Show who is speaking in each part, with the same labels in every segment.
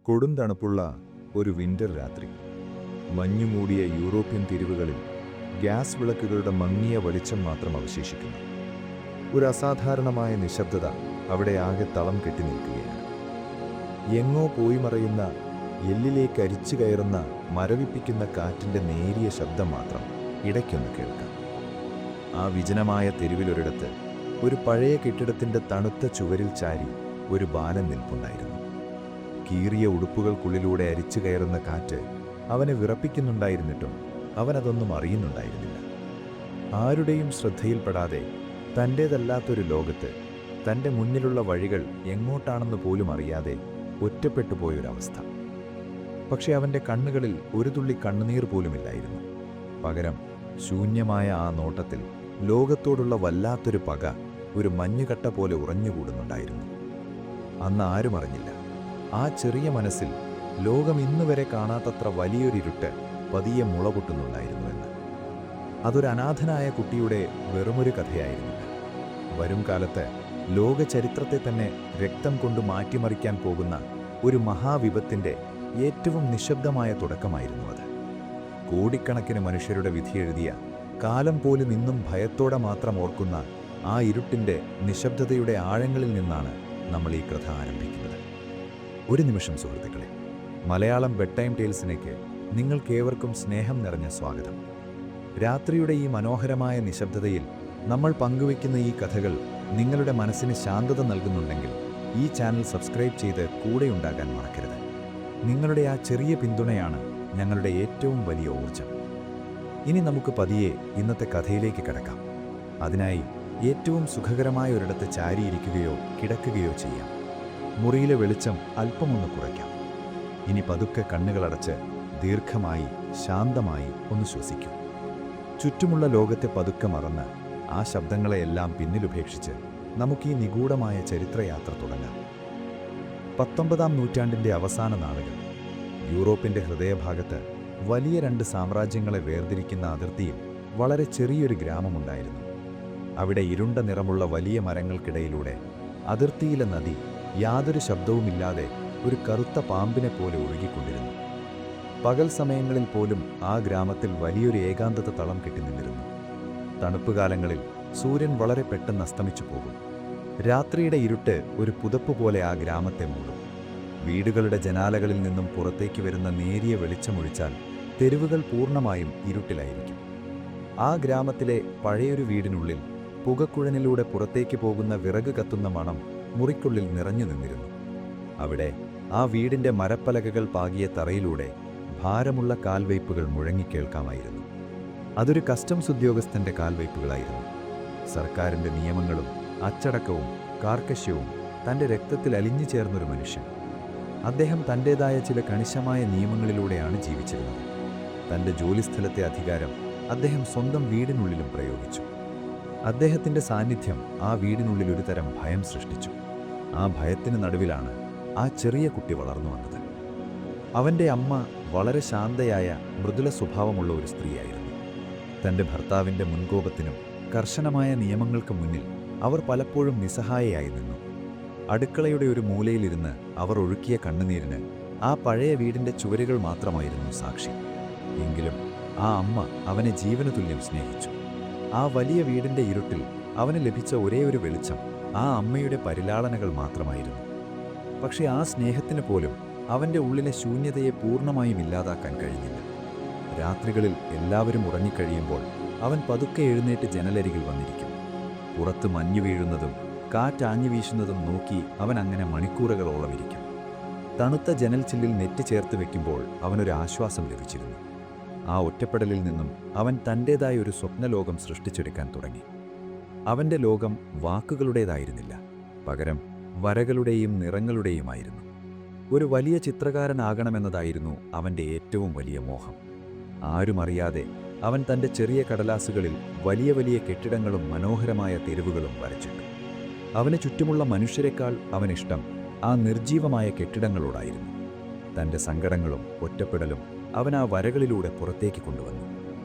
Speaker 1: കൊടും തണുപ്പുള്ള ഒരു വിന്റർ രാത്രി. മഞ്ഞുമൂടിയ യൂറോപ്യൻ തെരുവുകളിൽ ഗ്യാസ് വിളക്കുകളുടെ മങ്ങിയ വെളിച്ചം മാത്രം അവശേഷിക്കുന്നു. ഒരു അസാധാരണമായ നിശബ്ദത അവിടെ ആകെ തളം കെട്ടി നിൽക്കുകയാണ്. എങ്ങോ പോയി മറയുന്ന, എല്ലിലേക്ക് അരിച്ചു കയറുന്ന മരവിപ്പിക്കുന്ന കാറ്റിൻ്റെ നേരിയ ശബ്ദം മാത്രം ഇടയ്ക്കൊന്ന് കേൾക്കാം. ആ വിജനമായ തെരുവിലൊരിടത്ത് ഒരു പഴയ കെട്ടിടത്തിൻ്റെ തണുത്ത ചുവരിൽ ചാരി ഒരു ബാലൻ നിൽപ്പുണ്ടായിരുന്നു. കീറിയ ഉടുപ്പുകൾക്കുള്ളിലൂടെ അരിച്ചു കയറുന്ന കാറ്റ് അവനെ വിറപ്പിക്കുന്നുണ്ടായിരുന്നിട്ടും അവനതൊന്നും അറിയുന്നുണ്ടായിരുന്നില്ല. ആരുടെയും ശ്രദ്ധയിൽപ്പെടാതെ തൻ്റേതല്ലാത്തൊരു ലോകത്ത് തൻ്റെ മുന്നിലുള്ള വഴികൾ എങ്ങോട്ടാണെന്ന് പോലും അറിയാതെ ഒറ്റപ്പെട്ടുപോയൊരവസ്ഥ. പക്ഷെ അവൻ്റെ കണ്ണുകളിൽ ഒരു തുള്ളി കണ്ണുനീർ പോലുമില്ലായിരുന്നു. പകരം ശൂന്യമായ ആ നോട്ടത്തിൽ ലോകത്തോടുള്ള വല്ലാത്തൊരു പക ഒരു മഞ്ഞുകട്ട പോലെ ഉറഞ്ഞുകൂടുന്നുണ്ടായിരുന്നു. അന്ന് ആരും അറിഞ്ഞില്ല, ആ ചെറിയ മനസ്സിൽ ലോകം ഇന്നുവരെ കാണാത്തത്ര വലിയൊരിരുട്ട് പതിയെ മുളപൊട്ടുന്നുണ്ടായിരുന്നുവെന്ന്. അതൊരു അനാഥനായ കുട്ടിയുടെ വെറുമൊരു കഥയായിരുന്നില്ല. വരും കാലത്ത് ലോക ചരിത്രത്തെ തന്നെ രക്തം കൊണ്ട് മാറ്റിമറിക്കാൻ പോകുന്ന ഒരു മഹാവിപത്തിൻ്റെ ഏറ്റവും നിശബ്ദമായ തുടക്കമായിരുന്നു അത്. കോടിക്കണക്കിന് മനുഷ്യരുടെ വിധിയെഴുതിയ, കാലം പോലും ഇന്നും ഭയത്തോടെ മാത്രം ഓർക്കുന്ന ആ ഇരുട്ടിൻ്റെ നിശബ്ദതയുടെ ആഴങ്ങളിൽ നിന്നാണ് നമ്മൾ ഈ കഥ ആരംഭിക്കുന്നത്. ഒരു നിമിഷം സുഹൃത്തുക്കളെ, മലയാളം ബെഡ് ടൈം ടെയിൽസിലേക്ക് നിങ്ങൾക്കേവർക്കും സ്നേഹം നിറഞ്ഞ സ്വാഗതം. രാത്രിയുടെ ഈ മനോഹരമായ നിശബ്ദതയിൽ നമ്മൾ പങ്കുവയ്ക്കുന്ന ഈ കഥകൾ നിങ്ങളുടെ മനസ്സിന് ശാന്തത നൽകുന്നുണ്ടെങ്കിൽ ഈ ചാനൽ സബ്സ്ക്രൈബ് ചെയ്ത് കൂടെയുണ്ടാകാൻ മറക്കരുത്. നിങ്ങളുടെ ആ ചെറിയ പിന്തുണയാണ് ഞങ്ങളുടെ ഏറ്റവും വലിയ ഊർജം. ഇനി നമുക്ക് പതിയെ ഇന്നത്തെ കഥയിലേക്ക് കിടക്കാം. അതിനായി ഏറ്റവും സുഖകരമായ ഒരിടത്ത് ചാരിയിരിക്കുകയോ കിടക്കുകയോ ചെയ്യാം. മുറിയിലെ വെളിച്ചം അല്പമൊന്ന് കുറയ്ക്കാം. ഇനി പതുക്കെ കണ്ണുകളടച്ച് ദീർഘമായി ശാന്തമായി ഒന്ന് ശ്വസിക്കൂ. ചുറ്റുമുള്ള ലോകത്തെ പതുക്കെ മറന്ന് ആ ശബ്ദങ്ങളെയെല്ലാം പിന്നിലുപേക്ഷിച്ച് നമുക്ക് ഈ നിഗൂഢമായ ചരിത്രയാത്ര തുടങ്ങാം. 19-ാം നൂറ്റാണ്ടിൻ്റെ അവസാന നാളുകൾ. യൂറോപ്പിൻ്റെ ഹൃദയഭാഗത്ത് വലിയ രണ്ട് സാമ്രാജ്യങ്ങളെ വേർതിരിക്കുന്ന അതിർത്തിയിൽ വളരെ ചെറിയൊരു ഗ്രാമമുണ്ടായിരുന്നു. അവിടെ ഇരുണ്ട നിറമുള്ള വലിയ മരങ്ങൾക്കിടയിലൂടെ അതിർത്തിയിലെ നദി യാതൊരു ശബ്ദവുമില്ലാതെ ഒരു കറുത്ത പാമ്പിനെ പോലെ ഒഴുകിക്കൊണ്ടിരുന്നു. പകൽ സമയങ്ങളിൽ പോലും ആ ഗ്രാമത്തിൽ വലിയൊരു ഏകാന്തത തളം കെട്ടി നിന്നിരുന്നു. തണുപ്പുകാലങ്ങളിൽ സൂര്യൻ വളരെ പെട്ടെന്ന് അസ്തമിച്ചു പോകും. രാത്രിയുടെ ഇരുട്ട് ഒരു പുതപ്പ് പോലെ ആ ഗ്രാമത്തെ മൂടും. വീടുകളുടെ ജനാലകളിൽ നിന്നും പുറത്തേക്ക് വരുന്ന നേരിയ വെളിച്ചമൊഴിച്ചാൽ തെരുവുകൾ പൂർണ്ണമായും ഇരുട്ടിലായിരിക്കും. ആ ഗ്രാമത്തിലെ പഴയൊരു വീടിനുള്ളിൽ പുകക്കുഴനിലൂടെ പുറത്തേക്ക് പോകുന്ന വിറക് കത്തുന്ന മണം മുറിക്കുള്ളിൽ നിറഞ്ഞു നിന്നിരുന്നു. അവിടെ ആ വീടിൻ്റെ മരപ്പലകകൾ പാകിയ തറയിലൂടെ ഭാരമുള്ള കാൽവയ്പ്പുകൾ മുഴങ്ങിക്കേൾക്കാമായിരുന്നു. അതൊരു കസ്റ്റംസ് ഉദ്യോഗസ്ഥൻ്റെ കാൽവയ്പ്പുകളായിരുന്നു. സർക്കാരിൻ്റെ നിയമങ്ങളും അച്ചടക്കവും കാർക്കശ്യവും തൻ്റെ രക്തത്തിൽ അലിഞ്ഞു ചേർന്നൊരു മനുഷ്യൻ. അദ്ദേഹം തൻ്റേതായ ചില കണിശമായ നിയമങ്ങളിലൂടെയാണ് ജീവിച്ചിരുന്നത്. തൻ്റെ ജോലിസ്ഥലത്തെ അധികാരം അദ്ദേഹം സ്വന്തം വീടിനുള്ളിലും പ്രയോഗിച്ചു. അദ്ദേഹത്തിൻ്റെ സാന്നിധ്യം ആ വീടിനുള്ളിൽ ഒരു തരം ഭയം സൃഷ്ടിച്ചു. ആ ഭയത്തിന് നടുവിലാണ് ആ ചെറിയ കുട്ടി വളർന്നു വന്നത്. അവൻ്റെ അമ്മ വളരെ ശാന്തയായ മൃദുല സ്വഭാവമുള്ള ഒരു സ്ത്രീയായിരുന്നു. തൻ്റെ ഭർത്താവിൻ്റെ മുൻകോപത്തിനും കർശനമായ നിയമങ്ങൾക്ക് മുന്നിൽ അവർ പലപ്പോഴും നിസ്സഹായയായി നിന്നു. അടുക്കളയുടെ ഒരു മൂലയിലിരുന്ന് അവർ ഒഴുക്കിയ കണ്ണുനീരിന് ആ പഴയ വീടിൻ്റെ ചുവരുകൾ മാത്രമായിരുന്നു സാക്ഷി. എങ്കിലും ആ അമ്മ അവനെ ജീവനു തുല്യം സ്നേഹിച്ചു. ആ വലിയ വീടിൻ്റെ ഇരുട്ടിൽ അവന് ലഭിച്ച ഒരേയൊരു വെളിച്ചം ആ അമ്മയുടെ പരിലാളനകൾ മാത്രമായിരുന്നു. പക്ഷേ ആ സ്നേഹത്തിന് പോലും അവൻ്റെ ഉള്ളിലെ ശൂന്യതയെ പൂർണ്ണമായും ഇല്ലാതാക്കാൻ കഴിഞ്ഞില്ല. രാത്രികളിൽ എല്ലാവരും ഉറങ്ങിക്കഴിയുമ്പോൾ അവൻ പതുക്കെ എഴുന്നേറ്റ് ജനലരികിൽ വന്നിരിക്കും. പുറത്ത് മഞ്ഞു വീഴുന്നതും കാറ്റാഞ്ഞു വീശുന്നതും നോക്കി അവൻ അങ്ങനെ മണിക്കൂറുകളോളം ഇരിക്കും. തണുത്ത ജനൽ ചില്ലിൽ നെറ്റ് ചേർത്ത് വെക്കുമ്പോൾ അവനൊരു ആശ്വാസം ലഭിച്ചിരുന്നു. ആ ഒറ്റപ്പെടലിൽ നിന്നും അവൻ തൻ്റേതായ ഒരു സ്വപ്നലോകം സൃഷ്ടിച്ചെടുക്കാൻ തുടങ്ങി. അവൻ്റെ ലോകം വാക്കുകളുടേതായിരുന്നില്ല, പകരം വരകളുടെയും നിറങ്ങളുടെയുമായിരുന്നു. ഒരു വലിയ ചിത്രകാരനാകണമെന്നതായിരുന്നു അവൻ്റെ ഏറ്റവും വലിയ മോഹം. ആരും അറിയാതെ അവൻ തൻ്റെ ചെറിയ കടലാസുകളിൽ വലിയ വലിയ കെട്ടിടങ്ങളും മനോഹരമായ തെരുവുകളും വരച്ചിട്ടു. അവന് ചുറ്റുമുള്ള മനുഷ്യരെക്കാൾ അവനിഷ്ടം ആ നിർജീവമായ കെട്ടിടങ്ങളോടായിരുന്നു. തൻ്റെ സങ്കടങ്ങളും ഒറ്റപ്പെടലും അവൻ ആ വരകളിലൂടെ പുറത്തേക്ക് കൊണ്ടുവന്നു.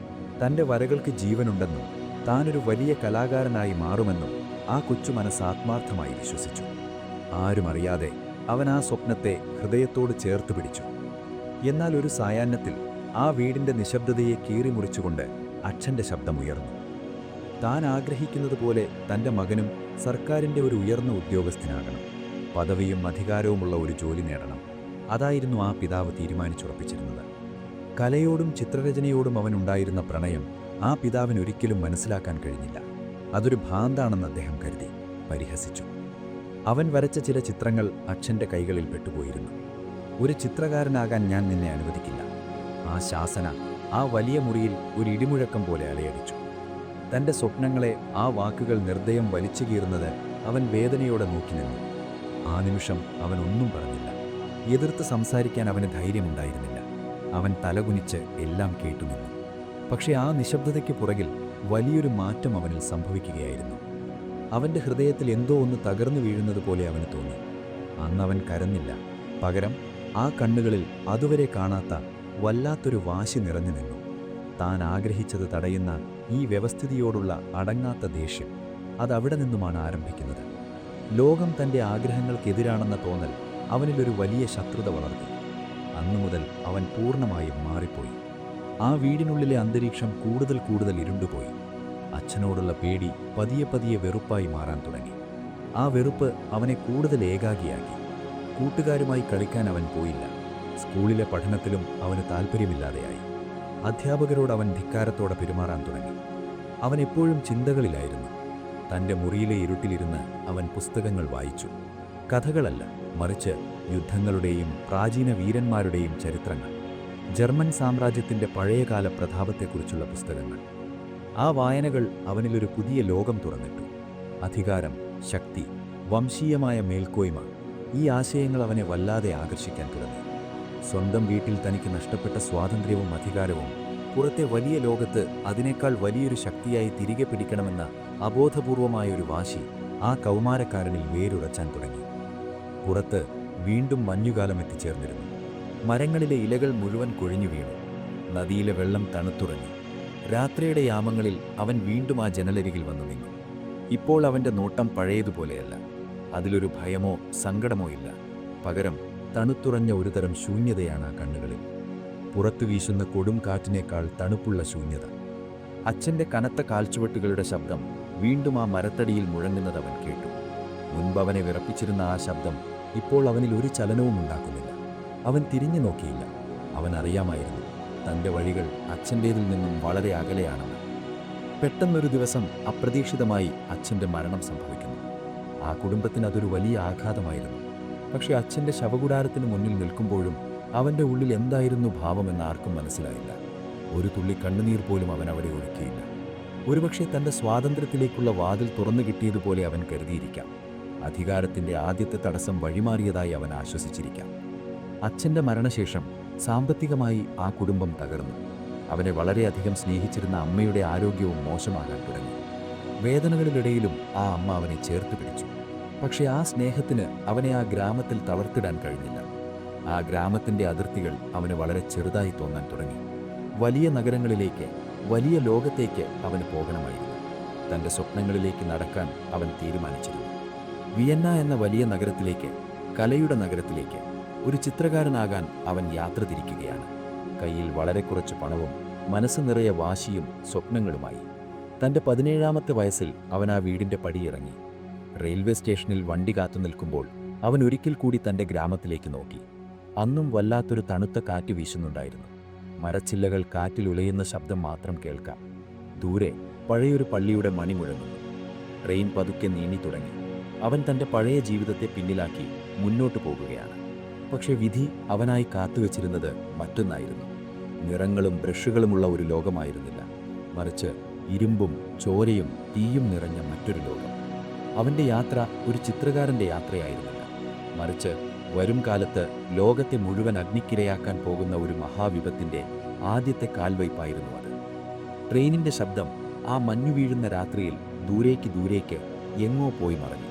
Speaker 1: തൻ്റെ വരകൾക്ക് ജീവനുണ്ടെന്നും താനൊരു വലിയ കലാകാരനായി മാറുമെന്നും ആ കൊച്ചു മനസ്സ് ആത്മാർത്ഥമായി വിശ്വസിച്ചു. ആരും അറിയാതെ
Speaker 2: അവൻ ആ സ്വപ്നത്തെ ഹൃദയത്തോട് ചേർത്ത് പിടിച്ചു. എന്നാൽ ഒരു സായാഹ്നത്തിൽ ആ വീടിന്റെ നിശബ്ദതയെ കീറിമുറിച്ചുകൊണ്ട് അച്ഛന്റെ ശബ്ദമുയർന്നു. താൻ ആഗ്രഹിക്കുന്നതുപോലെ തന്റെ മകനും സർക്കാരിന്റെ ഒരു ഉയർന്ന ഉദ്യോഗസ്ഥനാകണം, പദവിയും അധികാരവുമുള്ള ഒരു ജോലി നേടണം. അതായിരുന്നു ആ പിതാവ് തീരുമാനിച്ചുറപ്പിച്ചിരുന്നത്. കലയോടും ചിത്രരചനയോടും അവനുണ്ടായിരുന്ന പ്രണയം ആ പിതാവിന് ഒരിക്കലും മനസ്സിലാക്കാൻ കഴിഞ്ഞില്ല. അതൊരു ഭ്രാന്താണെന്ന് അദ്ദേഹം കരുതി, പരിഹസിച്ചു. അവൻ വരച്ച ചില ചിത്രങ്ങൾ അച്ഛന്റെ കൈകളിൽ പെട്ടുപോയിരുന്നു. ഒരു ചിത്രകാരനാകാൻ ഞാൻ നിന്നെ അനുവദിക്കില്ല. ആ ശാസന ആ വലിയ മുറിയിൽ ഒരു ഇടിമുഴക്കം പോലെ അലയടിച്ചു. തന്റെ സ്വപ്നങ്ങളെ ആ വാക്കുകൾ നിർദ്ദയം വലിച്ചു കീറുന്നത് അവൻ വേദനയോടെ നോക്കി നിന്നു. ആ നിമിഷം അവൻ ഒന്നും പറഞ്ഞില്ല. എതിർത്ത് സംസാരിക്കാൻ അവന് ധൈര്യമുണ്ടായിരുന്നില്ല. അവൻ തലകുനിച്ച് എല്ലാം കേട്ടുനിന്നു. പക്ഷേ ആ നിശബ്ദതയ്ക്ക് പുറകിൽ വലിയൊരു മാറ്റം അവനിൽ സംഭവിക്കുകയായിരുന്നു. അവന്റെ ഹൃദയത്തിൽ എന്തോ ഒന്ന് തകർന്നു വീഴുന്നത് പോലെ അവന് തോന്നി. അന്നവൻ കരഞ്ഞില്ല. പകരം ആ കണ്ണുകളിൽ അതുവരെ കാണാത്ത വല്ലാത്തൊരു വാശി നിറഞ്ഞു നിന്നു. താൻ ആഗ്രഹിച്ചത് തടയുന്ന ഈ വ്യവസ്ഥിതിയോടുള്ള അടങ്ങാത്ത ദേഷ്യം, അതവിടെ നിന്നുമാണ് ആരംഭിക്കുന്നത്. ലോകം തന്റെ ആഗ്രഹങ്ങൾക്കെതിരാണെന്ന തോന്നൽ അവനിലൊരു വലിയ ശത്രുത വളർത്തി. അന്നു മുതൽ അവൻ പൂർണ്ണമായും മാറിപ്പോയി. ആ വീടിനുള്ളിലെ അന്തരീക്ഷം കൂടുതൽ കൂടുതൽ ഇരുണ്ടുപോയി. അച്ഛനോടുള്ള പേടി പതിയെ പതിയെ വെറുപ്പായി മാറാൻ തുടങ്ങി. ആ വെറുപ്പ് അവനെ കൂടുതൽ ഏകാഗിയാക്കി. കൂട്ടുകാരുമായി കളിക്കാൻ അവൻ പോയില്ല. സ്കൂളിലെ പഠനത്തിലും അവന് താൽപ്പര്യമില്ലാതെയായി. അധ്യാപകരോട് അവൻ ധിക്കാരത്തോടെ പെരുമാറാൻ തുടങ്ങി. അവൻ എപ്പോഴും ചിന്തകളിലായിരുന്നു. തൻ്റെ മുറിയിലെ ഇരുട്ടിലിരുന്ന് അവൻ പുസ്തകങ്ങൾ വായിച്ചു. കഥകളല്ല, മറിച്ച് യുദ്ധങ്ങളുടെയും പ്രാചീന വീരന്മാരുടെയും ചരിത്രങ്ങൾ, ജർമ്മൻ സാമ്രാജ്യത്തിൻ്റെ പഴയകാല പ്രതാപത്തെക്കുറിച്ചുള്ള പുസ്തകങ്ങൾ. ആ വായനകൾ അവനിലൊരു പുതിയ ലോകം തുറന്നിട്ടു. അധികാരം, ശക്തി, വംശീയമായ മേൽക്കോയ്മ, ഈ ആശയങ്ങൾ അവനെ വല്ലാതെ ആകർഷിക്കാൻ തുടങ്ങി. സ്വന്തം വീട്ടിൽ തനിക്ക് നഷ്ടപ്പെട്ട സ്വാതന്ത്ര്യവും അധികാരവും പുറത്തെ വലിയ ലോകത്ത് അതിനേക്കാൾ വലിയൊരു ശക്തിയായി തിരികെ പിടിക്കണമെന്ന അബോധപൂർവമായൊരു വാശി ആ കൗമാരക്കാരനിൽ വേരുറച്ചാൻ തുടങ്ങി. പുറത്ത് വീണ്ടും മഞ്ഞുകാലം എത്തിച്ചേർന്നിരുന്നു. മരങ്ങളിലെ ഇലകൾ മുഴുവൻ കൊഴിഞ്ഞു വീണു. നദിയിലെ വെള്ളം തണുത്തുറങ്ങി. രാത്രിയുടെ യാമങ്ങളിൽ അവൻ വീണ്ടും ആ ജനലരികിൽ വന്നു നിന്നു. ഇപ്പോൾ അവൻ്റെ നോട്ടം പഴയതുപോലെയല്ല. അതിലൊരു ഭയമോ സങ്കടമോ ഇല്ല. പകരം തണുത്തുറഞ്ഞ ഒരുതരം ശൂന്യതയാണ് ആ കണ്ണുകളിൽ. പുറത്തു വീശുന്ന കൊടും കാറ്റിനേക്കാൾ തണുപ്പുള്ള ശൂന്യത. അച്ഛൻ്റെ കനത്ത കാൽച്ചുവട്ടുകളുടെ ശബ്ദം വീണ്ടും ആ മരത്തടിയിൽ മുഴങ്ങുന്നത് അവൻ കേട്ടു. മുൻപ് അവനെ വിറപ്പിച്ചിരുന്ന ആ ശബ്ദം ഇപ്പോൾ അവനിൽ ഒരു ചലനവും ഉണ്ടാക്കുന്നില്ല. അവൻ തിരിഞ്ഞു നോക്കിയില്ല. അവൻ അറിയാമായിരുന്നു തൻ്റെ വഴികൾ അച്ഛൻ്റേതിൽ നിന്നും വളരെ അകലെയാണെന്ന്. പെട്ടെന്നൊരു ദിവസം അപ്രതീക്ഷിതമായി അച്ഛൻ്റെ മരണം സംഭവിക്കുന്നു. ആ കുടുംബത്തിന് അതൊരു വലിയ ആഘാതമായിരുന്നു. പക്ഷെ അച്ഛൻ്റെ ശവകുടാരത്തിന് മുന്നിൽ നിൽക്കുമ്പോഴും അവൻ്റെ ഉള്ളിൽ എന്തായിരുന്നു ഭാവമെന്ന് ആർക്കും മനസ്സിലായില്ല. ഒരു തുള്ളി കണ്ണുനീർ പോലും അവൻ അവിടെ ഒഴുക്കിയില്ല. ഒരുപക്ഷെ തൻ്റെ സ്വാതന്ത്ര്യത്തിലേക്കുള്ള വാതിൽ തുറന്നു കിട്ടിയതുപോലെ അവൻ കരുതിയിരിക്കാം. അധികാരത്തിൻ്റെ ആദ്യത്തെ തടസ്സം വഴിമാറിയതായി അവൻ ആശ്വസിച്ചിരിക്കാം. അച്ഛൻ്റെ മരണശേഷം സാമ്പത്തികമായി ആ കുടുംബം തകർന്നു. അവനെ വളരെയധികം സ്നേഹിച്ചിരുന്ന അമ്മയുടെ ആരോഗ്യവും മോശമാകാൻ തുടങ്ങി. വേദനകളിലിടയിലും ആ അമ്മ അവനെ ചേർത്ത് പിടിച്ചു. പക്ഷേ ആ സ്നേഹത്തിന് അവനെ ആ ഗ്രാമത്തിൽ തളർത്തിടാൻ കഴിഞ്ഞില്ല. ആ ഗ്രാമത്തിൻ്റെ അതിർത്തികൾ അവന് വളരെ ചെറുതായി തോന്നാൻ തുടങ്ങി. വലിയ നഗരങ്ങളിലേക്ക്, വലിയ ലോകത്തേക്ക് അവന് പോകണമായിരുന്നു. തൻ്റെ സ്വപ്നങ്ങളിലേക്ക് നടക്കാൻ അവൻ തീരുമാനിച്ചിരുന്നു. വിയന്ന എന്ന വലിയ നഗരത്തിലേക്ക്, കലയുടെ നഗരത്തിലേക്ക്, ഒരു ചിത്രകാരനാകാൻ അവൻ യാത്ര തിരിക്കുകയാണ്. കയ്യിൽ വളരെ കുറച്ച് പണവും മനസ്സ് നിറയെ വാശിയും സ്വപ്നങ്ങളുമായി. തൻ്റെ 17ാമത്തെ വയസ്സിൽ അവൻ ആ വീടിൻ്റെ പടിയിറങ്ങി. റെയിൽവേ സ്റ്റേഷനിൽ വണ്ടി കാത്തു നിൽക്കുമ്പോൾ അവൻ ഒരിക്കൽ കൂടി തൻ്റെ ഗ്രാമത്തിലേക്ക് നോക്കി. അന്നും വല്ലാത്തൊരു തണുത്ത കാറ്റ് വീശുന്നുണ്ടായിരുന്നു. മരച്ചില്ലകൾ കാറ്റിൽ ഉലയുന്ന ശബ്ദം മാത്രം കേൾക്കാം. ദൂരെ പഴയൊരു പള്ളിയുടെ മണി മുഴങ്ങുന്നു. ട്രെയിൻ പതുക്കെ നീങ്ങി തുടങ്ങി. അവൻ തൻ്റെ പഴയ ജീവിതത്തെ പിന്നിലാക്കി മുന്നോട്ട് പോകുകയാണ്. പക്ഷെ വിധി അവനായി കാത്തുവെച്ചിരുന്നത് മറ്റൊന്നായിരുന്നു. നിറങ്ങളും ബ്രഷുകളുമുള്ള ഒരു ലോകമായിരുന്നില്ല, മറിച്ച് ഇരുമ്പും ചോരയും തീയും നിറഞ്ഞ മറ്റൊരു ലോകം. അവൻ്റെ യാത്ര ഒരു ചിത്രകാരൻ്റെ യാത്രയായിരുന്നില്ല, മറിച്ച് വരും കാലത്ത് ലോകത്തെ മുഴുവൻ അഗ്നിക്കിരയാക്കാൻ പോകുന്ന ഒരു മഹാവിപത്തിൻ്റെ ആദ്യത്തെ കാൽവയ്പായിരുന്നു അത്. ട്രെയിനിൻ്റെ ശബ്ദം ആ മഞ്ഞു വീഴുന്ന രാത്രിയിൽ ദൂരേക്ക് എങ്ങോ പോയി മറഞ്ഞു.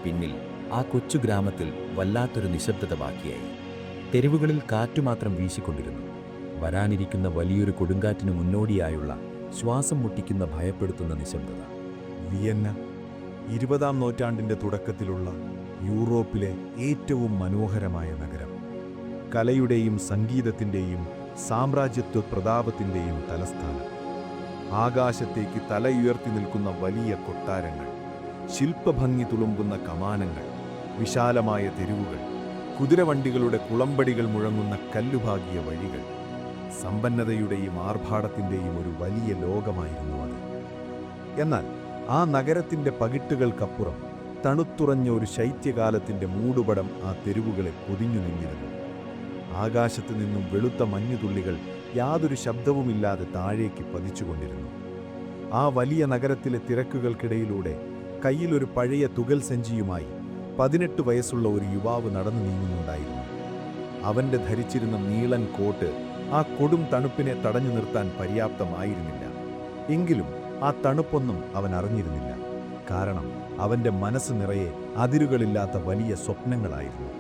Speaker 2: പിന്നിൽ ആ കൊച്ചു ഗ്രാമത്തിൽ വല്ലാത്തൊരു നിശബ്ദത ബാക്കിയായി. തെരുവുകളിൽ കാറ്റുമാത്രം വീശിക്കൊണ്ടിരുന്നു. വരാനിരിക്കുന്ന വലിയൊരു കൊടുങ്കാറ്റിന് മുന്നോടിയായുള്ള ശ്വാസം മുട്ടിക്കുന്ന ഭയപ്പെടുത്തുന്ന നിശബ്ദത.
Speaker 1: വിയന്ന 20ാം നൂറ്റാണ്ടിൻ്റെ തുടക്കത്തിലുള്ള യൂറോപ്പിലെ ഏറ്റവും മനോഹരമായ നഗരം. കലയുടെയും സംഗീതത്തിൻ്റെയും സാമ്രാജ്യത്വ പ്രതാപത്തിൻ്റെയും തലസ്ഥാനം. ആകാശത്തേക്ക് തലയുയർത്തി നിൽക്കുന്ന വലിയ കൊട്ടാരങ്ങൾ, ശില്പഭംഗി തുളുമ്പുന്ന കമാനങ്ങൾ, വിശാലമായ തെരുവുകൾ, കുതിരവണ്ടികളുടെ കുളമ്പടികൾ മുഴങ്ങുന്ന കല്ലുപാകിയ വഴികൾ. സമ്പന്നതയുടെയും ആർഭാടത്തിൻ്റെയും ഒരു വലിയ ലോകമായിരുന്നു അത്. എന്നാൽ ആ നഗരത്തിൻ്റെ പകിട്ടുകൾക്കപ്പുറം തണുത്തുറഞ്ഞ ഒരു ശൈത്യകാലത്തിൻ്റെ മൂടുപടം ആ തെരുവുകളെ പൊതിഞ്ഞു നിന്നിരുന്നു. ആകാശത്തു നിന്നും വെളുത്ത മഞ്ഞുതുള്ളികൾ യാതൊരു ശബ്ദവുമില്ലാതെ താഴേക്ക് പതിച്ചുകൊണ്ടിരുന്നു. ആ വലിയ നഗരത്തിലെ തിരക്കുകൾക്കിടയിലൂടെ കയ്യിലൊരു പഴയ തുകൽ സഞ്ചിയുമായി 18 വയസ്സുള്ള ഒരു യുവാവ് നടന്നു നീങ്ങുന്നുണ്ടായിരുന്നു. അവൻ്റെ ധരിച്ചിരുന്ന നീളൻ കോട്ട് ആ കൊടും തണുപ്പിനെ തടഞ്ഞു നിർത്താൻ പര്യാപ്തമായിരുന്നില്ല. എങ്കിലും ആ തണുപ്പൊന്നും അവൻ അറിഞ്ഞിരുന്നില്ല. കാരണം അവൻ്റെ മനസ്സ് നിറയെ അതിരുകളില്ലാത്ത വലിയ സ്വപ്നങ്ങളായിരുന്നു.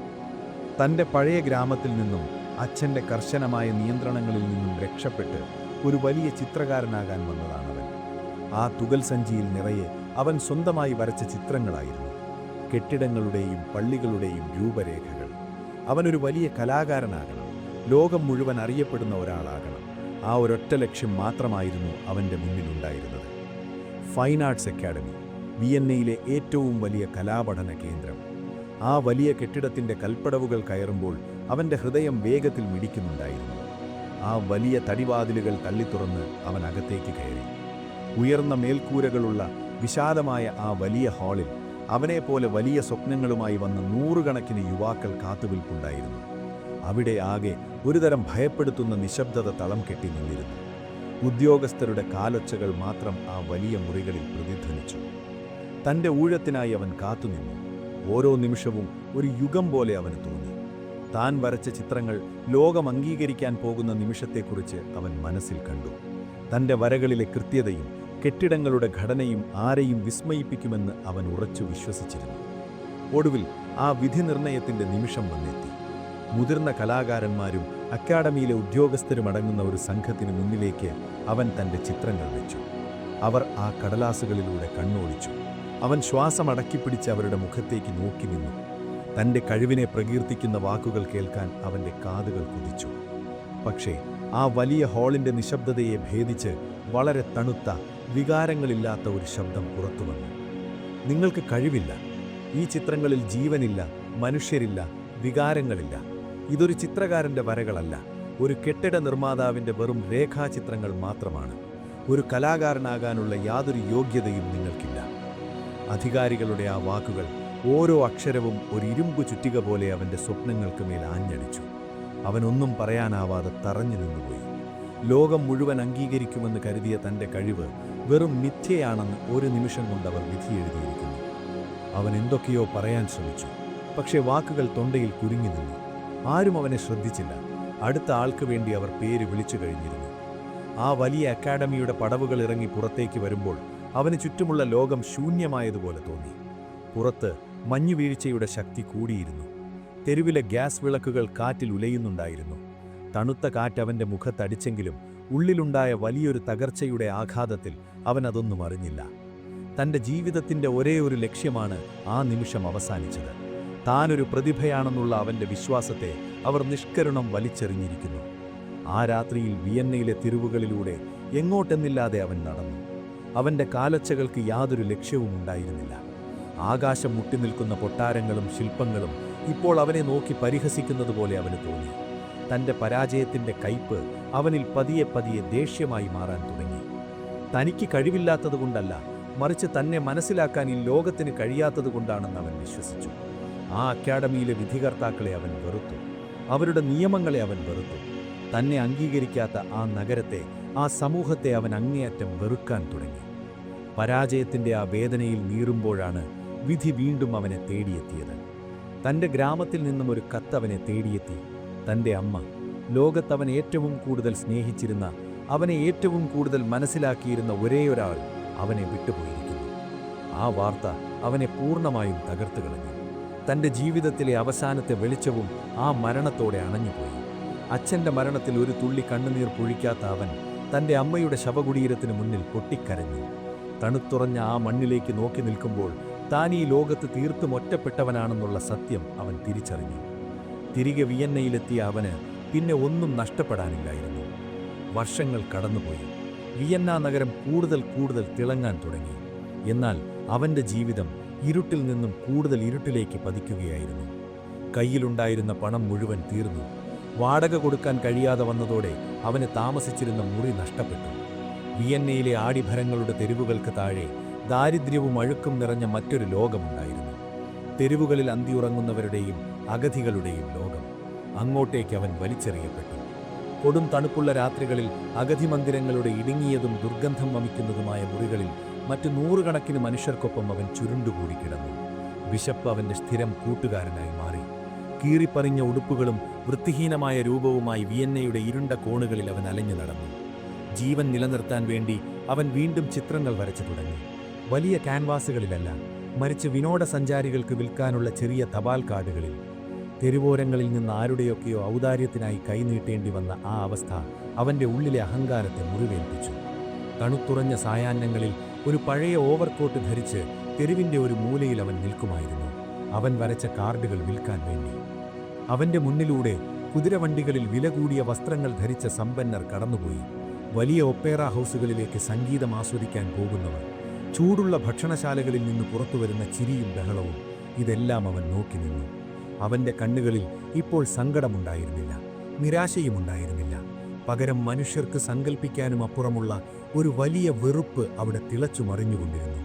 Speaker 1: തൻ്റെ പഴയ ഗ്രാമത്തിൽ നിന്നും അച്ഛൻ്റെ കർശനമായ നിയന്ത്രണങ്ങളിൽ നിന്നും രക്ഷപ്പെട്ട് ഒരു വലിയ ചിത്രകാരനാകാൻ വന്നതാണവൻ. ആ തുകൽ സഞ്ചിയിൽ നിറയെ അവൻ സ്വന്തമായി വരച്ച ചിത്രങ്ങളായിരുന്നു. കെട്ടിടങ്ങളുടെയും പള്ളികളുടെയും രൂപരേഖകൾ. അവനൊരു വലിയ കലാകാരനാകണം, ലോകം മുഴുവൻ അറിയപ്പെടുന്ന ഒരാളാകണം. ആ ഒരൊറ്റ ലക്ഷ്യം മാത്രമായിരുന്നു അവൻ്റെ മുന്നിലുണ്ടായിരുന്നത്. ഫൈൻ ആർട്സ് അക്കാഡമി, വിയന്നയിലെ ഏറ്റവും വലിയ കലാപഠന കേന്ദ്രം. ആ വലിയ കെട്ടിടത്തിൻ്റെ കൽപ്പടവുകൾ കയറുമ്പോൾ അവൻ്റെ ഹൃദയം വേഗത്തിൽ മിടിക്കുന്നുണ്ടായിരുന്നു. ആ വലിയ തടിവാതിലുകൾ തള്ളിത്തുറന്ന് അവൻ അകത്തേക്ക് കയറി. ഉയർന്ന മേൽക്കൂരകളുള്ള വിശാലമായ ആ വലിയ ഹാളിൽ അവനെപ്പോലെ വലിയ സ്വപ്നങ്ങളുമായി വന്ന നൂറുകണക്കിന് യുവാക്കൾ കാത്തുനിൽപ്പുണ്ടായിരുന്നു. അവിടെ ആകെ ഒരുതരം ഭയപ്പെടുത്തുന്ന നിശബ്ദത തളം കെട്ടി നിന്നിരുന്നു. ഉദ്യോഗസ്ഥരുടെ കാലൊച്ചകൾ മാത്രം ആ വലിയ മുറികളിൽ പ്രതിധ്വനിച്ചു. തൻ്റെ ഊഴത്തിനായി അവൻ കാത്തുനിന്നു. ഓരോ നിമിഷവും ഒരു യുഗം പോലെ അവന് തോന്നി. താൻ വരച്ച ചിത്രങ്ങൾ ലോകം അംഗീകരിക്കാൻ പോകുന്ന നിമിഷത്തെക്കുറിച്ച് അവൻ മനസ്സിൽ കണ്ടു. തൻ്റെ വരകളിലെ കൃത്യതയും കെട്ടിടങ്ങളുടെ ഘടനയും ആരെയും വിസ്മയിപ്പിക്കുമെന്ന് അവൻ ഉറച്ചു വിശ്വസിച്ചിരുന്നു. ഒടുവിൽ ആ വിധി നിർണയത്തിൻ്റെ നിമിഷം വന്നെത്തി. മുതിർന്ന കലാകാരന്മാരും അക്കാഡമിയിലെ ഉദ്യോഗസ്ഥരുമടങ്ങുന്ന ഒരു സംഘത്തിന് മുന്നിലേക്ക് അവൻ തൻ്റെ ചിത്രങ്ങൾ വെച്ചു. അവർ ആ കടലാസുകളിലൂടെ കണ്ണോടിച്ചു. അവൻ ശ്വാസമടക്കിപ്പിടിച്ച് അവരുടെ മുഖത്തേക്ക് നോക്കി നിന്നു. തൻ്റെ കഴിവിനെ പ്രകീർത്തിക്കുന്ന വാക്കുകൾ കേൾക്കാൻ അവൻ്റെ കാതുകൾ കുതിച്ചു. പക്ഷേ ആ വലിയ ഹാളിൻ്റെ നിശബ്ദതയെ ഭേദിച്ച് വളരെ തണുത്ത, വികാരങ്ങളില്ലാത്ത ഒരു ശബ്ദം പുറത്തുവന്നു. നിങ്ങൾക്ക് കഴിവില്ല. ഈ ചിത്രങ്ങളിൽ ജീവനില്ല, മനുഷ്യരില്ല, വികാരങ്ങളില്ല. ഇതൊരു ചിത്രകാരൻ്റെ വരകളല്ല, ഒരു കെട്ടിട നിർമ്മാതാവിൻ്റെ വെറും രേഖാചിത്രങ്ങൾ മാത്രമാണ്. ഒരു കലാകാരനാകാനുള്ള യാതൊരു യോഗ്യതയും നിങ്ങൾക്കില്ല. അധികാരികളുടെ ആ വാക്കുകൾ ഓരോ അക്ഷരവും ഒരു ഇരുമ്പു ചുറ്റിക പോലെ അവൻ്റെ സ്വപ്നങ്ങൾക്ക് മേൽ ആഞ്ഞടിച്ചു. അവനൊന്നും പറയാനാവാതെ തറഞ്ഞു നിന്നുപോയി. ലോകം മുഴുവൻ അംഗീകരിക്കുമെന്ന് കരുതിയ തൻ്റെ കഴിവ് വെറും മിഥ്യയാണെന്ന് ഒരു നിമിഷം കൊണ്ട് അവർ വിധിയെഴുതിയിരിക്കുന്നു. അവൻ എന്തൊക്കെയോ പറയാൻ ശ്രമിച്ചു. പക്ഷേ വാക്കുകൾ തൊണ്ടയിൽ കുരുങ്ങി നിന്നു. ആരും അവനെ ശ്രദ്ധിച്ചില്ല. അടുത്ത ആൾക്ക് വേണ്ടി അവർ പേര് വിളിച്ചു കഴിഞ്ഞിരുന്നു. ആ വലിയ അക്കാഡമിയുടെ പടവുകൾ ഇറങ്ങി പുറത്തേക്ക് വരുമ്പോൾ അവന് ചുറ്റുമുള്ള ലോകം ശൂന്യമായതുപോലെ തോന്നി. പുറത്ത് മഞ്ഞുവീഴ്ചയുടെ ശക്തി കൂടിയിരുന്നു. തെരുവിലെ ഗ്യാസ് വിളക്കുകൾ കാറ്റിൽ ഉലയുന്നുണ്ടായിരുന്നു. തണുത്ത കാറ്റ് അവൻ്റെ മുഖത്തടിച്ചെങ്കിലും ഉള്ളിലുണ്ടായ വലിയൊരു തകർച്ചയുടെ ആഘാതത്തിൽ അവൻ അതൊന്നും അറിഞ്ഞില്ല. തൻ്റെ ജീവിതത്തിൻ്റെ ഒരേ ഒരു ലക്ഷ്യമാണ് ആ നിമിഷം അവസാനിച്ചത്. താനൊരു പ്രതിഭയാണെന്നുള്ള അവൻ്റെ വിശ്വാസത്തെ അവർ നിഷ്കരുണം വലിച്ചെറിഞ്ഞിരിക്കുന്നു. ആ രാത്രിയിൽ വിയന്നയിലെ തെരുവുകളിലൂടെ എങ്ങോട്ടെന്നില്ലാതെ അവൻ നടന്നു. അവൻ്റെ കാലൊച്ചകൾക്ക് യാതൊരു ലക്ഷ്യവും ഉണ്ടായിരുന്നില്ല. ആകാശം മുട്ടിനിൽക്കുന്ന കൊട്ടാരങ്ങളും ശില്പങ്ങളും ഇപ്പോൾ അവനെ നോക്കി പരിഹസിക്കുന്നതുപോലെ അവന് തോന്നി. തൻ്റെ പരാജയത്തിൻ്റെ കയ്പ് അവനിൽ പതിയെ പതിയെ ദേഷ്യമായി മാറാൻ തുടങ്ങി. തനിക്ക് കഴിവില്ലാത്തതുകൊണ്ടല്ല, മറിച്ച് തന്നെ മനസ്സിലാക്കാൻ ഈ ലോകത്തിന് കഴിയാത്തതുകൊണ്ടാണെന്ന് അവൻ വിശ്വസിച്ചു. ആ അക്കാഡമിയിലെ വിധികർത്താക്കളെ അവൻ വെറുത്തു. അവരുടെ നിയമങ്ങളെ അവൻ വെറുത്തു. തന്നെ അംഗീകരിക്കാത്ത ആ നഗരത്തെ, ആ സമൂഹത്തെ അവൻ അങ്ങേയറ്റം വെറുക്കാൻ തുടങ്ങി. പരാജയത്തിൻ്റെ ആ വേദനയിൽ നീറുമ്പോഴാണ് വിധി വീണ്ടും അവനെ തേടിയെത്തിയത്. തൻ്റെ ഗ്രാമത്തിൽ നിന്നും ഒരു കത്ത് അവനെ തേടിയെത്തി. തൻ്റെ അമ്മ, ലോകത്തവൻ ഏറ്റവും കൂടുതൽ സ്നേഹിച്ചിരുന്ന, അവനെ ഏറ്റവും കൂടുതൽ മനസ്സിലാക്കിയിരുന്ന ഒരേയൊരാൾ അവനെ വിട്ടുപോയിരിക്കുന്നു. ആ വാർത്ത അവനെ പൂർണ്ണമായും തകർത്തുകളഞ്ഞു. തൻ്റെ ജീവിതത്തിലെ അവസാനത്തെ വെളിച്ചവും ആ മരണത്തോടെ അണഞ്ഞുപോയി. അച്ഛൻ്റെ മരണത്തിൽ ഒരു തുള്ളി കണ്ണുനീർ പൊഴിക്കാത്ത അവൻ തൻ്റെ അമ്മയുടെ ശവകുടീരത്തിന് മുന്നിൽ പൊട്ടിക്കരഞ്ഞു. തണുത്തുറഞ്ഞ ആ മണ്ണിലേക്ക് നോക്കി നിൽക്കുമ്പോൾ
Speaker 2: താൻ ഈ ലോകത്ത് തീർത്തും ഒറ്റപ്പെട്ടവനാണെന്നുള്ള സത്യം അവൻ തിരിച്ചറിഞ്ഞു. തിരികെ വിയന്നയിലെത്തിയ അവന് പിന്നെ ഒന്നും നഷ്ടപ്പെടാനില്ലായിരുന്നു. വർഷങ്ങൾ കടന്നുപോയി. വിയന്ന നഗരം കൂടുതൽ തിളങ്ങാൻ തുടങ്ങി. എന്നാൽ അവന്റെ ജീവിതം ഇരുട്ടിൽ നിന്നും കൂടുതൽ ഇരുട്ടിലേക്ക് പതിക്കുകയായിരുന്നു. കയ്യിലുണ്ടായിരുന്ന പണം മുഴുവൻ തീർന്നു. വാടക കൊടുക്കാൻ കഴിയാതെ വന്നതോടെ അവന് താമസിച്ചിരുന്ന മുറി നഷ്ടപ്പെട്ടു. വിയന്നയിലെ ആഡിഭരങ്ങളുടെ തെരുവുകൾക്ക് താഴെ ദാരിദ്ര്യവും അഴുക്കും നിറഞ്ഞ മറ്റൊരു ലോകമുണ്ടായിരുന്നു. തെരുവുകളിൽ അന്തിയുറങ്ങുന്നവരുടെയും അഗതികളുടെയും ലോകം. അങ്ങോട്ടേക്ക് അവൻ വലിച്ചെറിയപ്പെട്ടു. കൊടും തണുപ്പുള്ള രാത്രികളിൽ അഗതി മന്ദിരങ്ങളുടെ ഇടുങ്ങിയതും ദുർഗന്ധം വമിക്കുന്നതുമായ മുറികളിൽ മറ്റു നൂറുകണക്കിന് മനുഷ്യർക്കൊപ്പം അവൻ ചുരുണ്ടുകൂടി കിടന്നു. വിശപ്പ് അവന്റെ സ്ഥിരം കൂട്ടുകാരനായി മാറി. കീറിപ്പറിഞ്ഞ ഉടുപ്പുകളും വൃത്തിഹീനമായ രൂപവുമായി വിയന്നയുടെ ഇരുണ്ട കോണുകളിൽ അവൻ അലഞ്ഞു നടന്നു. ജീവൻ നിലനിർത്താൻ വേണ്ടി അവൻ വീണ്ടും ചിത്രങ്ങൾ വരച്ചു തുടങ്ങി. വലിയ ക്യാൻവാസുകളിലല്ല, മറിച്ച് വിനോദസഞ്ചാരികൾക്ക് വിൽക്കാനുള്ള ചെറിയ തപാൽ കാർഡുകളിൽ. തെരുവോരങ്ങളിൽ നിന്ന് ആരുടെയൊക്കെയോ ഔദാര്യത്തിനായി കൈനീട്ടേണ്ടി വന്ന ആ അവസ്ഥ അവന്റെ ഉള്ളിലെ അഹങ്കാരത്തെ മുറിവേൽപ്പിച്ചു. തണുത്തുറഞ്ഞ സായാഹ്നങ്ങളിൽ ഒരു പഴയ ഓവർകോട്ട് ധരിച്ച് തെരുവിന്റെ ഒരു മൂലയിൽ അവൻ നിൽക്കുമായിരുന്നു, അവൻ വരച്ച കാർഡുകൾ വിൽക്കാൻ വേണ്ടി. അവന്റെ മുന്നിലൂടെ കുതിരവണ്ടികളിൽ വില കൂടിയ വസ്ത്രങ്ങൾ ധരിച്ച സമ്പന്നർ കടന്നുപോയി. വലിയ ഒപ്പേറ ഹൗസുകളിലേക്ക് സംഗീതം ആസ്വദിക്കാൻ പോകുന്നവർ, ചൂടുള്ള ഭക്ഷണശാലകളിൽ നിന്ന് പുറത്തുവരുന്ന ചിരിയും ബഹളവും, ഇതെല്ലാം അവൻ നോക്കി നിന്നു. അവന്റെ കണ്ണുകളിൽ ഇപ്പോൾ സങ്കടമുണ്ടായിരുന്നില്ല, നിരാശയുമുണ്ടായിരുന്നില്ല. പകരം മനുഷ്യർക്ക് സങ്കല്പിക്കാനും അപ്പുറമുള്ള ഒരു വലിയ വെറുപ്പ് അവിടെ തിളച്ചു മറിഞ്ഞുകൊണ്ടിരുന്നു.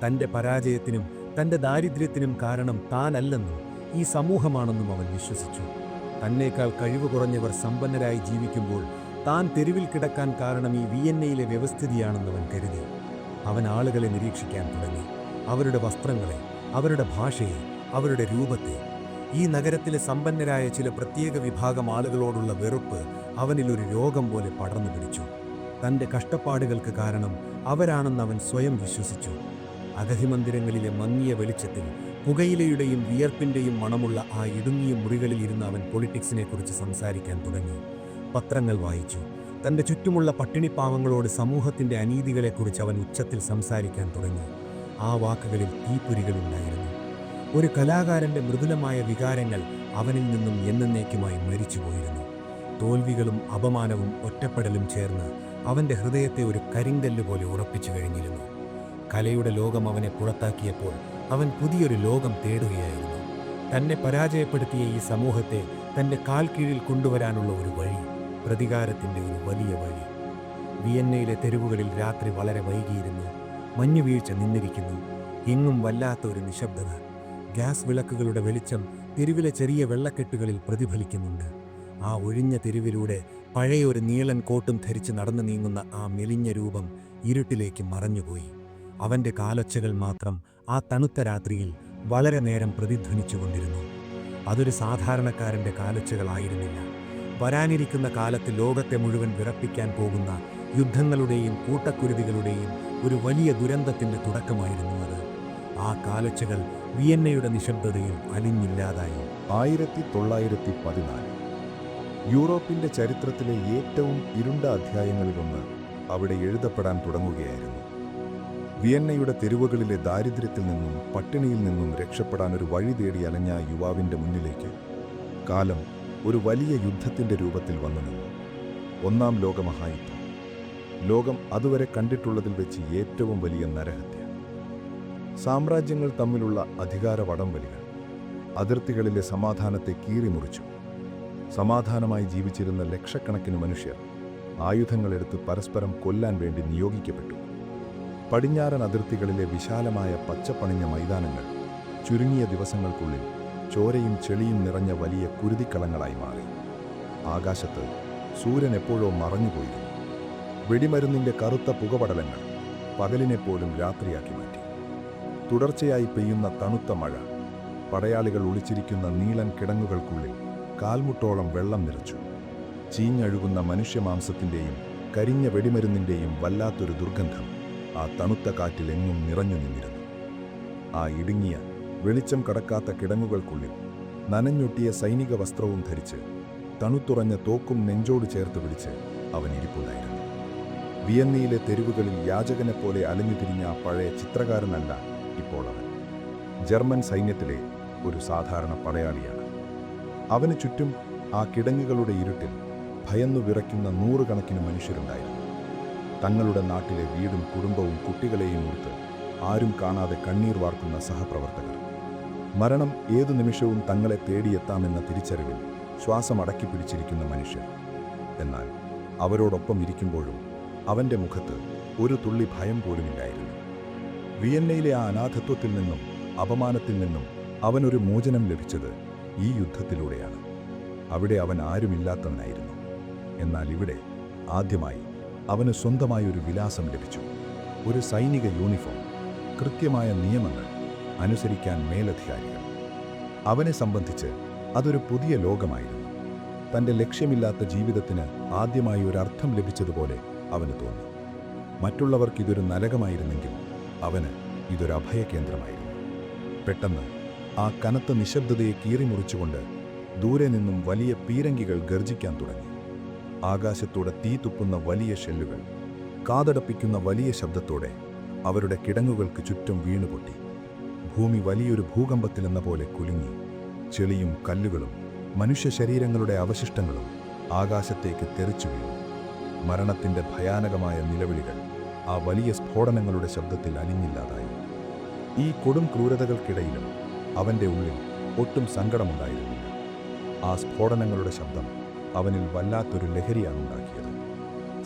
Speaker 2: തന്റെ പരാജയത്തിനും തന്റെ ദാരിദ്ര്യത്തിനും കാരണം താനല്ലെന്നും ഈ സമൂഹമാണെന്നും അവൻ വിശ്വസിച്ചു. തന്നേക്കാൾ കഴിവ് കുറഞ്ഞവർ സമ്പന്നരായി ജീവിക്കുമ്പോൾ താൻ തെരുവിൽ കിടക്കാൻ കാരണം ഈ വിയന്നയിലെ വ്യവസ്ഥിതിയാണെന്നവൻ കരുതി. അവൻ ആളുകളെ നിരീക്ഷിക്കാൻ തുടങ്ങി. അവരുടെ വസ്ത്രങ്ങളെ, അവരുടെ ഭാഷയെ, അവരുടെ രൂപത്തെ. ഈ നഗരത്തിലെ സമ്പന്നരായ ചില പ്രത്യേക വിഭാഗം ആളുകളോടുള്ള വെറുപ്പ് അവനിലൊരു രോഗം പോലെ പടർന്നു പിടിച്ചു. തന്റെ കഷ്ടപ്പാടുകൾക്ക് കാരണം അവരാണെന്ന് അവൻ സ്വയം വിശ്വസിച്ചു. അഗതിമന്ദിരങ്ങളിലെ മങ്ങിയ വെളിച്ചത്തിൽ പുകയിലയുടെയും വിയർപ്പിന്റെയും മണമുള്ള ആ ഇടുങ്ങിയ മുറികളിൽ ഇരുന്ന് അവൻ പൊളിറ്റിക്സിനെക്കുറിച്ച് സംസാരിക്കാൻ തുടങ്ങി. പത്രങ്ങൾ വായിച്ചു. തന്റെ ചുറ്റുമുള്ള പട്ടിണിപ്പാവങ്ങളോട് സമൂഹത്തിന്റെ അനീതികളെക്കുറിച്ച് അവൻ ഉച്ചത്തിൽ സംസാരിക്കാൻ തുടങ്ങി. ആ വാക്കുകളിൽ തീപ്പൊരികളുണ്ടായിരുന്നു. ഒരു കലാകാരന്റെ മൃദുലമായ വികാരങ്ങൾ അവനിൽ നിന്നും എന്നേക്കുമായി മരിച്ചുപോയിരുന്നു. തോൽവികളും അപമാനവും ഒറ്റപ്പെടലും ചേർന്ന് അവന്റെ ഹൃദയത്തെ ഒരു കരിങ്കല്ല് പോലെ ഉറപ്പിച്ചു കഴിഞ്ഞിരുന്നു. കലയുടെ ലോകം അവനെ പുറത്താക്കിയപ്പോൾ അവൻ പുതിയൊരു ലോകം തേടുകയായിരുന്നു. തന്നെ പരാജയപ്പെടുത്തിയ ഈ സമൂഹത്തെ തന്റെ കാൽ കീഴിൽ കൊണ്ടുവരാനുള്ള ഒരു വഴി, പ്രതികാരത്തിന്റെ ഒരു വലിയ വഴി. വിയന്നയിലെ തെരുവുകളിൽ രാത്രി വളരെ വൈകിയിരുന്നു. മഞ്ഞുവീഴ്ച നിന്നിരിക്കുന്നു. എങ്ങും വല്ലാത്ത ഒരു നിശബ്ദത. ഗ്യാസ് വിളക്കുകളുടെ വെളിച്ചം തെരുവിലെ ചെറിയ വെള്ളക്കെട്ടുകളിൽ പ്രതിഫലിക്കുന്നുണ്ട്. ആ ഒഴിഞ്ഞ തെരുവിലൂടെ പഴയ ഒരു നീളൻ കോട്ടും ധരിച്ച് നടന്നു നീങ്ങുന്ന ആ മെലിഞ്ഞ രൂപം ഇരുട്ടിലേക്ക് മറഞ്ഞുപോയി. അവന്റെ കാലൊച്ചകൾ മാത്രം ആ തണുത്ത രാത്രിയിൽ വളരെ നേരം പ്രതിധ്വനിച്ചുകൊണ്ടിരുന്നു. അതൊരു സാധാരണക്കാരന്റെ കാലൊച്ചകളായിരുന്നില്ല. വരാനിരിക്കുന്ന കാലത്ത് ലോകത്തെ മുഴുവൻ വിറപ്പിക്കാൻ പോകുന്ന യുദ്ധങ്ങളുടെയും കൂട്ടക്കുരുതികളുടെയും ഒരു വലിയ ദുരന്തത്തിന്റെ തുടക്കമായിരുന്നു അത്. ആ കാലൊച്ചകൾ വിയന്നയുടെ നിശബ്ദതയിൽ അലിഞ്ഞില്ലാതായി.
Speaker 1: 1914 യൂറോപ്പിന്റെ ചരിത്രത്തിലെ ഏറ്റവും ഇരുണ്ട അധ്യായങ്ങളിലൊന്ന് അവിടെ എഴുതപ്പെടാൻ തുടങ്ങുകയായിരുന്നു. വിയന്നയുടെ തെരുവുകളിലെ ദാരിദ്ര്യത്തിൽ നിന്നും പട്ടിണിയിൽ നിന്നും രക്ഷപ്പെടാൻ ഒരു വഴി തേടി അലഞ്ഞ യുവാവിന്റെ മുന്നിലേക്ക് കാലം ഒരു വലിയ യുദ്ധത്തിന്റെ രൂപത്തിൽ വന്നു നിന്നു. ഒന്നാം ലോകമഹായുദ്ധം. ലോകം അതുവരെ കണ്ടിട്ടുള്ളതിൽ വെച്ച് ഏറ്റവും വലിയ നരഹത്യ. സാമ്രാജ്യങ്ങൾ തമ്മിലുള്ള അധികാര വടംവലികൾ അതിർത്തികളിലെ സമാധാനത്തെ കീറിമുറിച്ചു. സമാധാനമായി ജീവിച്ചിരുന്ന ലക്ഷക്കണക്കിന് മനുഷ്യർ ആയുധങ്ങളെടുത്ത് പരസ്പരം കൊല്ലാൻ വേണ്ടി നിയോഗിക്കപ്പെട്ടു. പടിഞ്ഞാറൻ അതിർത്തികളിലെ വിശാലമായ പച്ചപ്പണിഞ്ഞ മൈതാനങ്ങൾ ചുരുങ്ങിയ ദിവസങ്ങൾക്കുള്ളിൽ ചോരയും ചെളിയും നിറഞ്ഞ വലിയ കുരുതിക്കളങ്ങളായി മാറി. ആകാശത്ത് സൂര്യൻ എപ്പോഴോ മറഞ്ഞുപോയിരുന്നു. വെടിമരുന്നിന്റെ കറുത്ത പുകപടലങ്ങൾ പകലിനെപ്പോലും രാത്രിയാക്കി മാറ്റി. തുടർച്ചയായി പെയ്യുന്ന തണുത്ത മഴ പടയാളികൾ ഒളിച്ചിരിക്കുന്ന നീളൻ കിടങ്ങുകൾക്കുള്ളിൽ കാൽമുട്ടോളം വെള്ളം നിറച്ചു. ചീഞ്ഞഴുകുന്ന മനുഷ്യമാംസത്തിന്റെയും കരിഞ്ഞ വെടിമരുന്നിന്റെയും വല്ലാത്തൊരു ദുർഗന്ധം ആ തണുത്ത കാറ്റിലെങ്ങും നിറഞ്ഞു നിന്നിരുന്നു. ആ ഇടുങ്ങിയ വെളിച്ചം കടക്കാത്ത കിടങ്ങുകൾക്കുള്ളിൽ നനഞ്ഞൊട്ടിയ സൈനിക വസ്ത്രവും ധരിച്ച് തണുത്തുറഞ്ഞ തോക്കും നെഞ്ചോട് ചേർത്ത് പിടിച്ച് അവൻ ഇരിപ്പുണ്ടായിരുന്നു. വിയന്നയിലെ തെരുവുകളിൽ യാചകനെപ്പോലെ അലഞ്ഞുതിരിഞ്ഞ ആ പഴയ ചിത്രകാരനല്ല ഇപ്പോൾ അവൻ. ജർമ്മൻ സൈന്യത്തിലെ ഒരു സാധാരണ പടയാളിയാണ്. അവന് ചുറ്റും ആ കിടങ്ങുകളുടെ ഇരുട്ടിൽ ഭയന്നു വിറയ്ക്കുന്ന നൂറുകണക്കിന് മനുഷ്യരുണ്ടായിരുന്നു. തങ്ങളുടെ നാട്ടിലെ വീടും കുടുംബവും കുട്ടികളെയും ഓർത്ത് ആരും കാണാതെ കണ്ണീർ വാർക്കുന്ന സഹപ്രവർത്തകർ. മരണം ഏതു നിമിഷവും തങ്ങളെ തേടിയെത്താമെന്ന തിരിച്ചറിവിൽ ശ്വാസം അടക്കി പിടിച്ചിരിക്കുന്ന മനുഷ്യർ. എന്നാൽ അവരോടൊപ്പം ഇരിക്കുമ്പോഴും അവൻ്റെ മുഖത്ത് ഒരു തുള്ളി ഭയം പോലുമില്ലായിരുന്നു. വിയന്നയിലെ ആ അനാഥത്വത്തിൽ നിന്നും അപമാനത്തിൽ നിന്നും അവനൊരു മോചനം ലഭിച്ചത് ഈ യുദ്ധത്തിലൂടെയാണ്. അവിടെ അവൻ ആരുമില്ലാത്തവനായിരുന്നു. എന്നാൽ ഇവിടെ ആദ്യമായി അവന് സ്വന്തമായി ഒരു വിലാസം ലഭിച്ചു. ഒരു സൈനിക യൂണിഫോം, കൃത്യമായ നിയമങ്ങൾ അനുസരിക്കാൻ മേലധികാരികൾ. അവനെ സംബന്ധിച്ച് അതൊരു പുതിയ ലോകമായിരുന്നു. തൻ്റെ ലക്ഷ്യമില്ലാത്ത ജീവിതത്തിന് ആദ്യമായി ഒരു അർത്ഥം ലഭിച്ചതുപോലെ അവന് തോന്നി. മറ്റുള്ളവർക്കിതൊരു നരകമായിരുന്നെങ്കിൽ അവന് ഇതൊരു അഭയകേന്ദ്രമായിരുന്നു. പെട്ടെന്ന് ആ കനത്ത നിശബ്ദതയെ കീറിമുറിച്ചുകൊണ്ട് ദൂരെ നിന്നും വലിയ പീരങ്കികൾ ഗർജിക്കാൻ തുടങ്ങി. ആകാശത്തൂടെ തീ തുപ്പുന്ന വലിയ ഷെല്ലുകൾ കാതടപ്പിക്കുന്ന വലിയ ശബ്ദത്തോടെ അവരുടെ കിടങ്ങുകൾക്ക് ചുറ്റും വീണുപൊട്ടി. ഭൂമി വലിയൊരു ഭൂകമ്പത്തിലെന്ന പോലെ കുലുങ്ങി. ചെളിയും കല്ലുകളും മനുഷ്യ ശരീരങ്ങളുടെ അവശിഷ്ടങ്ങളും ആകാശത്തേക്ക് തെറിച്ചു വീണു. മരണത്തിൻ്റെ ഭയാനകമായ നിലവിളികൾ ആ വലിയ സ്ഫോടനങ്ങളുടെ ശബ്ദത്തിൽ അലിഞ്ഞില്ലാതായി. ഈ കൊടും ക്രൂരതകൾക്കിടയിലും അവൻ്റെ ഉള്ളിൽ ഒട്ടും സങ്കടമുണ്ടായിരുന്നില്ല. ആ സ്ഫോടനങ്ങളുടെ ശബ്ദം അവനിൽ വല്ലാത്തൊരു ലഹരിയാണുണ്ടാക്കിയത്.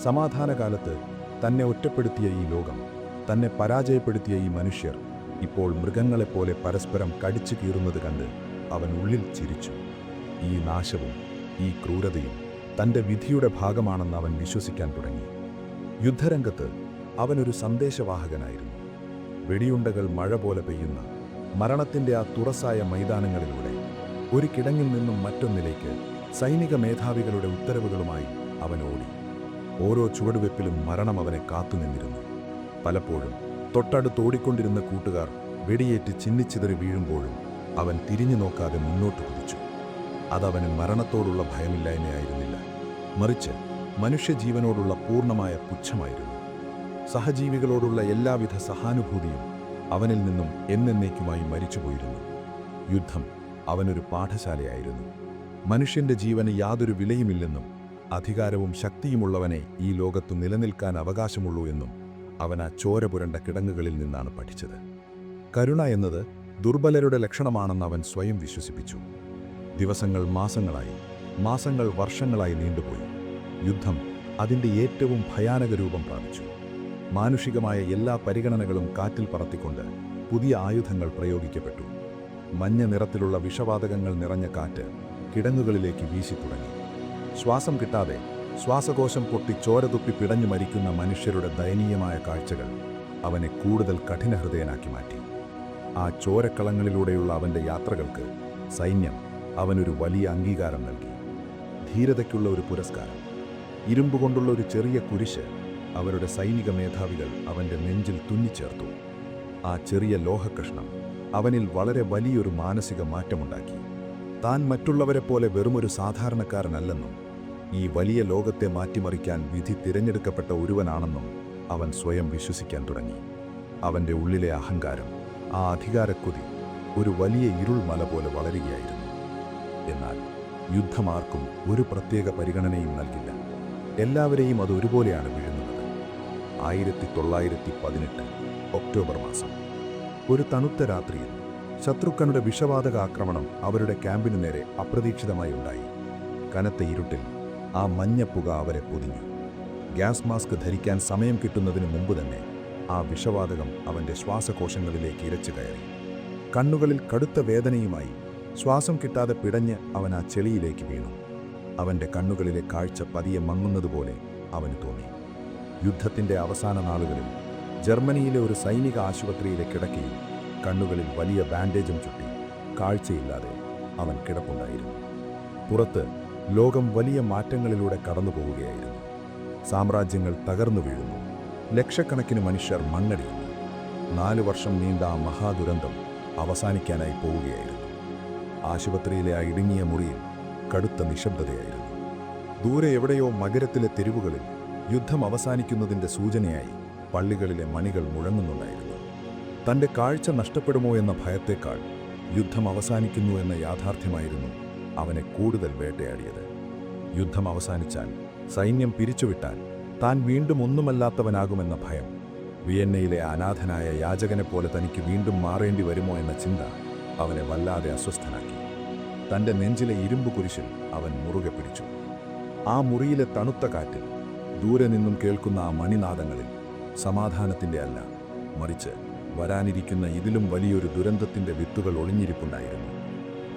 Speaker 1: സമാധാനകാലത്ത് തന്നെ ഒറ്റപ്പെടുത്തിയ ഈ ലോകം, തന്നെ പരാജയപ്പെടുത്തിയ ഈ മനുഷ്യർ ഇപ്പോൾ മൃഗങ്ങളെപ്പോലെ പരസ്പരം കടിച്ചു കീറുന്നത് കണ്ട് അവൻ ഉള്ളിൽ ചിരിച്ചു. ഈ നാശവും ഈ ക്രൂരതയും തൻ്റെ വിധിയുടെ ഭാഗമാണെന്ന് അവൻ വിശ്വസിക്കാൻ തുടങ്ങി. യുദ്ധരംഗത്ത് അവനൊരു സന്ദേശവാഹകനായിരുന്നു. വെടിയുണ്ടകൾ മഴ പോലെ പെയ്യുന്ന മരണത്തിൻ്റെ ആ തുറസായ മൈതാനങ്ങളിലൂടെ ഒരു കിടങ്ങിൽ നിന്നും മറ്റൊന്നിലേക്ക് സൈനിക മേധാവികളുടെ ഉത്തരവുകളുമായി അവൻ ഓടി. ഓരോ ചുവടുവെപ്പിലും മരണം അവനെ കാത്തുനിന്നിരുന്നു. പലപ്പോഴും തൊട്ടടുത്തോടിക്കൊണ്ടിരുന്ന കൂട്ടുകാർ വെടിയേറ്റ് ചിന്നിച്ചിതറി വീഴുമ്പോഴും അവൻ തിരിഞ്ഞു നോക്കാതെ മുന്നോട്ട് കുതിച്ചു. അതവന് മരണത്തോടുള്ള ഭയമില്ലായ്മയായിരുന്നില്ല, മറിച്ച് മനുഷ്യജീവനോടുള്ള പൂർണ്ണമായ പുച്ഛമായിരുന്നു. സഹജീവികളോടുള്ള എല്ലാവിധ സഹാനുഭൂതിയും അവനിൽ നിന്നും എന്നേക്കുമായി മരിച്ചുപോയിരുന്നു. യുദ്ധം അവനൊരു പാഠശാലയായിരുന്നു. മനുഷ്യന്റെ ജീവന് യാതൊരു വിലയുമില്ലെന്നും അധികാരവും ശക്തിയുമുള്ളവനെ ഈ ലോകത്തു നിലനിൽക്കാൻ അവകാശമുള്ളൂ എന്നും അവൻ ആ ചോര പുരണ്ട കിടങ്ങുകളിൽ നിന്നാണ് പഠിച്ചത്. കരുണ എന്നത് ദുർബലരുടെ ലക്ഷണമാണെന്ന് അവൻ സ്വയം വിശ്വസിപ്പിച്ചു. ദിവസങ്ങൾ മാസങ്ങളായി, മാസങ്ങൾ വർഷങ്ങളായി നീണ്ടുപോയി. യുദ്ധം അതിൻ്റെ ഏറ്റവും ഭയാനക രൂപം പ്രാപിച്ചു. മാനുഷികമായ എല്ലാ പരിഗണനകളും കാറ്റിൽ പറത്തിക്കൊണ്ട് പുതിയ ആയുധങ്ങൾ പ്രയോഗിക്കപ്പെട്ടു. മഞ്ഞ നിറത്തിലുള്ള വിഷവാതകങ്ങൾ നിറഞ്ഞ കാറ്റ് കിടങ്ങുകളിലേക്ക് വീശി തുടങ്ങി. ശ്വാസം കിട്ടാതെ ശ്വാസകോശം പൊട്ടി ചോരതുപ്പി പിടഞ്ഞു മരിക്കുന്ന മനുഷ്യരുടെ ദയനീയമായ കാഴ്ചകൾ അവനെ കൂടുതൽ കഠിനഹൃദയനാക്കി മാറ്റി. ആ ചോരക്കളങ്ങളിലൂടെയുള്ള അവൻ്റെ യാത്രകൾക്ക് സൈന്യം അവനൊരു വലിയ അംഗീകാരം നൽകി. ധീരതയ്ക്കുള്ള ഒരു പുരസ്കാരം, ഇരുമ്പുകൊണ്ടുള്ള ഒരു ചെറിയ കുരിശ് അവരുടെ സൈനിക മേധാവികൾ അവൻ്റെ നെഞ്ചിൽ തുന്നിച്ചേർത്തു. ആ ചെറിയ ലോഹക്കഷ്ണം അവനിൽ വളരെ വലിയൊരു മാനസിക മാറ്റമുണ്ടാക്കി. താൻ മറ്റുള്ളവരെപ്പോലെ വെറുമൊരു സാധാരണക്കാരനല്ലെന്നും ഈ വലിയ ലോകത്തെ മാറ്റിമറിക്കാൻ വിധി തിരഞ്ഞെടുക്കപ്പെട്ട ഒരുവനാണെന്നും അവൻ സ്വയം വിശ്വസിക്കാൻ തുടങ്ങി. അവൻ്റെ ഉള്ളിലെ അഹങ്കാരം, ആ അധികാരക്കൊതി ഒരു വലിയ ഇരുൾമല പോലെ വളരുകയായിരുന്നു. എന്നാൽ യുദ്ധമാർക്കും ഒരു പ്രത്യേക പരിഗണനയും നൽകില്ല. എല്ലാവരെയും അത് ഒരുപോലെയാണ് വീഴുന്നത്. 1918 ഒക്ടോബർ മാസം ഒരു തണുത്ത രാത്രിയിൽ ശത്രുക്കളുടെ വിഷവാതക ആക്രമണം അവരുടെ ക്യാമ്പിനു നേരെ അപ്രതീക്ഷിതമായി ഉണ്ടായി. കനത്ത ഇരുട്ടിൽ ആ മഞ്ഞപ്പുക അവരെ പൊതിഞ്ഞു. ഗ്യാസ് മാസ്ക് ധരിക്കാൻ സമയം കിട്ടുന്നതിന് മുമ്പ് തന്നെ ആ വിഷവാതകം അവൻ്റെ ശ്വാസകോശങ്ങളിലേക്ക് ഇരച്ചു കയറി. കണ്ണുകളിൽ കടുത്ത വേദനയുമായി ശ്വാസം കിട്ടാതെ പിടഞ്ഞ് അവൻ ആ ചെളിയിലേക്ക് വീണു. അവൻ്റെ കണ്ണുകളിലെ കാഴ്ച പതിയെ മങ്ങുന്നതുപോലെ അവന് തോന്നി. യുദ്ധത്തിൻ്റെ അവസാന നാളുകളിൽ ജർമ്മനിയിലെ ഒരു സൈനിക ആശുപത്രിയിലെ കിടക്കയിൽ കണ്ണുകളിൽ വലിയ ബാൻഡേജും ചുറ്റി കാഴ്ചയില്ലാതെ അവൻ കിടപ്പുണ്ടായിരുന്നു. പുറത്ത് ലോകം വലിയ മാറ്റങ്ങളിലൂടെ കടന്നു പോവുകയായിരുന്നു. സാമ്രാജ്യങ്ങൾ തകർന്നു വീഴുന്നു. ലക്ഷക്കണക്കിന് മനുഷ്യർ മണ്ണടിയുന്നു. 4 വർഷം നീണ്ട ആ മഹാദുരന്തം അവസാനിക്കാനായി പോവുകയായിരുന്നു. ആശുപത്രിയിലെ ആ ഇടുങ്ങിയ മുറിയിൽ കടുത്ത നിശബ്ദതയായിരുന്നു. ദൂരെ എവിടെയോ മകരത്തിലെ തെരുവുകളിൽ യുദ്ധം അവസാനിക്കുന്നതിൻ്റെ സൂചനയായി പള്ളികളിലെ മണികൾ മുഴങ്ങുന്നുണ്ടായിരുന്നു.
Speaker 3: തൻ്റെ കാഴ്ച നഷ്ടപ്പെടുമോ എന്ന ഭയത്തേക്കാൾ യുദ്ധം അവസാനിക്കുന്നു എന്ന യാഥാർത്ഥ്യമായിരുന്നു അവനെ കൂടുതൽ വേട്ടയാടിയത്. യുദ്ധം അവസാനിച്ചാൽ, സൈന്യം പിരിച്ചുവിട്ടാൽ താൻ വീണ്ടും ഒന്നുമല്ലാത്തവനാകുമെന്ന ഭയം, വിയന്നയിലെ അനാഥനായ യാചകനെപ്പോലെ തനിക്ക് വീണ്ടും മാറേണ്ടി വരുമോ എന്ന ചിന്ത അവനെ വല്ലാതെ അസ്വസ്ഥനാക്കി. തൻ്റെ നെഞ്ചിലെ ഇരുമ്പ് കുരിശിൽ അവൻ മുറുകെ പിടിച്ചു. ആ മുറിയിലെ തണുത്ത കാറ്റിൽ, ദൂരെ നിന്നും കേൾക്കുന്ന ആ മണിനാദങ്ങളിൽ സമാധാനത്തിൻ്റെ അല്ല, മറിച്ച് വരാനിരിക്കുന്ന ഇതിലും വലിയൊരു ദുരന്തത്തിൻ്റെ വിത്തുകൾ ഒളിഞ്ഞിരിപ്പുണ്ടായിരുന്നു.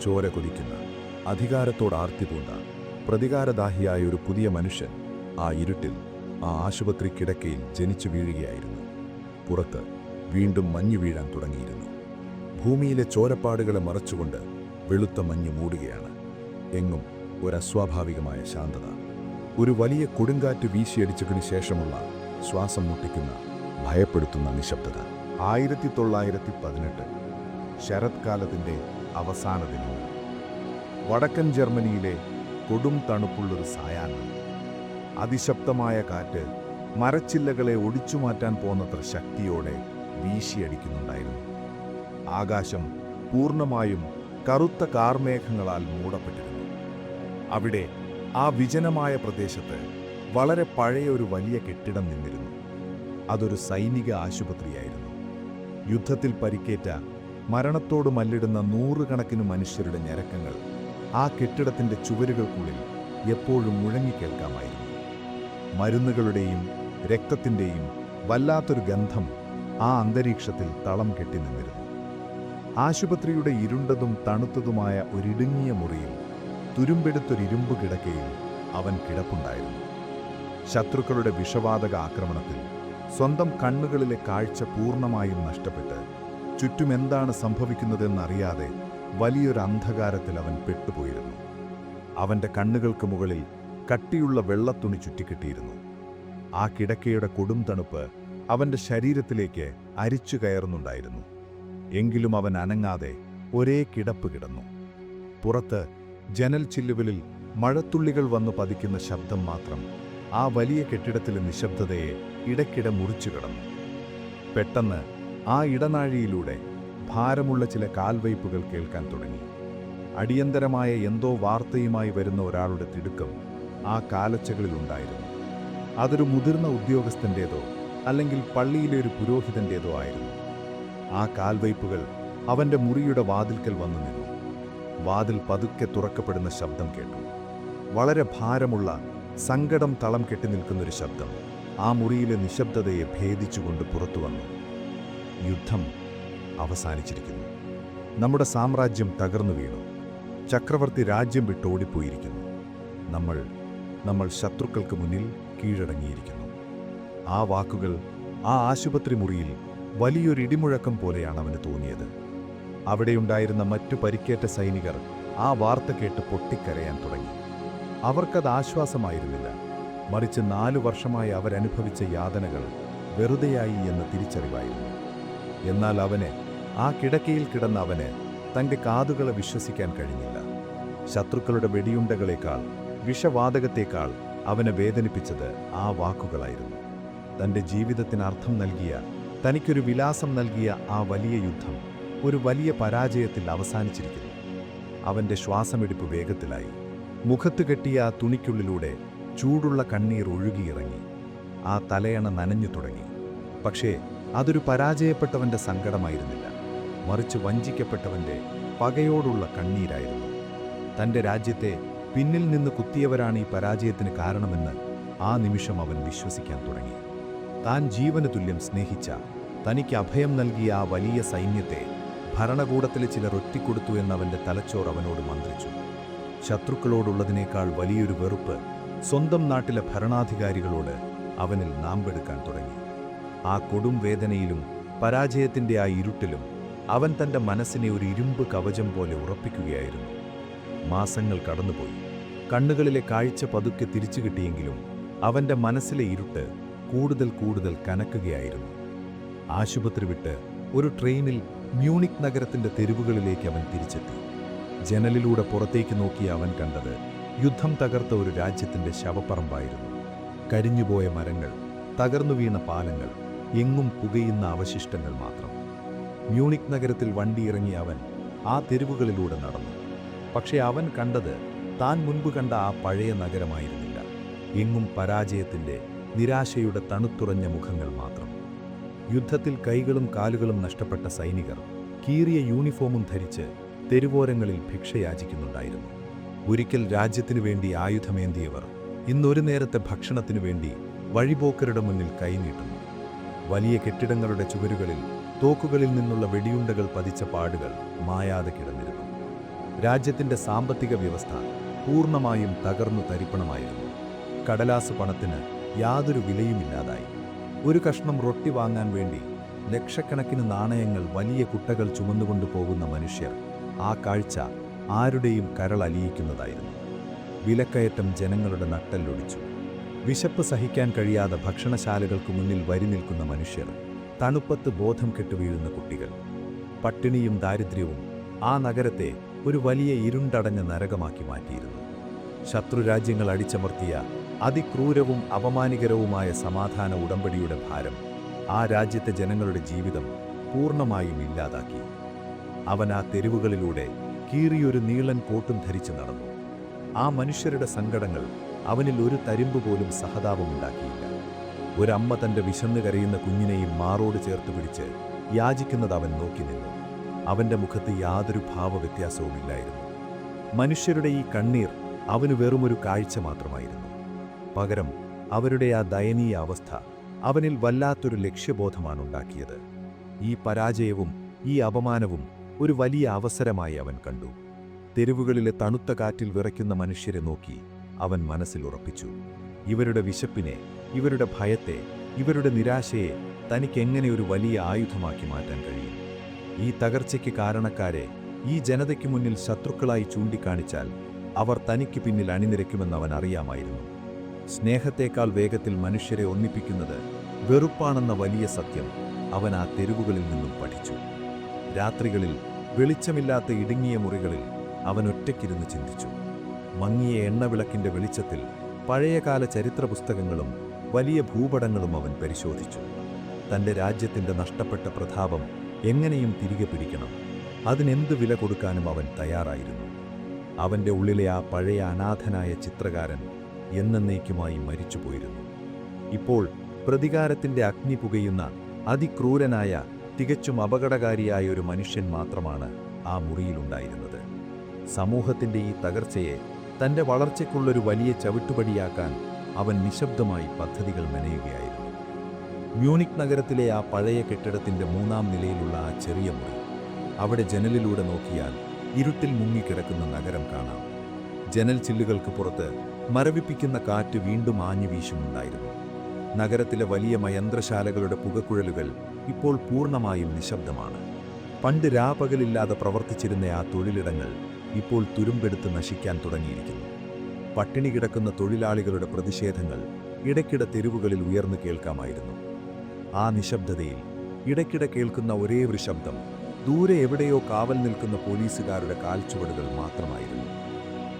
Speaker 3: ചോര കൊതിക്കുന്ന, അധികാരത്തോട് ആർത്തിപൂണ്ട, പ്രതികാരദാഹിയായ ഒരു പുതിയ മനുഷ്യൻ ആ ഇരുട്ടിൽ, ആ ആശുപത്രി കിടക്കയിൽ ജനിച്ചു വീഴുകയായിരുന്നു. പുറത്ത് വീണ്ടും മഞ്ഞു വീഴാൻ തുടങ്ങിയിരുന്നു. ഭൂമിയിലെ ചോരപ്പാടുകളെ മറച്ചുകൊണ്ട് വെളുത്ത മഞ്ഞ് മൂടുകയാണ്. എങ്ങും ഒരസ്വാഭാവികമായ ശാന്തത. ഒരു വലിയ കൊടുങ്കാറ്റ് വീശിയടിച്ചതിനു ശേഷമുള്ള ശ്വാസം മുട്ടിക്കുന്ന, ഭയപ്പെടുത്തുന്ന നിശബ്ദത.
Speaker 1: 1918 ശരത്കാലത്തിൻ്റെ അവസാന ദിനങ്ങൾ. വടക്കൻ ജർമ്മനിയിലെ കൊടും തണുപ്പുള്ളൊരു സായാഹ്നം. അതിശക്തമായ കാറ്റ് മരച്ചില്ലകളെ ഒടിച്ചുമാറ്റാൻ പോന്നത്ര ശക്തിയോടെ വീശിയടിക്കുന്നുണ്ടായിരുന്നു. ആകാശം പൂർണ്ണമായും കറുത്ത കാർമേഘങ്ങളാൽ മൂടപ്പെട്ടിരുന്നു. അവിടെ ആ വിജനമായ പ്രദേശത്ത് വളരെ പഴയ ഒരു വലിയ കെട്ടിടം നിന്നിരുന്നു. അതൊരു സൈനിക ആശുപത്രിയായിരുന്നു. യുദ്ധത്തിൽ പരിക്കേറ്റ, മരണത്തോട് മല്ലിടുന്ന നൂറുകണക്കിന് മനുഷ്യരുടെ ഞരക്കങ്ങൾ ആ കെട്ടിടത്തിൻ്റെ ചുവരുകൾക്കുള്ളിൽ എപ്പോഴും മുഴങ്ങിക്കേൾക്കാമായിരുന്നു. മരുന്നുകളുടെയും രക്തത്തിൻ്റെയും വല്ലാത്തൊരു ഗന്ധം ആ അന്തരീക്ഷത്തിൽ തളം കെട്ടി നിന്നിരുന്നു. ആശുപത്രിയുടെ ഇരുണ്ടതും തണുത്തതുമായ ഒരിടുങ്ങിയ മുറിയിൽ, തുരുമ്പെടുത്തൊരിരുമ്പ് കിടക്കയിൽ അവൻ കിടപ്പുണ്ടായിരുന്നു. ശത്രുക്കളുടെ വിഷവാതക ആക്രമണത്തിൽ സ്വന്തം കണ്ണുകളിലെ കാഴ്ച പൂർണ്ണമായും നഷ്ടപ്പെട്ട്, ചുറ്റുമെന്താണ് സംഭവിക്കുന്നതെന്നറിയാതെ വലിയൊരു അന്ധകാരത്തിൽ അവൻ പെട്ടുപോയിരുന്നു. അവൻ്റെ കണ്ണുകൾക്ക് മുകളിൽ കട്ടിയുള്ള വെള്ളത്തുണി ചുറ്റിക്കെട്ടിയിരുന്നു. ആ കിടക്കയുടെ കൊടും തണുപ്പ് അവൻ്റെ ശരീരത്തിലേക്ക് അരിച്ചു കയറുന്നുണ്ടായിരുന്നു. എങ്കിലും അവൻ അനങ്ങാതെ ഒരേ കിടപ്പ് കിടന്നു. പുറത്ത് ജനൽ ചില്ലുകളിൽ മഴത്തുള്ളികൾ വന്നു പതിക്കുന്ന ശബ്ദം മാത്രം ആ വലിയ കെട്ടിടത്തിലെ നിശബ്ദതയെ ഇടയ്ക്കിടെ മുറിച്ചു കിടന്നു. പെട്ടെന്ന് ആ ഇടനാഴിയിലൂടെ ഭാരമുള്ള ചില കാൽവയ്പ്പുകൾ കേൾക്കാൻ തുടങ്ങി. അടിയന്തരമായ എന്തോ വാർത്തയുമായി വരുന്ന ഒരാളുടെ തിടുക്കം ആ കാലച്ചകളിലുണ്ടായിരുന്നു. അതൊരു മുതിർന്ന ഉദ്യോഗസ്ഥൻ്റേതോ അല്ലെങ്കിൽ പള്ളിയിലെ ഒരു പുരോഹിതൻ്റേതോ ആയിരുന്നു. ആ കാൽവയ്പ്പുകൾ അവൻ്റെ മുറിയുടെ വാതിൽക്കൽ വന്നു നിന്നു. വാതിൽ പതുക്കെ തുറക്കപ്പെടുന്ന ശബ്ദം കേട്ടു. വളരെ ഭാരമുള്ള, സങ്കടം തളം കെട്ടി നിൽക്കുന്നൊരു ശബ്ദം ആ മുറിയിലെ നിശബ്ദതയെ ഭേദിച്ചുകൊണ്ട് പുറത്തു വന്നു. യുദ്ധം അവസാനിച്ചിരിക്കുന്നു. നമ്മുടെ സാമ്രാജ്യം തകർന്നു വീണു. ചക്രവർത്തി രാജ്യം വിട്ടോടിപ്പോയിരിക്കുന്നു. നമ്മൾ ശത്രുക്കൾക്ക് മുന്നിൽ കീഴടങ്ങിയിരിക്കുന്നു. ആ വാക്കുകൾ ആ ആശുപത്രി മുറിയിൽ വലിയൊരു ഇടിമുഴക്കം പോലെയാണ് അവന് തോന്നിയത്. അവിടെയുണ്ടായിരുന്ന മറ്റു പരിക്കേറ്റ സൈനികർ ആ വാർത്ത കേട്ട് പൊട്ടിക്കരയാൻ തുടങ്ങി. അവർക്കത് ആശ്വാസമായിരുന്നില്ല, മറിച്ച് 4 വർഷമായി അവരനുഭവിച്ച യാതനകൾ വെറുതെയായി എന്ന തിരിച്ചറിവായിരുന്നു. എന്നാൽ ആ കിടക്കയിൽ കിടന്ന അവന് തൻ്റെ കാതുകളെ വിശ്വസിക്കാൻ കഴിഞ്ഞില്ല. ശത്രുക്കളുടെ വെടിയുണ്ടകളേക്കാൾ, വിഷവാതകത്തേക്കാൾ അവനെ വേദനിപ്പിച്ചത് ആ വാക്കുകളായിരുന്നു. തൻ്റെ ജീവിതത്തിന് അർത്ഥം നൽകിയ, തനിക്കൊരു വിലാസം നൽകിയ ആ വലിയ യുദ്ധം ഒരു വലിയ പരാജയത്തിൽ അവസാനിച്ചിരിക്കുന്നു. അവൻ്റെ ശ്വാസമെടുപ്പ് വേഗത്തിലായി. മുഖത്ത് കെട്ടിയ ആ തുണിക്കുള്ളിലൂടെ ചൂടുള്ള കണ്ണീർ ഒഴുകിയിറങ്ങി. ആ തലയണ നനഞ്ഞു തുടങ്ങി. പക്ഷേ അതൊരു പരാജയപ്പെട്ടവൻ്റെ സങ്കടമായിരുന്നില്ല, മറിച്ച് വഞ്ചിക്കപ്പെട്ടവൻ്റെ പകയോടുള്ള കണ്ണീരായിരുന്നു. തൻ്റെ രാജ്യത്തെ പിന്നിൽ നിന്ന് കുത്തിയവരാണ് ഈ പരാജയത്തിന് കാരണമെന്ന് ആ നിമിഷം അവൻ വിശ്വസിക്കാൻ തുടങ്ങി. താൻ ജീവന് തുല്യം സ്നേഹിച്ച, തനിക്ക് അഭയം നൽകിയ ആ വലിയ സൈന്യത്തെ ഭരണകൂടത്തിലെ ചിലർ ഒറ്റിക്കൊടുത്തു എന്നവൻ്റെ തലച്ചോർ അവനോട് മന്ത്രിച്ചു. ശത്രുക്കളോടുള്ളതിനേക്കാൾ വലിയൊരു വെറുപ്പ് സ്വന്തം നാട്ടിലെ ഭരണാധികാരികളോട് അവനിൽ നാമ്പെടുക്കാൻ തുടങ്ങി. ആ കൊടും വേദനയിലും പരാജയത്തിൻ്റെ ആ ഇരുട്ടിലും അവൻ തൻ്റെ മനസ്സിനെ ഒരു ഇരുമ്പ് കവചം പോലെ ഉറപ്പിക്കുകയായിരുന്നു. മാസങ്ങൾ കടന്നുപോയി. കണ്ണുകളിലെ കാഴ്ച പതുക്കെ തിരിച്ചു കിട്ടിയെങ്കിലും അവൻ്റെ മനസ്സിലെ ഇരുട്ട് കൂടുതൽ കനക്കുകയായിരുന്നു. ആശുപത്രി വിട്ട് ഒരു ട്രെയിനിൽ മ്യൂണിക് നഗരത്തിൻ്റെ തെരുവുകളിലേക്ക് അവൻ തിരിച്ചെത്തി. ജനലിലൂടെ പുറത്തേക്ക് നോക്കിയ അവൻ കണ്ടത് യുദ്ധം തകർത്ത ഒരു രാജ്യത്തിൻ്റെ ശവപ്പറമ്പായിരുന്നു. കരിഞ്ഞുപോയ മരങ്ങൾ, തകർന്നു വീണ പാലങ്ങൾ, എങ്ങും പുകയുന്ന അവശിഷ്ടങ്ങൾ മാത്രം.
Speaker 3: മ്യൂണിക് നഗരത്തിൽ വണ്ടിയിറങ്ങിയ അവൻ ആ തെരുവുകളിലൂടെ നടന്നു. പക്ഷേ അവൻ കണ്ടത് താൻ മുൻപ് കണ്ട ആ പഴയ നഗരമായിരുന്നില്ല. എങ്ങും പരാജയത്തിൻ്റെ, നിരാശയുടെ തണുത്തുറഞ്ഞ മുഖങ്ങൾ മാത്രം. യുദ്ധത്തിൽ കൈകളും കാലുകളും നഷ്ടപ്പെട്ട സൈനികർ കീറിയ യൂണിഫോമും ധരിച്ച് തെരുവോരങ്ങളിൽ ഭിക്ഷയാചിക്കുന്നുണ്ടായിരുന്നു. ഒരിക്കൽ രാജ്യത്തിനു വേണ്ടി ആയുധമേന്തിയവർ ഇന്നൊരു നേരത്തെ ഭക്ഷണത്തിനു വേണ്ടി വഴിപോക്കരുടെ മുന്നിൽ കൈനീട്ടുന്നു. വലിയ കെട്ടിടങ്ങളുടെ ചുവരുകളിൽ തോക്കുകളിൽ നിന്നുള്ള വെടിയുണ്ടകൾ പതിച്ച പാടുകൾ മായാതെ കിടന്നിരുന്നു. രാജ്യത്തിൻ്റെ സാമ്പത്തിക വ്യവസ്ഥ പൂർണ്ണമായും തകർന്നു തരിപ്പണമായിരുന്നു. കടലാസ് പണത്തിന് യാതൊരു വിലയുമില്ലാതായി. ഒരു കഷ്ണം റൊട്ടി വാങ്ങാൻ വേണ്ടി ലക്ഷക്കണക്കിന് നാണയങ്ങൾ വലിയ കുട്ടകൾ ചുമന്നുകൊണ്ടു പോകുന്ന മനുഷ്യർ, ആ കാഴ്ച ആരുടെയും കരളലിയിക്കുന്നതായിരുന്നു. വിലക്കയറ്റം ജനങ്ങളുടെ നട്ടെല്ലൊടിച്ചു. വിശപ്പ് സഹിക്കാൻ കഴിയാതെ ഭക്ഷണശാലകൾക്ക് മുന്നിൽ വരി നിൽക്കുന്ന മനുഷ്യർ, തണുപ്പത്ത് ബോധം കെട്ടുവീഴുന്ന കുട്ടികൾ. പട്ടിണിയും ദാരിദ്ര്യവും ആ നഗരത്തെ ഒരു വലിയ ഇരുണ്ടടഞ്ഞ നരകമാക്കി മാറ്റിയിരുന്നു. ശത്രുരാജ്യങ്ങൾ അടിച്ചമർത്തിയ അതിക്രൂരവും അപമാനികരവുമായ സമാധാന ഉടമ്പടിയുടെ ഭാരം ആ രാജ്യത്തെ ജനങ്ങളുടെ ജീവിതം പൂർണ്ണമായും ഇല്ലാതാക്കി. അവൻ ആ തെരുവുകളിലൂടെ കീറിയൊരു നീളൻ കോട്ടും ധരിച്ചു നടന്നു. ആ മനുഷ്യരുടെ സങ്കടങ്ങൾ അവനിൽ ഒരു തരിമ്പ് പോലും സഹതാപമുണ്ടാക്കിയില്ല. ഒരമ്മ തൻ്റെ വിശന്നു കരയുന്ന കുഞ്ഞിനെയും മാറോട് ചേർത്ത് പിടിച്ച് യാചിക്കുന്നത് അവൻ നോക്കി നിന്നു. അവൻ്റെ മുഖത്ത് യാതൊരു ഭാവവ്യത്യാസവുമില്ലായിരുന്നു. മനുഷ്യരുടെ ഈ കണ്ണീർ അവന് വെറുമൊരു കാഴ്ച മാത്രമായിരുന്നു. പകരം അവരുടെ ആ ദയനീയ അവസ്ഥ അവനിൽ വല്ലാത്തൊരു ലക്ഷ്യബോധമാണുണ്ടാക്കിയത്. ഈ പരാജയവും ഈ അപമാനവും ഒരു വലിയ അവസരമായി അവൻ കണ്ടു. തെരുവുകളിലെ തണുത്ത കാറ്റിൽ വിറയ്ക്കുന്ന മനുഷ്യരെ നോക്കി അവൻ മനസ്സിൽ ഉറപ്പിച്ചു, ഇവരുടെ വിശപ്പിനെ, ഇവരുടെ ഭയത്തെ, ഇവരുടെ നിരാശയെ തനിക്കെങ്ങനെ ഒരു വലിയ ആയുധമാക്കി മാറ്റാൻ കഴിയും. ഈ തകർച്ചയ്ക്ക് കാരണക്കാരെ ഈ ജനതയ്ക്ക് മുന്നിൽ ശത്രുക്കളായി ചൂണ്ടിക്കാണിച്ചാൽ അവർ തനിക്ക് പിന്നിൽ അണിനിരക്കുമെന്ന് അവൻ അറിയാമായിരുന്നു. സ്നേഹത്തേക്കാൾ വേഗത്തിൽ മനുഷ്യരെ ഒന്നിപ്പിക്കുന്നത് വെറുപ്പാണെന്ന വലിയ സത്യം അവൻ ആ തെരുവുകളിൽ നിന്നും പഠിച്ചു. രാത്രികളിൽ വെളിച്ചമില്ലാത്ത ഇടുങ്ങിയ മുറികളിൽ അവൻ ഒറ്റയ്ക്കിരുന്ന് ചിന്തിച്ചു. മങ്ങിയ എണ്ണവിളക്കിൻ്റെ വെളിച്ചത്തിൽ പഴയകാല ചരിത്ര പുസ്തകങ്ങളും വലിയ ഭൂപടങ്ങളും അവൻ പരിശോധിച്ചു. തൻ്റെ രാജ്യത്തിൻ്റെ നഷ്ടപ്പെട്ട പ്രതാപം എങ്ങനെയും തിരികെ പിടിക്കണം. അതിനെന്ത് വില കൊടുക്കാനും അവൻ തയ്യാറായിരുന്നു. അവൻ്റെ ഉള്ളിലെ ആ പഴയ അനാഥനായ ചിത്രകാരൻ എന്നേക്കുമായി മരിച്ചുപോയിരുന്നു. ഇപ്പോൾ പ്രതികാരത്തിൻ്റെ അഗ്നി പുകയുന്ന അതിക്രൂരനായ, തികച്ചും അപകടകാരിയായ ഒരു മനുഷ്യൻ മാത്രമാണ് ആ മുറിയിലുണ്ടായിരുന്നത്. സമൂഹത്തിൻ്റെ ഈ തകർച്ചയെ തൻ്റെ വളർച്ചയ്ക്കുള്ളൊരു വലിയ ചവിട്ടുപടിയാക്കാൻ അവൻ നിശബ്ദമായി പദ്ധതികൾ മെനയുകയായിരുന്നു. മ്യൂണിക് നഗരത്തിലെ ആ പഴയ കെട്ടിടത്തിൻ്റെ 3-ാം നിലയിലുള്ള ആ ചെറിയ മുറി, അവിടെ ജനലിലൂടെ നോക്കിയാൽ ഇരുട്ടിൽ മുങ്ങിക്കിടക്കുന്ന നഗരം കാണാം. ജനൽ ചില്ലുകൾക്ക് പുറത്ത് മരവിപ്പിക്കുന്ന കാറ്റ് വീണ്ടും ആഞ്ഞു വീശുന്നുണ്ടായിരുന്നു. നഗരത്തിലെ വലിയ യന്ത്രശാലകളുടെ പുകക്കുഴലുകൾ ഇപ്പോൾ പൂർണ്ണമായും നിശബ്ദമാണ്. പണ്ട് രാപകലില്ലാതെ പ്രവർത്തിച്ചിരുന്ന ആ തൊഴിലിടങ്ങൾ ഇപ്പോൾ തുരുമ്പെടുത്ത് നശിക്കാൻ തുടങ്ങിയിരിക്കുന്നു. പട്ടിണി കിടക്കുന്ന തൊഴിലാളികളുടെ പ്രതിഷേധങ്ങൾ ഇടയ്ക്കിടെ തെരുവുകളിൽ ഉയർന്നു കേൾക്കാമായിരുന്നു. ആ നിശബ്ദതയിൽ ഇടയ്ക്കിടെ കേൾക്കുന്ന ഒരേ ഒരു ശബ്ദം ദൂരെ എവിടെയോ കാവൽ നിൽക്കുന്ന പോലീസുകാരുടെ കാൽച്ചുവടുകൾ മാത്രമായിരുന്നു.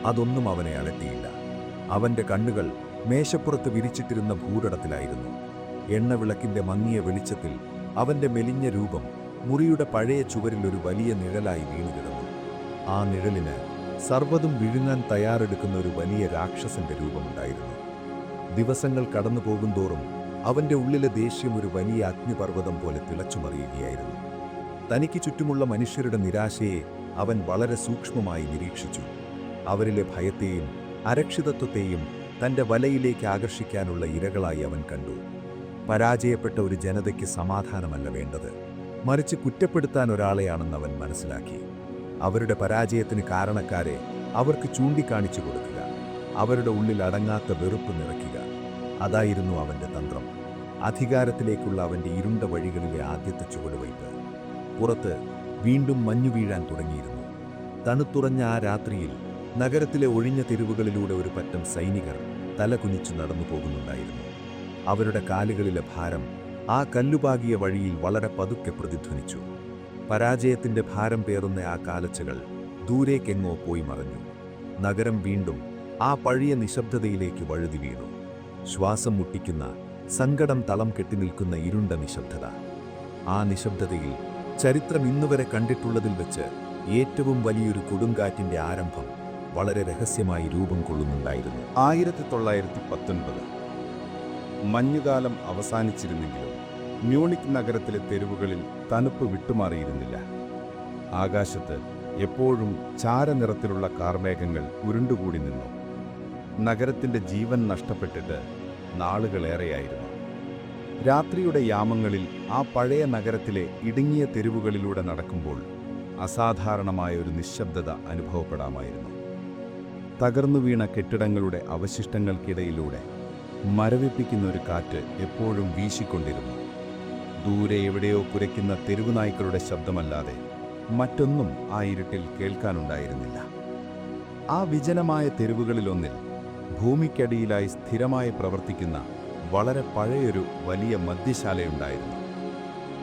Speaker 3: അതൊന്നും അവനെ അലട്ടിയില്ല. അവൻ്റെ കണ്ണുകൾ മേശപ്പുറത്ത് വിരിച്ചിട്ടിരുന്ന ഭൂതടത്തിലായിരുന്നു. എണ്ണവിളക്കിൻ്റെ മങ്ങിയ വെളിച്ചത്തിൽ അവൻ്റെ മെലിഞ്ഞ രൂപം മുറിയുടെ പഴയ ചുവരിൽ ഒരു വലിയ നിഴലായി വീണുകിടന്നു. ആ നിഴലിന് സർവ്വതും വിഴുങ്ങാൻ തയ്യാറെടുക്കുന്ന ഒരു വലിയ രാക്ഷസന്റെ രൂപമുണ്ടായിരുന്നു. ദിവസങ്ങൾ കടന്നു പോകുന്തോറും അവൻ്റെ ഉള്ളിലെ ദേഷ്യം ഒരു വലിയ അഗ്നിപർവ്വതം പോലെ തിളച്ചുമറിയുകയായിരുന്നു. തനിക്ക് ചുറ്റുമുള്ള മനുഷ്യരുടെ നിരാശയെ അവൻ വളരെ സൂക്ഷ്മമായി നിരീക്ഷിച്ചു. അവരിലെ ഭയത്തെയും അരക്ഷിതത്വത്തെയും തൻ്റെ വലയിലേക്ക് ആകർഷിക്കാനുള്ള ഇരകളായി അവൻ കണ്ടു. പരാജയപ്പെട്ട ഒരു ജനതയ്ക്ക് സമാധാനമല്ല വേണ്ടത്, മറിച്ച് കുറ്റപ്പെടുത്താൻ ഒരാളെയാണെന്ന് അവൻ മനസ്സിലാക്കി. അവരുടെ പരാജയത്തിന് കാരണക്കാരെ അവർക്ക് ചൂണ്ടിക്കാണിച്ചു കൊടുക്കുക, അവരുടെ ഉള്ളിൽ അടങ്ങാത്ത വെറുപ്പ് നിറയ്ക്കുക. അതായിരുന്നു അവൻ്റെ തന്ത്രം. അധികാരത്തിലേക്കുള്ള അവൻ്റെ ഇരുണ്ട വഴികളിലെ ആദ്യത്തെ ചുവടുവയ്പ്. പുറത്ത് വീണ്ടും മഞ്ഞു വീഴാൻ തുടങ്ങിയിരുന്നു. തണുത്തുറഞ്ഞ ആ രാത്രിയിൽ നഗരത്തിലെ ഒഴിഞ്ഞ തെരുവുകളിലൂടെ ഒരു പറ്റം സൈനികർ തലകുനിച്ചു നടന്നു പോകുന്നുണ്ടായിരുന്നു. അവരുടെ കാലുകളിലെ ഭാരം ആ കല്ലുപാകിയ വഴിയിൽ വളരെ പതുക്കെ പ്രതിധ്വനിച്ചു. പരാജയത്തിൻ്റെ ഭാരം പേറുന്ന ആ കാലച്ചകൾ ദൂരേക്കെങ്ങോ പോയി മറഞ്ഞു. നഗരം വീണ്ടും ആ പഴയ നിശബ്ദതയിലേക്ക് വഴുതി വീണു. ശ്വാസം മുട്ടിക്കുന്ന, സങ്കടം തളം കെട്ടിനിൽക്കുന്ന ഇരുണ്ട നിശബ്ദത. ആ നിശബ്ദതയിൽ
Speaker 2: ചരിത്രം ഇന്നുവരെ കണ്ടിട്ടുള്ളതിൽ വെച്ച് ഏറ്റവും വലിയൊരു കൊടുങ്കാറ്റിന്റെ ആരംഭം വളരെ രഹസ്യമായി രൂപം കൊള്ളുന്നുണ്ടായിരുന്നു.
Speaker 3: 1919 മഞ്ഞുകാലം അവസാനിച്ചിരുന്നെങ്കിലും മ്യൂണിക് നഗരത്തിലെ തെരുവുകളിൽ തണുപ്പ് വിട്ടുമാറിയിരുന്നില്ല. ആകാശത്ത് എപ്പോഴും ചാരനിറത്തിലുള്ള കാർമേഘങ്ങൾ ഉരുണ്ടുകൂടി നിന്നു. നഗരത്തിന്റെ ജീവൻ നഷ്ടപ്പെട്ടിട്ട് നാളുകളേറെയായിരുന്നു. രാത്രിയുടെ യാമങ്ങളിൽ ആ പഴയ നഗരത്തിലെ ഇടുങ്ങിയ തെരുവുകളിലൂടെ നടക്കുമ്പോൾ അസാധാരണമായ ഒരു നിശ്ശബ്ദത അനുഭവപ്പെടാമായിരുന്നു. തകർന്നു വീണ കെട്ടിടങ്ങളുടെ അവശിഷ്ടങ്ങൾക്കിടയിലൂടെ മരവിപ്പിക്കുന്ന ഒരു കാറ്റ് എപ്പോഴും വീശിക്കൊണ്ടിരുന്നു. ദൂരെ എവിടെയോ കുരയ്ക്കുന്ന തെരുവുനായ്ക്കളുടെ ശബ്ദമല്ലാതെ മറ്റൊന്നും ആ ഇരുട്ടിൽ കേൾക്കാനുണ്ടായിരുന്നില്ല. ആ വിജനമായ തെരുവുകളിലൊന്നിൽ ഭൂമിക്കടിയിലായി സ്ഥിരമായി പ്രവർത്തിക്കുന്ന വളരെ പഴയൊരു വലിയ മദ്യശാലയുണ്ടായിരുന്നു.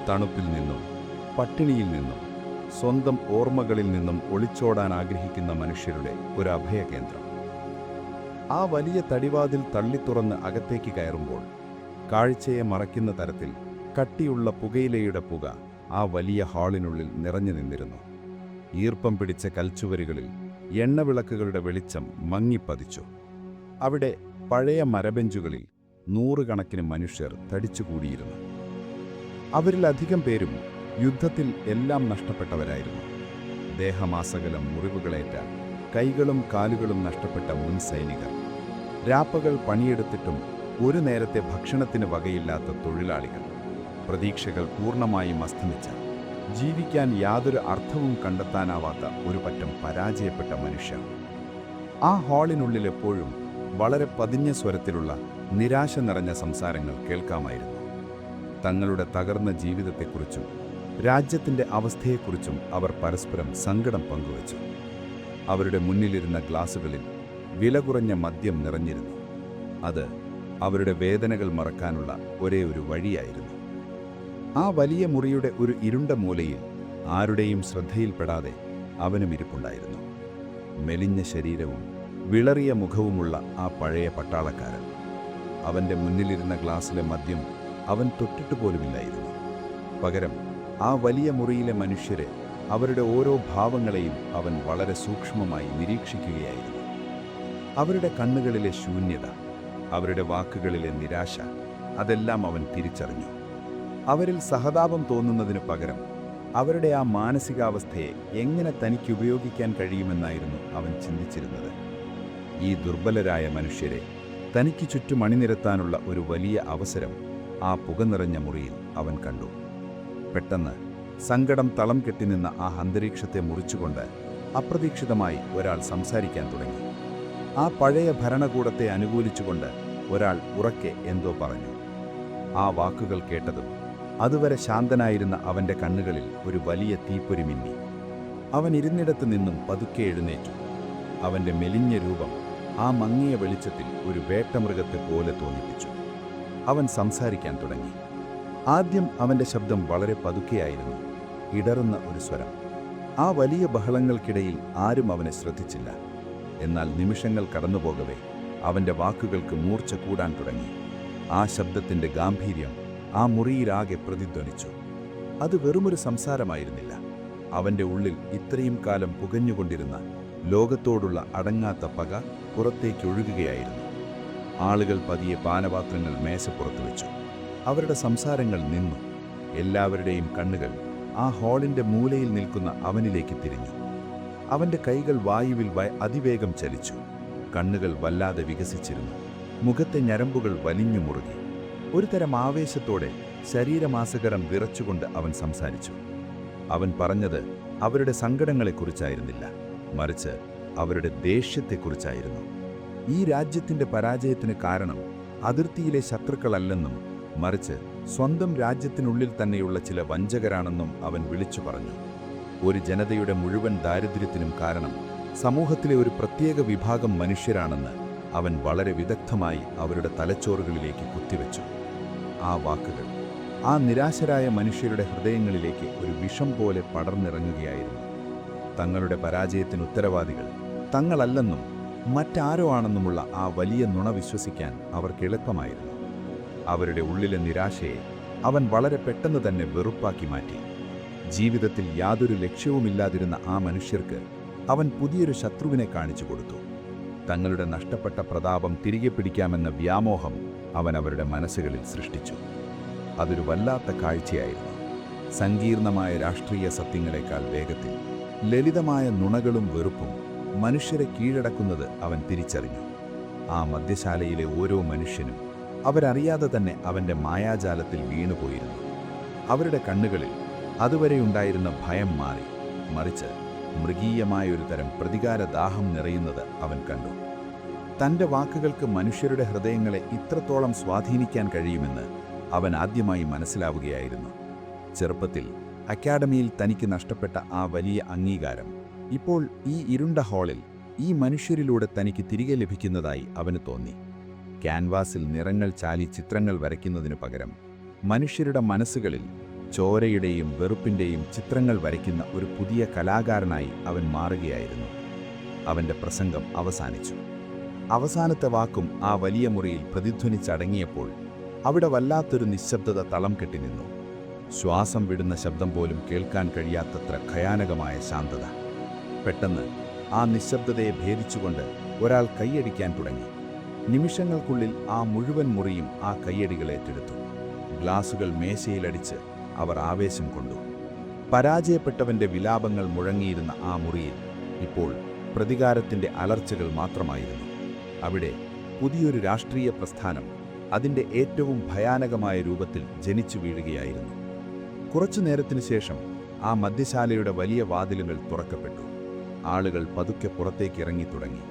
Speaker 3: തണുപ്പിൽ നിന്നും പട്ടിണിയിൽ നിന്നും സ്വന്തം ഓർമ്മകളിൽ നിന്നും ഒളിച്ചോടാൻ ആഗ്രഹിക്കുന്ന മനുഷ്യരുടെ ഒരു അഭയകേന്ദ്രം. ആ വലിയ തടിവാതിൽ തള്ളിത്തുറന്ന് അകത്തേക്ക് കയറുമ്പോൾ കാഴ്ചയെ മറയ്ക്കുന്ന തരത്തിൽ കട്ടിയുള്ള പുകയിലയുടെ പുക ആ വലിയ ഹാളിനുള്ളിൽ നിറഞ്ഞു നിന്നിരുന്നു. ഈർപ്പം പിടിച്ച കൽച്ചുവരുകളിൽ എണ്ണവിളക്കുകളുടെ വെളിച്ചം മങ്ങിപ്പതിച്ചു. അവിടെ പഴയ മരബെഞ്ചുകളിൽ നൂറുകണക്കിന് മനുഷ്യർ തടിച്ചുകൂടിയിരുന്നു. അവരിലധികം പേരും യുദ്ധത്തിൽ എല്ലാം നഷ്ടപ്പെട്ടവരായിരുന്നു. ദേഹമാസകലം മുറിവുകളേറ്റ, കൈകളും കാലുകളും നഷ്ടപ്പെട്ട മുൻ സൈനികർ, രാപ്പകൾ പണിയെടുത്തിട്ടും ഒരു നേരത്തെ ഭക്ഷണത്തിന് വകയില്ലാത്ത തൊഴിലാളികൾ, പ്രതീക്ഷകൾ പൂർണ്ണമായും അസ്തമിച്ച, ജീവിക്കാൻ യാതൊരു അർത്ഥവും കണ്ടെത്താനാവാത്ത ഒരു പറ്റം പരാജയപ്പെട്ട മനുഷ്യർ. ആ ഹാളിനുള്ളിൽ എപ്പോഴും വളരെ പതിഞ്ഞ സ്വരത്തിലുള്ള നിരാശ നിറഞ്ഞ സംസാരങ്ങൾ കേൾക്കാമായിരുന്നു. തങ്ങളുടെ തകർന്ന ജീവിതത്തെക്കുറിച്ചും രാജ്യത്തിൻ്റെ അവസ്ഥയെക്കുറിച്ചും അവർ പരസ്പരം സങ്കടം പങ്കുവച്ചു. അവരുടെ മുന്നിലിരുന്ന ഗ്ലാസുകളിൽ വില കുറഞ്ഞ മദ്യം നിറഞ്ഞിരുന്നു. അത് അവരുടെ വേദനകൾ മറക്കാനുള്ള ഒരേ ഒരു വഴിയായിരുന്നു. ആ വലിയ മുറിയുടെ ഒരു ഇരുണ്ട മൂലയിൽ ആരുടെയും ശ്രദ്ധയിൽപ്പെടാതെ അവനും ഇരിപ്പുണ്ടായിരുന്നു. മെലിഞ്ഞ ശരീരവും വിളറിയ മുഖവുമുള്ള ആ പഴയ പട്ടാളക്കാരൻ. അവൻ്റെ മുന്നിലിരുന്ന ഗ്ലാസ്സിലെ മദ്യം അവൻ തൊട്ടിട്ട് പോലുമില്ലായിരുന്നു. പകരം ആ വലിയ മുറിയിലെ മനുഷ്യരെ, അവരുടെ ഓരോ ഭാവങ്ങളെയും അവൻ വളരെ സൂക്ഷ്മമായി നിരീക്ഷിക്കുകയായിരുന്നു. അവരുടെ കണ്ണുകളിലെ ശൂന്യത, അവരുടെ വാക്കുകളിലെ നിരാശ, അതെല്ലാം അവൻ തിരിച്ചറിഞ്ഞു. അവരിൽ സഹതാപം തോന്നുന്നതിനു പകരം അവരുടെ ആ മാനസികാവസ്ഥയെ എങ്ങനെ തനിക്ക് ഉപയോഗിക്കാൻ കഴിയുമെന്നായിരുന്നു അവൻ ചിന്തിച്ചിരുന്നത്. ഈ ദുർബലരായ മനുഷ്യരെ തനിക്ക് ചുറ്റും അണിനിരത്താനുള്ള ഒരു വലിയ അവസരം ആ പുക നിറഞ്ഞ മുറിയിൽ അവൻ കണ്ടു. പെട്ടെന്ന് സങ്കടം തളം കെട്ടിനിന്ന ആ അന്തരീക്ഷത്തെ മുറിച്ചുകൊണ്ട് അപ്രതീക്ഷിതമായി ഒരാൾ സംസാരിക്കാൻ തുടങ്ങി. ആ പഴയ ഭരണകൂടത്തെ അനുകൂലിച്ചുകൊണ്ട് ഒരാൾ ഉറക്കെ എന്തോ പറഞ്ഞു. ആ വാക്കുകൾ കേട്ടതും അതുവരെ ശാന്തനായിരുന്ന അവൻ്റെ കണ്ണുകളിൽ ഒരു വലിയ തീപ്പൊരി മിന്നി. അവൻ ഇരുന്നിടത്ത് നിന്നും പതുക്കെ എഴുന്നേറ്റു. അവൻ്റെ മെലിഞ്ഞ രൂപം ആ മങ്ങിയ വെളിച്ചത്തിൽ ഒരു വേട്ടമൃഗത്തെ പോലെ തോന്നിപ്പിച്ചു. അവൻ സംസാരിക്കാൻ തുടങ്ങി. ആദ്യം അവൻ്റെ ശബ്ദം വളരെ പതുക്കെയായിരുന്നു, ഇടറുന്ന ഒരു സ്വരം. ആ വലിയ ബഹളങ്ങൾക്കിടയിൽ ആരും അവനെ ശ്രദ്ധിച്ചില്ല. എന്നാൽ നിമിഷങ്ങൾ കടന്നുപോകവേ അവൻ്റെ വാക്കുകൾക്ക് മൂർച്ച കൂടാൻ തുടങ്ങി. ആ ശബ്ദത്തിൻ്റെ ഗാംഭീര്യം ആ മുറിയിലാകെ പ്രതിധ്വനിച്ചു. അത് വെറുമൊരു സംസാരമായിരുന്നില്ല. അവൻ്റെ ഉള്ളിൽ ഇത്രയും കാലം പുകഞ്ഞുകൊണ്ടിരുന്ന ലോകത്തോടുള്ള അടങ്ങാത്ത പക പുറത്തേക്കൊഴുകുകയായിരുന്നു. ആളുകൾ പതിയെ പാനപാത്രങ്ങൾ മേശപ്പുറത്ത് വെച്ചു. അവരുടെ സംസാരങ്ങൾ നിന്നു. എല്ലാവരുടെയും കണ്ണുകൾ ആ ഹാളിൻ്റെ മൂലയിൽ നിൽക്കുന്ന അവനിലേക്ക് തിരിഞ്ഞു. അവൻ്റെ കൈകൾ വായുവിൽ അതിവേഗം ചലിച്ചു. കണ്ണുകൾ വല്ലാതെ വികസിച്ചിരുന്നു. മുഖത്തെ ഞരമ്പുകൾ വലിഞ്ഞു മുറുകി. ഒരു തരം ആവേശത്തോടെ ശരീരമാസകലം വിറച്ചുകൊണ്ട് അവൻ സംസാരിച്ചു. അവൻ പറഞ്ഞത് അവരുടെ സങ്കടങ്ങളെക്കുറിച്ചായിരുന്നില്ല, മറിച്ച് അവരുടെ ദേഷ്യത്തെക്കുറിച്ചായിരുന്നു. ഈ രാജ്യത്തിൻ്റെ പരാജയത്തിന് കാരണം അതിർത്തിയിലെ ശത്രുക്കളല്ലെന്നും മറിച്ച് സ്വന്തം രാജ്യത്തിനുള്ളിൽ തന്നെയുള്ള ചില വഞ്ചകരാണെന്നും അവൻ വിളിച്ചു പറഞ്ഞു. ഒരു ജനതയുടെ മുഴുവൻ ദാരിദ്ര്യത്തിനും കാരണം സമൂഹത്തിലെ ഒരു പ്രത്യേക വിഭാഗം മനുഷ്യരാണെന്ന് അവൻ വളരെ വിദഗ്ധമായി അവരുടെ തലച്ചോറുകളിലേക്ക് കുത്തിവെച്ചു. ആ വാക്കുകൾ ആ നിരാശരായ മനുഷ്യരുടെ ഹൃദയങ്ങളിലേക്ക് ഒരു വിഷം പോലെ പടർന്നിറങ്ങുകയായിരുന്നു. തങ്ങളുടെ പരാജയത്തിന് ഉത്തരവാദികൾ തങ്ങളല്ലെന്നും മറ്റാരോ ആണെന്നുമുള്ള ആ വലിയ നുണ വിശ്വസിക്കാൻ അവർക്ക് എളുപ്പമായിരുന്നു. അവരുടെ ഉള്ളിലെ നിരാശയെ അവൻ വളരെ പെട്ടെന്ന് തന്നെ വെറുപ്പാക്കി മാറ്റി. ജീവിതത്തിൽ യാതൊരു ലക്ഷ്യവുമില്ലാതിരുന്ന ആ മനുഷ്യർക്ക് അവൻ പുതിയൊരു ശത്രുവിനെ കാണിച്ചു കൊടുത്തു. തങ്ങളുടെ നഷ്ടപ്പെട്ട പ്രതാപം തിരികെ പിടിക്കാമെന്ന വ്യാമോഹം അവൻ അവരുടെ മനസ്സുകളിൽ സൃഷ്ടിച്ചു. അതൊരു വല്ലാത്ത കാഴ്ചയായിരുന്നു. സങ്കീർണമായ രാഷ്ട്രീയ സത്യങ്ങളെക്കാൾ വേഗത്തിൽ ലളിതമായ നുണകളും വെറുപ്പും മനുഷ്യരെ കീഴടക്കുന്നത് അവൻ തിരിച്ചറിഞ്ഞു. ആ മദ്യശാലയിലെ ഓരോ മനുഷ്യനും അവരറിയാതെ തന്നെ അവൻ്റെ മായാജാലത്തിൽ വീണുപോയിരുന്നു. അവരുടെ കണ്ണുകളിൽ അതുവരെയുണ്ടായിരുന്ന ഭയം മാറി, മറിച്ച് മൃഗീയമായൊരു തരം പ്രതികാരദാഹം നിറയുന്നത് അവൻ കണ്ടു. തൻ്റെ വാക്കുകൾക്ക് മനുഷ്യരുടെ ഹൃദയങ്ങളെ ഇത്രത്തോളം സ്വാധീനിക്കാൻ കഴിയുമെന്ന് അവൻ ആദ്യമായി മനസ്സിലാവുകയായിരുന്നു. ചെറുപ്പത്തിൽ അക്കാഡമിയിൽ തനിക്ക് നഷ്ടപ്പെട്ട ആ വലിയ അംഗീകാരം ഇപ്പോൾ ഈ ഇരുണ്ട ഹാളിൽ ഈ മനുഷ്യരിലൂടെ തനിക്ക് തിരികെ ലഭിക്കുന്നതായി അവന് തോന്നി. ക്യാൻവാസിൽ നിറങ്ങൾ ചാലി ചിത്രങ്ങൾ വരയ്ക്കുന്നതിനു പകരം മനുഷ്യരുടെ മനസ്സുകളിൽ ചോരയുടെയും വെറുപ്പിൻ്റെയും ചിത്രങ്ങൾ വരയ്ക്കുന്ന ഒരു പുതിയ കലാകാരനായി അവൻ മാറുകയായിരുന്നു. അവൻ്റെ പ്രസംഗം അവസാനിച്ചു. അവസാനത്തെ വാക്കും ആ വലിയ മുറിയിൽ പ്രതിധ്വനിച്ചടങ്ങിയപ്പോൾ അവിടെ വല്ലാത്തൊരു നിശബ്ദത തളം കെട്ടി നിന്നു. ശ്വാസം വിടുന്ന ശബ്ദം പോലും കേൾക്കാൻ കഴിയാത്തത്ര ഭയാനകമായ ശാന്തത. പെട്ടെന്ന് ആ നിശബ്ദതയെ ഭേദിച്ചുകൊണ്ട് ഒരാൾ കൈയടിക്കാൻ തുടങ്ങി. നിമിഷങ്ങൾക്കുള്ളിൽ ആ മുഴുവൻ മുറിയും ആ കൈയടികൾ ഏറ്റെടുത്തു. ഗ്ലാസുകൾ മേശയിലടിച്ച് അവർ ആവേശം കൊണ്ടു. പരാജയപ്പെട്ടവൻ്റെ വിലാപങ്ങൾ മുഴങ്ങിയിരുന്ന ആ മുറിയിൽ ഇപ്പോൾ പ്രതികാരത്തിൻ്റെ അലർച്ചകൾ മാത്രമായിരുന്നു. അവിടെ പുതിയൊരു രാഷ്ട്രീയ പ്രസ്ഥാനം അതിൻ്റെ ഏറ്റവും ഭയാനകമായ രൂപത്തിൽ ജനിച്ചു വീഴുകയായിരുന്നു. കുറച്ചു നേരത്തിനു ശേഷം ആ മദ്യശാലയുടെ വലിയ വാതിലുകൾ തുറക്കപ്പെട്ടു. ആളുകൾ പതുക്കെ പുറത്തേക്ക് ഇറങ്ങിത്തുടങ്ങി.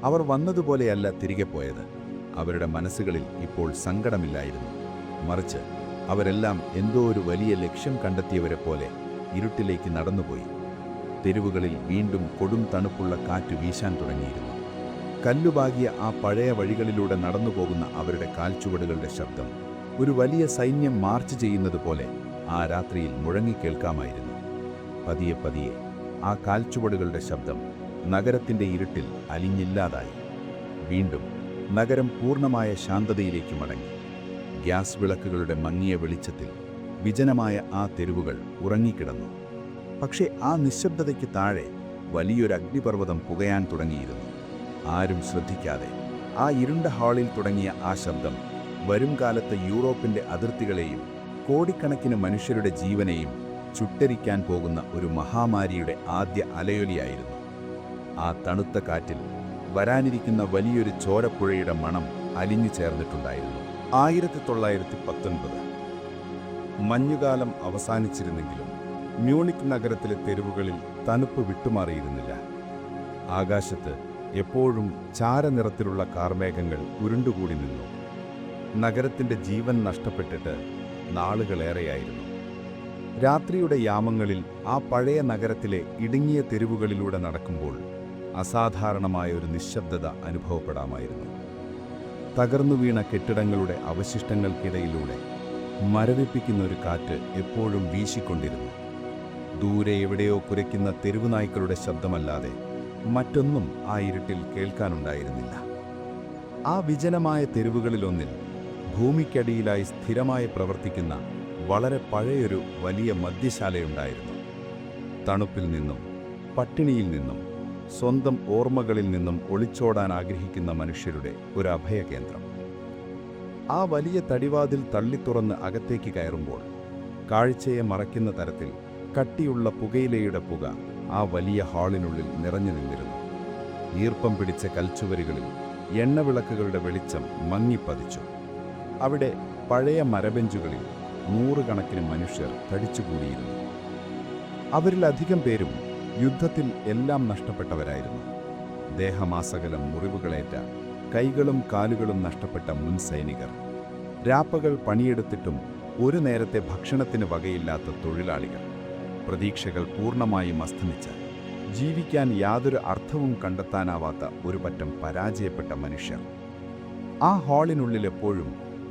Speaker 3: അവർ വന്നതുപോലെയല്ല തിരികെ പോയത്. അവരുടെ മനസ്സുകളിൽ ഇപ്പോൾ സങ്കടമില്ലായിരുന്നു, മറിച്ച് അവരെല്ലാം എന്തോ ഒരു വലിയ ലക്ഷ്യം കണ്ടെത്തിയവരെ പോലെ ഇരുട്ടിലേക്ക് നടന്നുപോയി. തെരുവുകളിൽ വീണ്ടും കൊടും തണുപ്പുള്ള കാറ്റ് വീശാൻ തുടങ്ങിയിരുന്നു. കല്ലുപാകിയ ആ പഴയ വഴികളിലൂടെ നടന്നുപോകുന്ന അവരുടെ കാൽച്ചുവടുകളുടെ ശബ്ദം ഒരു വലിയ സൈന്യം മാർച്ച് ചെയ്യുന്നത് പോലെ ആ രാത്രിയിൽ മുഴങ്ങിക്കേൾക്കാമായിരുന്നു. പതിയെ പതിയെ ആ കാൽച്ചുവടുകളുടെ ശബ്ദം നഗരത്തിൻ്റെ ഇരുട്ടിൽ അലിഞ്ഞില്ലാതായി. വീണ്ടും നഗരം പൂർണ്ണമായ ശാന്തതയിലേക്ക് മടങ്ങി. ഗ്യാസ് വിളക്കുകളുടെ മങ്ങിയ വെളിച്ചത്തിൽ വിജനമായ ആ തെരുവുകൾ ഉറങ്ങിക്കിടന്നു. പക്ഷേ ആ നിശബ്ദതയ്ക്ക് താഴെ വലിയൊരു അഗ്നിപർവ്വതം പുകയാൻ തുടങ്ങിയിരുന്നു. ആരും ശ്രദ്ധിക്കാതെ ആ ഇരുണ്ട ഹാളിൽ തുടങ്ങിയ ആ ശബ്ദം വരും കാലത്ത് യൂറോപ്പിൻ്റെ അതിർത്തികളെയും കോടിക്കണക്കിന് മനുഷ്യരുടെ ജീവനെയും ചുട്ടരിക്കാൻ പോകുന്ന ഒരു മഹാമാരിയുടെ ആദ്യ അലയൊലിയായിരുന്നു. ആ തണുത്ത കാറ്റിൽ വരാനിരിക്കുന്ന വലിയൊരു ചോരപ്പുഴയുടെ മണം അലിഞ്ഞു ചേർന്നിട്ടുണ്ടായിരുന്നു. 1919 മഞ്ഞുകാലം അവസാനിച്ചിരുന്നെങ്കിലും മ്യൂണിക് നഗരത്തിലെ തെരുവുകളിൽ തണുപ്പ് വിട്ടുമാറിയിരുന്നില്ല. ആകാശത്ത് എപ്പോഴും ചാരനിറത്തിലുള്ള കാർമേഘങ്ങൾ ഉരുണ്ടുകൂടി നിന്നു. നഗരത്തിൻ്റെ ജീവൻ നഷ്ടപ്പെട്ടിട്ട് നാളുകളേറെയായിരുന്നു. രാത്രിയുടെ യാമങ്ങളിൽ ആ പഴയ നഗരത്തിലെ ഇടുങ്ങിയ തെരുവുകളിലൂടെ നടക്കുമ്പോൾ അസാധാരണമായ ഒരു നിശബ്ദത അനുഭവപ്പെടാമായിരുന്നു. തകർന്നു വീണ കെട്ടിടങ്ങളുടെ അവശിഷ്ടങ്ങൾക്കിടയിലൂടെ മരവിപ്പിക്കുന്ന ഒരു കാറ്റ് എപ്പോഴും വീശിക്കൊണ്ടിരുന്നു. ദൂരെ എവിടെയോ കുരയ്ക്കുന്ന തെരുവുനായ്ക്കളുടെ ശബ്ദമല്ലാതെ മറ്റൊന്നും ആ ഇരുട്ടിൽ കേൾക്കാനുണ്ടായിരുന്നില്ല. ആ വിജനമായ തെരുവുകളിലൊന്നിൽ ഭൂമിക്കടിയിലായി സ്ഥിരമായി പ്രവർത്തിക്കുന്ന വളരെ പഴയൊരു വലിയ മദ്യശാലയുണ്ടായിരുന്നു. തണുപ്പിൽ നിന്നും പട്ടിണിയിൽ നിന്നും സ്വന്തം ഓർമ്മകളിൽ നിന്നും ഒളിച്ചോടാൻ ആഗ്രഹിക്കുന്ന മനുഷ്യരുടെ ഒരു അഭയകേന്ദ്രം. ആ വലിയ തടിവാതിൽ തള്ളിത്തുറന്ന് അകത്തേക്ക് കയറുമ്പോൾ കാഴ്ചയെ മറയ്ക്കുന്ന തരത്തിൽ കട്ടിയുള്ള പുകയിലയുടെ പുക ആ വലിയ ഹാളിനുള്ളിൽ നിറഞ്ഞു നിന്നിരുന്നു. ഈർപ്പം പിടിച്ച കൽച്ചുവരുകളിൽ എണ്ണവിളക്കുകളുടെ വെളിച്ചം മങ്ങിപ്പതിച്ചു. അവിടെ പഴയ മരബെഞ്ചുകളിൽ നൂറുകണക്കിന് മനുഷ്യർ തടിച്ചുകൂടിയിരുന്നു. അവരിലധികം പേരും യുദ്ധത്തിൽ എല്ലാം നഷ്ടപ്പെട്ടവരായിരുന്നു. ദേഹമാസകലം മുറിവുകളേറ്റ, കൈകളും കാലുകളും നഷ്ടപ്പെട്ട മുൻ സൈനികർ, രാപ്പകൾ പണിയെടുത്തിട്ടും ഒരു നേരത്തെ ഭക്ഷണത്തിന് വകയില്ലാത്ത തൊഴിലാളികൾ, പ്രതീക്ഷകൾ പൂർണ്ണമായും അസ്തമിച്ച, ജീവിക്കാൻ യാതൊരു അർത്ഥവും കണ്ടെത്താനാവാത്ത ഒരു പറ്റം പരാജയപ്പെട്ട മനുഷ്യർ. ആ ഹാളിനുള്ളിൽ എപ്പോഴും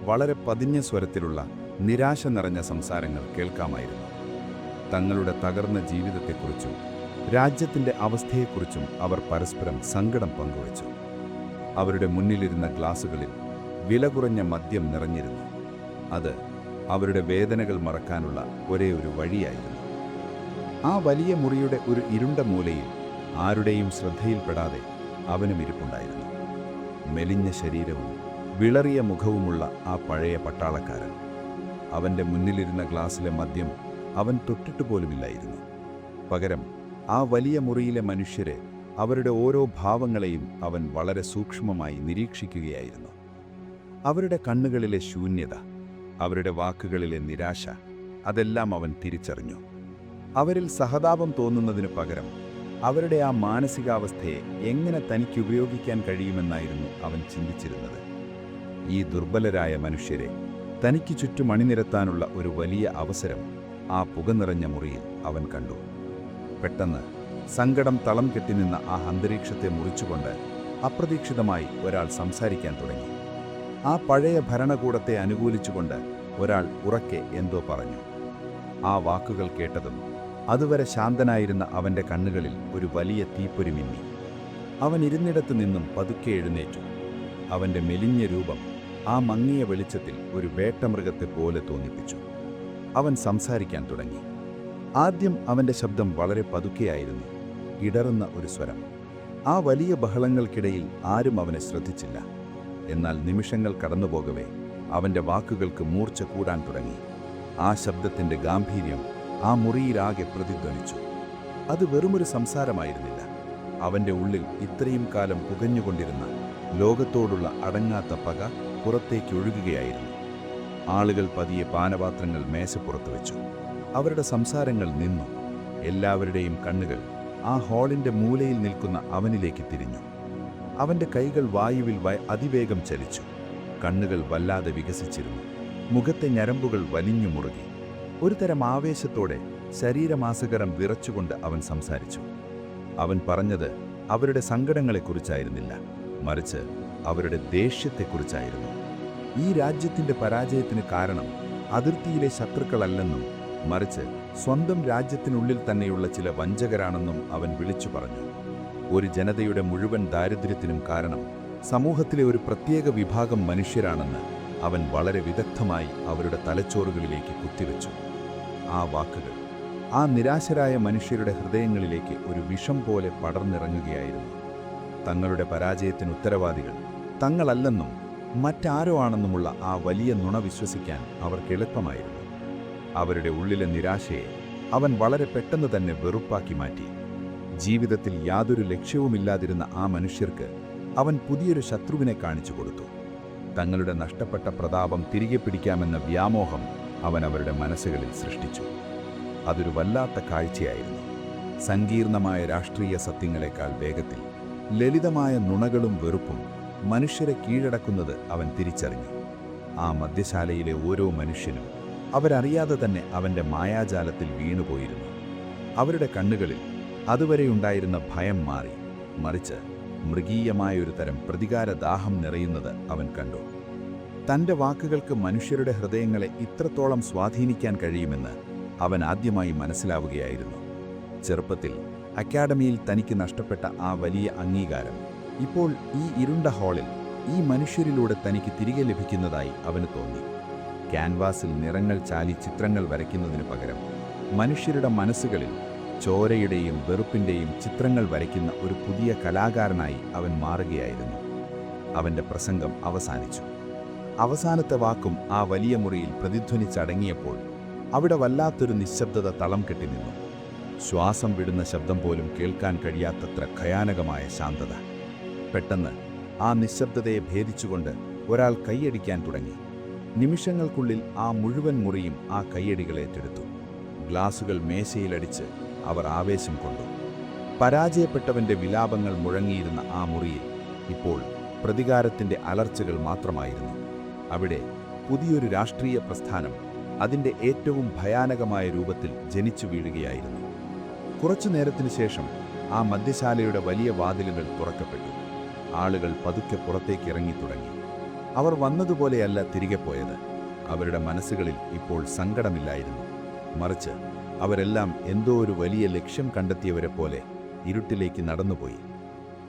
Speaker 3: വളരെ പതിഞ്ഞ സ്വരത്തിലുള്ള നിരാശ നിറഞ്ഞ സംസാരങ്ങൾ കേൾക്കാമായിരുന്നു. തങ്ങളുടെ തകർന്ന ജീവിതത്തെക്കുറിച്ചും രാജ്യത്തിൻ്റെ അവസ്ഥയെക്കുറിച്ചും അവർ പരസ്പരം സങ്കടം പങ്കുവച്ചു. അവരുടെ മുന്നിലിരുന്ന ഗ്ലാസുകളിൽ വില കുറഞ്ഞ മദ്യം നിറഞ്ഞിരുന്നു. അത് അവരുടെ വേദനകൾ മറക്കാനുള്ള ഒരേ ഒരു വഴിയായിരുന്നു.
Speaker 2: ആ വലിയ മുറിയുടെ ഒരു ഇരുണ്ട മൂലയിൽ ആരുടെയും ശ്രദ്ധയിൽപ്പെടാതെ അവനും ഇരിപ്പുണ്ടായിരുന്നു. മെലിഞ്ഞ ശരീരവും വിളറിയ മുഖവുമുള്ള ആ പഴയ പട്ടാളക്കാരൻ. അവൻ്റെ മുന്നിലിരുന്ന ഗ്ലാസ്സിലെ മദ്യം അവൻ തൊട്ടിട്ട് പോലുമില്ലായിരുന്നു. പകരം ആ വലിയ മുറിയിലെ മനുഷ്യരെ, അവരുടെ ഓരോ ഭാവങ്ങളെയും അവൻ വളരെ സൂക്ഷ്മമായി നിരീക്ഷിക്കുകയായിരുന്നു. അവരുടെ കണ്ണുകളിലെ ശൂന്യത, അവരുടെ വാക്കുകളിലെ നിരാശ, അതെല്ലാം അവൻ തിരിച്ചറിഞ്ഞു. അവരിൽ സഹതാപം തോന്നുന്നതിനു പകരം അവരുടെ ആ മാനസികാവസ്ഥയെ എങ്ങനെ തനിക്ക് ഉപയോഗിക്കാൻ കഴിയുമെന്നായിരുന്നു അവൻ ചിന്തിച്ചിരുന്നത്. ഈ ദുർബലരായ മനുഷ്യരെ തനിക്ക് ചുറ്റും അണിനിരത്താനുള്ള ഒരു വലിയ അവസരം ആ പുക നിറഞ്ഞ മുറിയിൽ അവൻ കണ്ടു. പെട്ടെന്ന് സങ്കടം തളം കെട്ടിനിന്ന ആ അന്തരീക്ഷത്തെ മുറിച്ചുകൊണ്ട് അപ്രതീക്ഷിതമായി ഒരാൾ സംസാരിക്കാൻ തുടങ്ങി. ആ പഴയ ഭരണകൂടത്തെ അനുകൂലിച്ചുകൊണ്ട് ഒരാൾ ഉറക്കെ എന്തോ പറഞ്ഞു. ആ വാക്കുകൾ കേട്ടതും അതുവരെ ശാന്തനായിരുന്ന അവൻ്റെ കണ്ണുകളിൽ ഒരു വലിയ തീപ്പൊരി മിന്നി. അവൻ ഇരുന്നിടത്തു നിന്നും പതുക്കെ എഴുന്നേറ്റു. അവൻ്റെ മെലിഞ്ഞ രൂപം ആ മങ്ങിയ വെളിച്ചത്തിൽ ഒരു വേട്ടമൃഗത്തെ പോലെ തോന്നിപ്പിച്ചു. അവൻ സംസാരിക്കാൻ തുടങ്ങി. ആദ്യം അവൻ്റെ ശബ്ദം വളരെ പതുക്കെയായിരുന്നു, ഇടറുന്ന ഒരു സ്വരം. ആ വലിയ ബഹളങ്ങൾക്കിടയിൽ ആരും അവനെ ശ്രദ്ധിച്ചില്ല. എന്നാൽ നിമിഷങ്ങൾ കടന്നുപോകവേ അവൻ്റെ വാക്കുകൾക്ക് മൂർച്ച കൂടാൻ തുടങ്ങി. ആ ശബ്ദത്തിൻ്റെ ഗാംഭീര്യം ആ മുറിയിലാകെ പ്രതിധ്വനിച്ചു. അത് വെറുമൊരു സംസാരമായിരുന്നില്ല. അവൻ്റെ ഉള്ളിൽ ഇത്രയും കാലം പുകഞ്ഞുകൊണ്ടിരുന്ന ലോകത്തോടുള്ള അടങ്ങാത്ത പക പുറത്തേക്ക് ഒഴുകുകയായിരുന്നു. ആളുകൾ പതിയെ പാനപാത്രങ്ങൾ മേശപ്പുറത്ത് വെച്ചു. അവരുടെ സംസാരങ്ങൾ നിന്നു. എല്ലാവരുടെയും കണ്ണുകൾ ആ ഹാളിൻ്റെ മൂലയിൽ നിൽക്കുന്ന അവനിലേക്ക് തിരിഞ്ഞു. അവൻ്റെ കൈകൾ വായുവിൽ അതിവേഗം ചലിച്ചു. കണ്ണുകൾ വല്ലാതെ വികസിച്ചിരുന്നു. മുഖത്തെ ഞരമ്പുകൾ വലിഞ്ഞു മുറുകി. ഒരു തരം ആവേശത്തോടെ ശരീരമാസകരം വിറച്ചുകൊണ്ട് അവൻ സംസാരിച്ചു. അവൻ പറഞ്ഞത് അവരുടെ സങ്കടങ്ങളെക്കുറിച്ചായിരുന്നില്ല, മറിച്ച് അവരുടെ ദേഷ്യത്തെക്കുറിച്ചായിരുന്നു. ഈ രാജ്യത്തിൻ്റെ പരാജയത്തിന് കാരണം അതിർത്തിയിലെ ശത്രുക്കളല്ലെന്നും, മറിച്ച് സ്വന്തം രാജ്യത്തിനുള്ളിൽ തന്നെയുള്ള ചില വഞ്ചകരാണെന്നും അവൻ വിളിച്ചു പറഞ്ഞു. ഒരു ജനതയുടെ മുഴുവൻ ദാരിദ്ര്യത്തിനും കാരണം സമൂഹത്തിലെ ഒരു പ്രത്യേക വിഭാഗം മനുഷ്യരാണെന്ന് അവൻ വളരെ വിദഗ്ധമായി അവരുടെ തലച്ചോറുകളിലേക്ക് കുത്തിവെച്ചു. ആ വാക്കുകൾ ആ നിരാശരായ മനുഷ്യരുടെ ഹൃദയങ്ങളിലേക്ക് ഒരു വിഷം പോലെ പടർന്നിറങ്ങുകയായിരുന്നു. തങ്ങളുടെ പരാജയത്തിന് ഉത്തരവാദികൾ തങ്ങളല്ലെന്നും മറ്റാരോ ആണെന്നുമുള്ള ആ വലിയ നുണ വിശ്വസിക്കാൻ അവർക്ക് എളുപ്പമായിരുന്നു. അവരുടെ ഉള്ളിലെ നിരാശയെ അവൻ വളരെ പെട്ടെന്ന് തന്നെ വെറുപ്പാക്കി മാറ്റി. ജീവിതത്തിൽ യാതൊരു ലക്ഷ്യവുമില്ലാതിരുന്ന ആ മനുഷ്യർക്ക് അവൻ പുതിയൊരു ശത്രുവിനെ കാണിച്ചു കൊടുത്തു. തങ്ങളുടെ നഷ്ടപ്പെട്ട പ്രതാപം തിരികെ പിടിക്കാമെന്ന വ്യാമോഹം അവൻ അവരുടെ മനസ്സുകളിൽ സൃഷ്ടിച്ചു. അതൊരു വല്ലാത്ത കാഴ്ചയായിരുന്നു. സങ്കീർണമായ രാഷ്ട്രീയ സത്യങ്ങളെക്കാൾ വേഗത്തിൽ ലളിതമായ നുണകളും വെറുപ്പും മനുഷ്യരെ കീഴടക്കുന്നത് അവൻ തിരിച്ചറിഞ്ഞു. ആ മദ്യശാലയിലെ ഓരോ മനുഷ്യനും അവരറിയാതെ തന്നെ അവൻ്റെ മായാജാലത്തിൽ വീണുപോയിരുന്നു. അവരുടെ കണ്ണുകളിൽ അതുവരെയുണ്ടായിരുന്ന ഭയം മാറി, മറിച്ച് മൃഗീയമായൊരു തരം പ്രതികാരദാഹം നിറയുന്നത് അവൻ കണ്ടു. തൻ്റെ വാക്കുകൾക്ക് മനുഷ്യരുടെ ഹൃദയങ്ങളെ ഇത്രത്തോളം സ്വാധീനിക്കാൻ കഴിയുമെന്ന് അവൻ ആദ്യമായി മനസ്സിലാവുകയായിരുന്നു. ചെറുപ്പത്തിൽ അക്കാഡമിയിൽ തനിക്ക് നഷ്ടപ്പെട്ട ആ വലിയ അംഗീകാരം ഇപ്പോൾ ഈ ഇരുണ്ട ഹാളിൽ ഈ മനുഷ്യരിലൂടെ തനിക്ക് തിരികെ ലഭിക്കുന്നതായി അവന് തോന്നി. ക്യാൻവാസിൽ നിറങ്ങൾ ചാലി ചിത്രങ്ങൾ വരയ്ക്കുന്നതിനു പകരം മനുഷ്യരുടെ മനസ്സുകളിൽ ചോരയുടെയും വെറുപ്പിൻ്റെയും ചിത്രങ്ങൾ വരയ്ക്കുന്ന ഒരു പുതിയ കലാകാരനായി അവൻ മാറുകയായിരുന്നു. അവൻ്റെ പ്രസംഗം അവസാനിച്ചു. അവസാനത്തെ വാക്കും ആ വലിയ മുറിയിൽ പ്രതിധ്വനിച്ചടങ്ങിയപ്പോൾ അവിടെ വല്ലാത്തൊരു നിശബ്ദത തളം കെട്ടി നിന്നു. ശ്വാസം വിടുന്ന ശബ്ദം പോലും കേൾക്കാൻ കഴിയാത്തത്ര ഭയാനകമായ ശാന്തത. പെട്ടെന്ന് ആ നിശബ്ദതയെ ഭേദിച്ചുകൊണ്ട് ഒരാൾ കൈയടിക്കാൻ തുടങ്ങി. നിമിഷങ്ങൾക്കുള്ളിൽ ആ മുഴുവൻ മുറിയും ആ കൈയടികൾ ഏറ്റെടുത്തു. ഗ്ലാസുകൾ മേശയിലടിച്ച് അവർ ആവേശം കൊണ്ടു. പരാജയപ്പെട്ടവൻ്റെ വിലാപങ്ങൾ മുഴങ്ങിയിരുന്ന ആ മുറിയിൽ ഇപ്പോൾ പ്രതികാരത്തിൻ്റെ അലർച്ചകൾ മാത്രമായിരുന്നു. അവിടെ പുതിയൊരു രാഷ്ട്രീയ പ്രസ്ഥാനം അതിൻ്റെ ഏറ്റവും ഭയാനകമായ രൂപത്തിൽ ജനിച്ചു വീഴുകയായിരുന്നു. കുറച്ചു നേരത്തിനു ശേഷം ആ മദ്യശാലയുടെ വലിയ വാതിലുകൾ തുറക്കപ്പെട്ടു. ആളുകൾ പതുക്കെ പുറത്തേക്ക് ഇറങ്ങി തുടങ്ങി. അവർ വന്നതുപോലെയല്ല തിരികെ പോയത്. അവരുടെ മനസ്സുകളിൽ ഇപ്പോൾ സങ്കടമില്ലായിരുന്നു, മറിച്ച് അവരെല്ലാം എന്തോ ഒരു വലിയ ലക്ഷ്യം കണ്ടെത്തിയവരെ പോലെ ഇരുട്ടിലേക്ക് നടന്നുപോയി.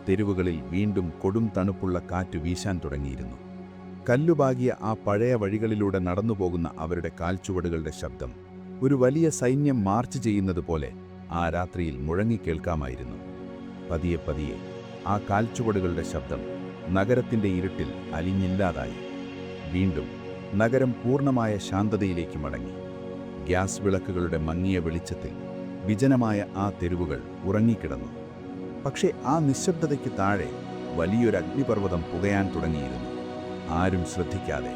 Speaker 2: തെരുവുകളിൽ വീണ്ടും കൊടും തണുപ്പുള്ള കാറ്റ് വീശാൻ തുടങ്ങിയിരുന്നു. കല്ലുപാകിയ ആ പഴയ വഴികളിലൂടെ നടന്നുപോകുന്ന അവരുടെ കാൽച്ചുവടുകളുടെ ശബ്ദം ഒരു വലിയ സൈന്യം മാർച്ച് ചെയ്യുന്നത് പോലെ ആ രാത്രിയിൽ മുഴങ്ങിക്കേൾക്കാമായിരുന്നു. പതിയെ പതിയെ ആ കാൽച്ചുവടുകളുടെ ശബ്ദം നഗരത്തിൻ്റെ ഇരുട്ടിൽ അലിഞ്ഞില്ലാതായി. വീണ്ടും നഗരം പൂർണ്ണമായ ശാന്തതയിലേക്ക് മടങ്ങി. ഗ്യാസ് വിളക്കുകളുടെ മങ്ങിയ വെളിച്ചത്തിൽ വിജനമായ ആ തെരുവുകൾ ഉറങ്ങിക്കിടന്നു. പക്ഷേ ആ നിശബ്ദതയ്ക്ക് താഴെ വലിയൊരു അഗ്നിപർവ്വതം പുകയാൻ തുടങ്ങിയിരുന്നു. ആരും ശ്രദ്ധിക്കാതെ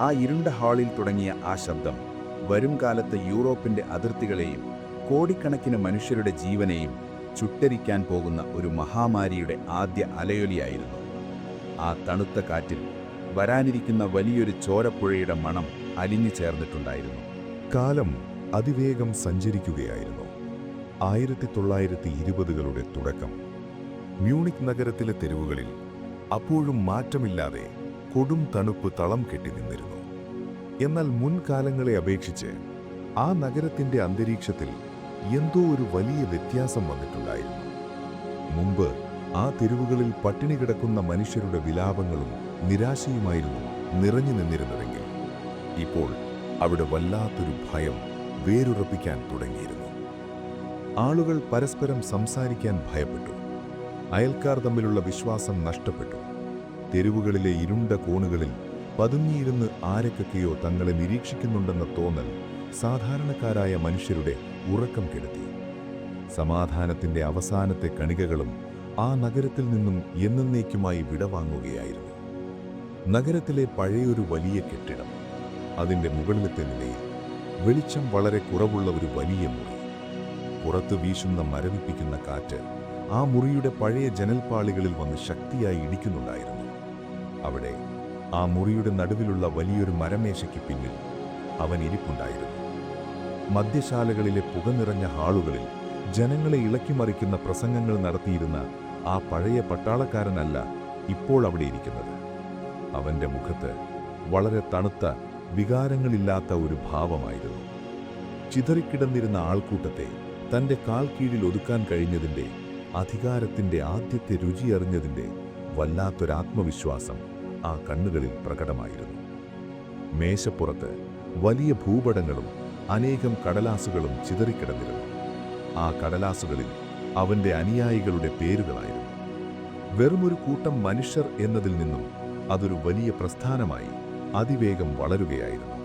Speaker 2: ആ ഇരുണ്ട ഹാളിൽ തുടങ്ങിയ ആ ശബ്ദം വരും കാലത്ത് യൂറോപ്പിൻ്റെ അതിർത്തികളെയും കോടിക്കണക്കിന് മനുഷ്യരുടെ ജീവനെയും ചുട്ടരിക്കാൻ പോകുന്ന ഒരു മഹാമാരിയുടെ ആദ്യ അലയൊലിയായിരുന്നു. ആ തണുത്ത കാറ്റിൽ വരാനിരിക്കുന്ന വലിയൊരു ചോരപ്പുഴയുടെ മണം അലിഞ്ഞു ചേർന്നിട്ടുണ്ടായിരുന്നു.
Speaker 3: കാലം അതിവേഗം സഞ്ചരിക്കുകയായിരുന്നു. 1920കളുടെ തുടക്കം. മ്യൂണിക് നഗരത്തിലെ തെരുവുകളിൽ അപ്പോഴും മാറ്റമില്ലാതെ കൊടും തണുപ്പ് തളം കെട്ടി നിന്നിരുന്നു. എന്നാൽ മുൻകാലങ്ങളെ അപേക്ഷിച്ച് ആ നഗരത്തിന്റെ അന്തരീക്ഷത്തിൽ എന്തോ ഒരു വലിയ വ്യത്യാസം വന്നിട്ടുണ്ടായിരുന്നു. മുമ്പ് ആ തെരുവുകളിൽ പട്ടിണി കിടക്കുന്ന മനുഷ്യരുടെ വിലാപങ്ങളും നിരാശയുമായിരുന്നു നിറഞ്ഞു നിന്നിരുന്നതെങ്കിൽ ഇപ്പോൾ അവിടെ വല്ലാത്തൊരു ഭയം വേരുറപ്പിക്കാൻ തുടങ്ങിയിരുന്നു. ആളുകൾ പരസ്പരം സംസാരിക്കാൻ ഭയപ്പെട്ടു. അയൽക്കാർ തമ്മിലുള്ള വിശ്വാസം നഷ്ടപ്പെട്ടു. തെരുവുകളിലെ ഇരുണ്ട കോണുകളിൽ പതുങ്ങിയിരുന്ന് ആരൊക്കെയോ തങ്ങളെ നിരീക്ഷിക്കുന്നുണ്ടെന്ന തോന്നൽ സാധാരണക്കാരായ മനുഷ്യരുടെ ഉറക്കം കെടുത്തി. സമാധാനത്തിന്റെ അവസാനത്തെ കണികകളും ആ നഗരത്തിൽ നിന്നും എന്നേക്കുമായി വിടവാങ്ങുകയായിരുന്നു. നഗരത്തിലെ പഴയൊരു വലിയ കെട്ടിടം, അതിൻ്റെ മുകളിലത്തെ നിലയിൽ വെളിച്ചം വളരെ കുറവുള്ള ഒരു വലിയ മുറി. പുറത്ത് വീശുന്ന മരവിപ്പിക്കുന്ന കാറ്റ് ആ മുറിയുടെ പഴയ ജനൽപ്പാളികളിൽ വന്ന് ശക്തിയായി ഇടിക്കുന്നുണ്ടായിരുന്നു. അവിടെ ആ മുറിയുടെ നടുവിലുള്ള വലിയൊരു മരമേശയ്ക്ക് പിന്നിൽ അവൻ ഇരിപ്പുണ്ടായിരുന്നു. മദ്യശാലകളിലെ പുക നിറഞ്ഞ ഹാളുകളിൽ ജനങ്ങളെ ഇളക്കിമറിക്കുന്ന പ്രസംഗങ്ങൾ നടത്തിയിരുന്ന ആ പഴയ പട്ടാളക്കാരനല്ല ഇപ്പോൾ അവിടെ ഇരിക്കുന്നത്. അവൻ്റെ മുഖത്ത് വളരെ തണുത്ത, വികാരങ്ങളില്ലാത്ത ഒരു ഭാവമായിരുന്നു. ചിതറിക്കിടന്നിരുന്ന ആൾക്കൂട്ടത്തെ തൻ്റെ കാൽ കീഴിൽ ഒതുക്കാൻ കഴിഞ്ഞതിൻ്റെ, അധികാരത്തിൻ്റെ ആദ്യത്തെ രുചിയറിഞ്ഞതിൻ്റെ വല്ലാത്തൊരാത്മവിശ്വാസം ആ കണ്ണുകളിൽ പ്രകടമായിരുന്നു. മേശപ്പുറത്ത് വലിയ ഭൂപടങ്ങളും അനേകം കടലാസുകളും ചിതറിക്കിടന്നിരുന്നു. ആ കടലാസുകളിൽ അവൻ്റെ അനുയായികളുടെ പേരുകളായിരുന്നു. വെറുമൊരു കൂട്ടം മനുഷ്യർ എന്നതിൽ നിന്നും അതൊരു വലിയ പ്രസ്ഥാനമായി അതിവേഗം വളരുകയായിരുന്നു.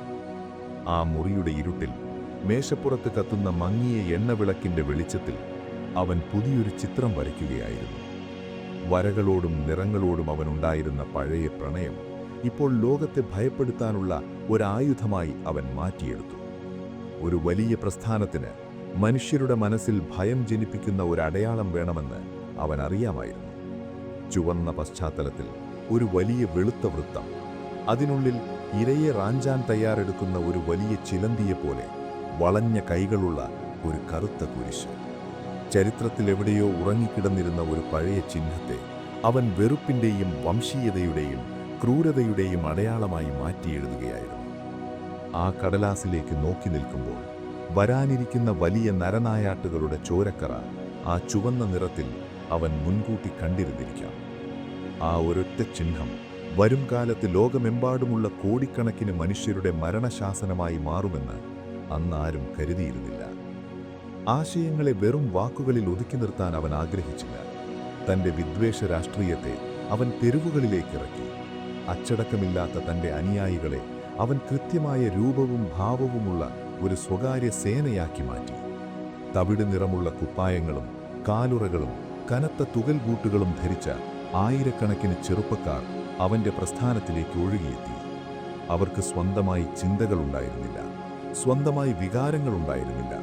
Speaker 3: ആ മുറിയുടെ ഇരുട്ടിൽ മേശപ്പുറത്ത് കത്തുന്ന മങ്ങിയ എണ്ണവിളക്കിൻ്റെ വെളിച്ചത്തിൽ അവൻ പുതിയൊരു ചിത്രം വരയ്ക്കുകയായിരുന്നു. വരകളോടും നിറങ്ങളോടും അവനുണ്ടായിരുന്ന പഴയ പ്രണയം ഇപ്പോൾ ലോകത്തെ ഭയപ്പെടുത്താനുള്ള ഒരായുധമായി അവൻ മാറ്റിയെടുത്തു. ഒരു വലിയ പ്രസ്ഥാനത്തിന് മനുഷ്യരുടെ മനസ്സിൽ ഭയം ജനിപ്പിക്കുന്ന ഒരു അടയാളം വേണമെന്ന് അവൻ അറിയാമായിരുന്നു. ചുവന്ന പശ്ചാത്തലത്തിൽ ഒരു വലിയ വെളുത്ത വൃത്തം, അതിനുള്ളിൽ ഇരയെ റാഞ്ചാൻ തയ്യാറെടുക്കുന്ന ഒരു വലിയ ചിലന്തിയെപ്പോലെ വളഞ്ഞ കൈകളുള്ള ഒരു കറുത്ത കുരിശ്. ചരിത്രത്തിലെവിടെയോ ഉറങ്ങിക്കിടന്നിരുന്ന ഒരു പഴയ ചിഹ്നത്തെ അവൻ വെറുപ്പിൻ്റെയും വംശീയതയുടെയും ക്രൂരതയുടെയും അടയാളമായി മാറ്റിയെഴുതുകയായിരുന്നു. ആ കടലാസിലേക്ക് നോക്കി നിൽക്കുമ്പോൾ വരാനിരിക്കുന്ന വലിയ നരനായാട്ടുകളുടെ ചോരക്കറ ആ ചുവന്ന നിറത്തിൽ അവൻ മുൻകൂട്ടി കണ്ടിരുന്നിരിക്കാം. ആ ഒരൊറ്റ ചിഹ്നം വരും കാലത്ത് ലോകമെമ്പാടുമുള്ള കോടിക്കണക്കിന് മനുഷ്യരുടെ മരണശാസനമായി മാറുമെന്ന് അന്നാരും കരുതിയിരുന്നില്ല. ആശയങ്ങളെ വെറും വാക്കുകളിൽ ഒതുക്കി നിർത്താൻ അവൻ ആഗ്രഹിച്ചില്ല. തൻ്റെ വിദ്വേഷ രാഷ്ട്രീയത്തെ അവൻ തെരുവുകളിലേക്കിറക്കി. അച്ചടക്കമില്ലാത്ത തൻ്റെ അനുയായികളെ അവൻ കൃത്യമായ രൂപവും ഭാവവുമുള്ള ഒരു സ്വകാര്യ സേനയാക്കി മാറ്റി. തവിട് നിറമുള്ള കുപ്പായങ്ങളും കാലുറകളും കനത്ത തുകൽ ബൂട്ടുകളും ധരിച്ച ആയിരക്കണക്കിന് ചെറുപ്പക്കാർ അവൻ്റെ പ്രസ്ഥാനത്തിലേക്ക് ഒഴുകിയെത്തി. അവർക്ക് സ്വന്തമായി ചിന്തകളുണ്ടായിരുന്നില്ല, സ്വന്തമായി വികാരങ്ങളുണ്ടായിരുന്നില്ല.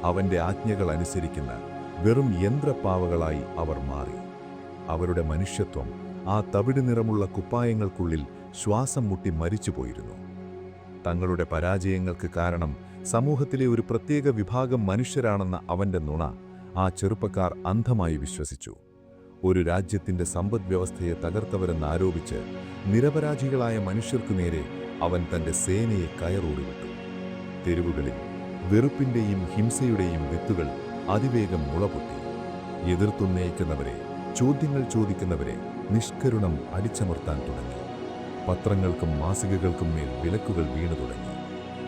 Speaker 3: അവൻ്റെ ആജ്ഞകൾ അനുസരിക്കുന്ന വെറും യന്ത്രപ്പാവകളായി അവർ മാറി. അവരുടെ മനുഷ്യത്വം ആ തവിട് നിറമുള്ള കുപ്പായങ്ങൾക്കുള്ളിൽ ശ്വാസം മുട്ടി മരിച്ചുപോയിരുന്നു. തങ്ങളുടെ പരാജയങ്ങൾക്ക് കാരണം സമൂഹത്തിലെ ഒരു പ്രത്യേക വിഭാഗം മനുഷ്യരാണെന്ന അവൻ്റെ നുണ ആ ചെറുപ്പക്കാർ അന്ധമായി വിശ്വസിച്ചു. ഒരു രാജ്യത്തിൻ്റെ സമ്പദ്വ്യവസ്ഥയെ തകർത്തവരെന്നാരോപിച്ച് നിരപരാധികളായ മനുഷ്യർക്കു നേരെ അവൻ തൻ്റെ സേനയെ കയറൂറിവിട്ടു. തെരുവുകളിൽ വെറുപ്പിൻ്റെയും ഹിംസയുടെയും വിത്തുകൾ അതിവേഗം മുളപൊട്ടി. എതിർത്തുന്നയിക്കുന്നവരെ, ചോദ്യങ്ങൾ ചോദിക്കുന്നവരെ നിഷ്കരുണം അടിച്ചമർത്താൻ തുടങ്ങി. പത്രങ്ങൾക്കും മാസികകൾക്കും മേൽ വിലക്കുകൾ വീണു തുടങ്ങി.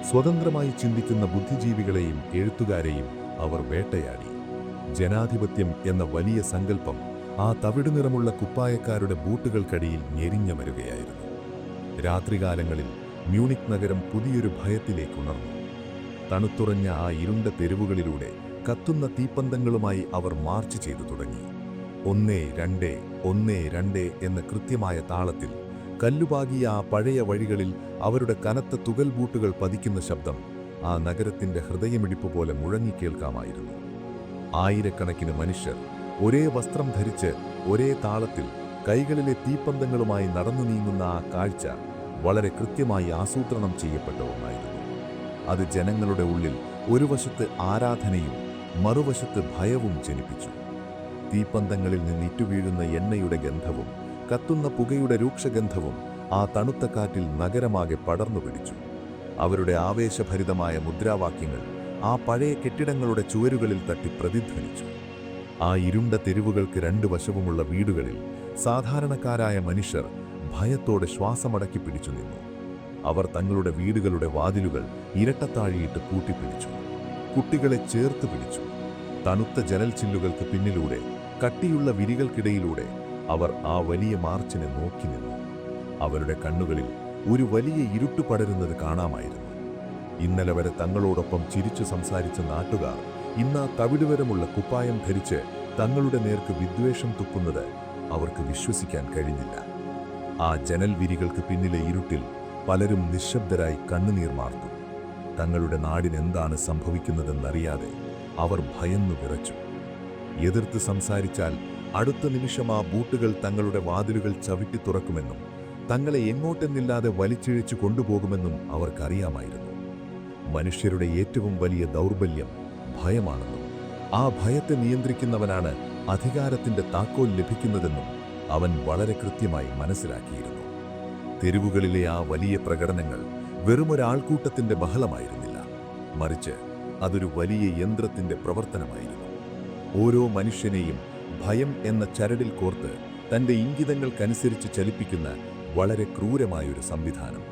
Speaker 3: സ്വതന്ത്രമായി ചിന്തിക്കുന്ന ബുദ്ധിജീവികളെയും എഴുത്തുകാരെയും അവർ വേട്ടയാടി. ജനാധിപത്യം എന്ന വലിയ സങ്കല്പം ആ തവിടുനിറമുള്ള കുപ്പായക്കാരുടെ ബൂട്ടുകൾക്കടിയിൽ ഞെരിഞ്ഞമരുകയായിരുന്നു. രാത്രികാലങ്ങളിൽ മ്യൂണിക് നഗരം പുതിയൊരു ഭയത്തിലേക്കുണർന്നു. തണുത്തുറഞ്ഞ ആ ഇരുണ്ട തെരുവുകളിലൂടെ കത്തുന്ന തീപ്പന്തങ്ങളുമായി അവർ മാർച്ച് ചെയ്തു തുടങ്ങി. 1 2 1 2 എന്ന കൃത്യമായ താളത്തിൽ കല്ലുപാകിയ ആ പഴയ വഴികളിൽ അവരുടെ കനത്ത തുകൽ ബൂട്ടുകൾ പതിക്കുന്ന ശബ്ദം ആ നഗരത്തിന്റെ ഹൃദയമിടിപ്പ് പോലെ മുഴങ്ങിക്കേൾക്കാമായിരുന്നു. ആയിരക്കണക്കിന് മനുഷ്യർ ഒരേ വസ്ത്രം ധരിച്ച് ഒരേ താളത്തിൽ കൈകളിലെ തീപ്പന്തങ്ങളുമായി നടന്നു നീങ്ങുന്ന ആ കാഴ്ച വളരെ കൃത്യമായി ആസൂത്രണം ചെയ്യപ്പെട്ട ഒന്നായിരുന്നു. അത് ജനങ്ങളുടെ ഉള്ളിൽ ഒരു വശത്ത് ആരാധനയും മറുവശത്ത് ഭയവും ജനിപ്പിച്ചു. തീപ്പന്തങ്ങളിൽ നിന്നിറ്റുവീഴുന്ന എണ്ണയുടെ ഗന്ധവും കത്തുന്ന പുകയുടെ രൂക്ഷഗന്ധവും ആ തണുത്ത കാറ്റിൽ നഗരമാകെ പടർന്നു പിടിച്ചു. അവരുടെ ആവേശഭരിതമായ മുദ്രാവാക്യങ്ങൾ ആ പഴയ കെട്ടിടങ്ങളുടെ ചുവരുകളിൽ തട്ടി പ്രതിധ്വനിച്ചു. ആ ഇരുണ്ട തെരുവുകൾക്ക് 2 വശവുമുള്ള വീടുകളിൽ സാധാരണക്കാരായ മനുഷ്യർ ഭയത്തോടെ ശ്വാസമടക്കി പിടിച്ചു നിന്നു. അവർ തങ്ങളുടെ വീടുകളുടെ വാതിലുകൾ ഇരട്ടത്താഴിയിട്ട് പൂട്ടിപ്പിടിച്ചു. കുട്ടികളെ ചേർത്ത് പിടിച്ചു. തണുത്ത ജനൽ ചില്ലുകൾക്ക് പിന്നിലൂടെ കട്ടിയുള്ള വിരികൾക്കിടയിലൂടെ അവർ ആ വലിയ മാർച്ചിനെ നോക്കി നിന്നു. അവരുടെ കണ്ണുകളിൽ ഒരു വലിയ ഇരുട്ട് പടരുന്നത് കാണാമായിരുന്നു. ഇന്നലെ വരെ തങ്ങളോടൊപ്പം ചിരിച്ചു സംസാരിച്ച നാട്ടുകാർ ഇന്ന് ആ തവിടുവരമുള്ള കുപ്പായം ധരിച്ച് തങ്ങളുടെ നേർക്ക് വിദ്വേഷം തുപ്പുന്നത് അവർക്ക് വിശ്വസിക്കാൻ കഴിഞ്ഞില്ല. ആ ജനൽ വിരികൾക്ക് പിന്നിലെ ഇരുട്ടിൽ പലരും നിശബ്ദരായി കണ്ണുനീർ മാർത്തു. തങ്ങളുടെ നാടിനെന്താണ് സംഭവിക്കുന്നതെന്നറിയാതെ അവർ ഭയന്നു വിറച്ചു. എതിർത്ത് സംസാരിച്ചാൽ അടുത്ത നിമിഷം ആ ബൂട്ടുകൾ തങ്ങളുടെ വാതിലുകൾ ചവിട്ടി തുറക്കുമെന്നും തങ്ങളെ എങ്ങോട്ടെന്നില്ലാതെ വലിച്ചിഴച്ചു കൊണ്ടുപോകുമെന്നും അവർക്കറിയാമായിരുന്നു. മനുഷ്യരുടെ ഏറ്റവും വലിയ ദൗർബല്യം ഭയമാണെന്നും ആ ഭയത്തെ നിയന്ത്രിക്കുന്നവനാണ് അധികാരത്തിന്റെ താക്കോൽ ലഭിക്കുന്നതെന്നും അവൻ വളരെ കൃത്യമായി മനസ്സിലാക്കിയിരുന്നു. തെരുവുകളിലെ ആ വലിയ പ്രകടനങ്ങൾ വെറുമൊരാൾക്കൂട്ടത്തിന്റെ ബഹളമായിരുന്നില്ല, മറിച്ച് അതൊരു വലിയ യന്ത്രത്തിന്റെ പ്രവർത്തനമായിരുന്നു. ഓരോ മനുഷ്യനെയും ഭയം എന്ന ചരടിൽ കോർത്ത് തന്റെ ഇംഗിതങ്ങൾക്കനുസരിച്ച് ചലിപ്പിക്കുന്ന വളരെ ക്രൂരമായൊരു സംവിധാനം.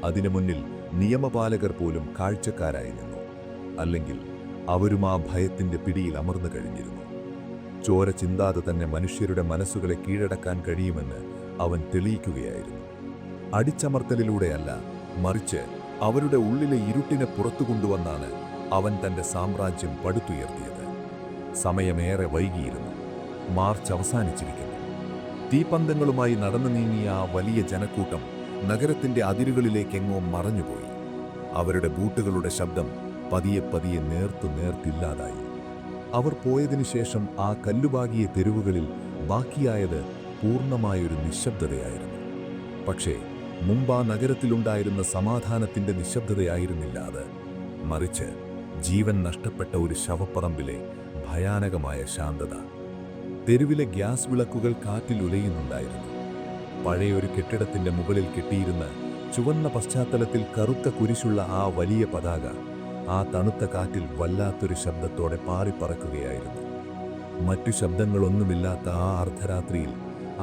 Speaker 3: അതിനു മുന്നിൽ നിയമപാലകർ പോലും കാഴ്ചക്കാരായി നിന്നു. അല്ലെങ്കിൽ അവരും ആ ഭയത്തിന്റെ പിടിയിൽ അമർന്നു കഴിഞ്ഞിരുന്നു. ചോര ചിന്താതെ തന്നെ മനുഷ്യരുടെ മനസ്സുകളെ കീഴടക്കാൻ കഴിയുമെന്ന് അവൻ തെളിയിക്കുകയായിരുന്നു. അടിച്ചമർത്തലിലൂടെയല്ല, മറിച്ച് അവരുടെ ഉള്ളിലെ ഇരുട്ടിനെ പുറത്തു കൊണ്ടുവന്നാണ് അവൻ തന്റെ സാമ്രാജ്യം പടുത്തുയർത്തിയത്. സമയമേറെ വൈകിയിരുന്നു. മാർച്ച് അവസാനിച്ചിരിക്കുന്നു. തീപ്പന്തങ്ങളുമായി നടന്നു നീങ്ങിയ ആ വലിയ ജനക്കൂട്ടം നഗരത്തിന്റെ അതിരുകളിലേക്കെങ്ങോ മറഞ്ഞുപോയി. അവരുടെ ബൂട്ടുകളുടെ ശബ്ദം പതിയെ പതിയെ നേർത്തില്ലാതായി. അവർ പോയതിനു ശേഷം ആ കല്ലുപാകിയ തെരുവുകളിൽ ബാക്കിയായത് പൂർണ്ണമായൊരു നിശബ്ദതയായിരുന്നു. പക്ഷേ മുമ്പ് ആ നഗരത്തിലുണ്ടായിരുന്ന സമാധാനത്തിന്റെ നിശബ്ദതയായിരുന്നില്ല അത്, മറിച്ച് ജീവൻ നഷ്ടപ്പെട്ട ഒരു ശവപ്പറമ്പിലെ ഭയാനകമായ ശാന്തത. തെരുവിലെ ഗ്യാസ് വിളക്കുകൾ കാറ്റിൽ ഉലയുന്നുണ്ടായിരുന്നു. പഴയൊരു കെട്ടിടത്തിന്റെ മുകളിൽ കെട്ടിയിരുന്ന ചുവന്ന പശ്ചാത്തലത്തിൽ കറുത്ത കുരിശുള്ള ആ വലിയ പതാക ആ തണുത്ത കാറ്റിൽ വല്ലാത്തൊരു ശബ്ദത്തോടെ പാറിപ്പറക്കുകയായിരുന്നു. മറ്റു ശബ്ദങ്ങളൊന്നുമില്ലാത്ത ആ അർദ്ധരാത്രിയിൽ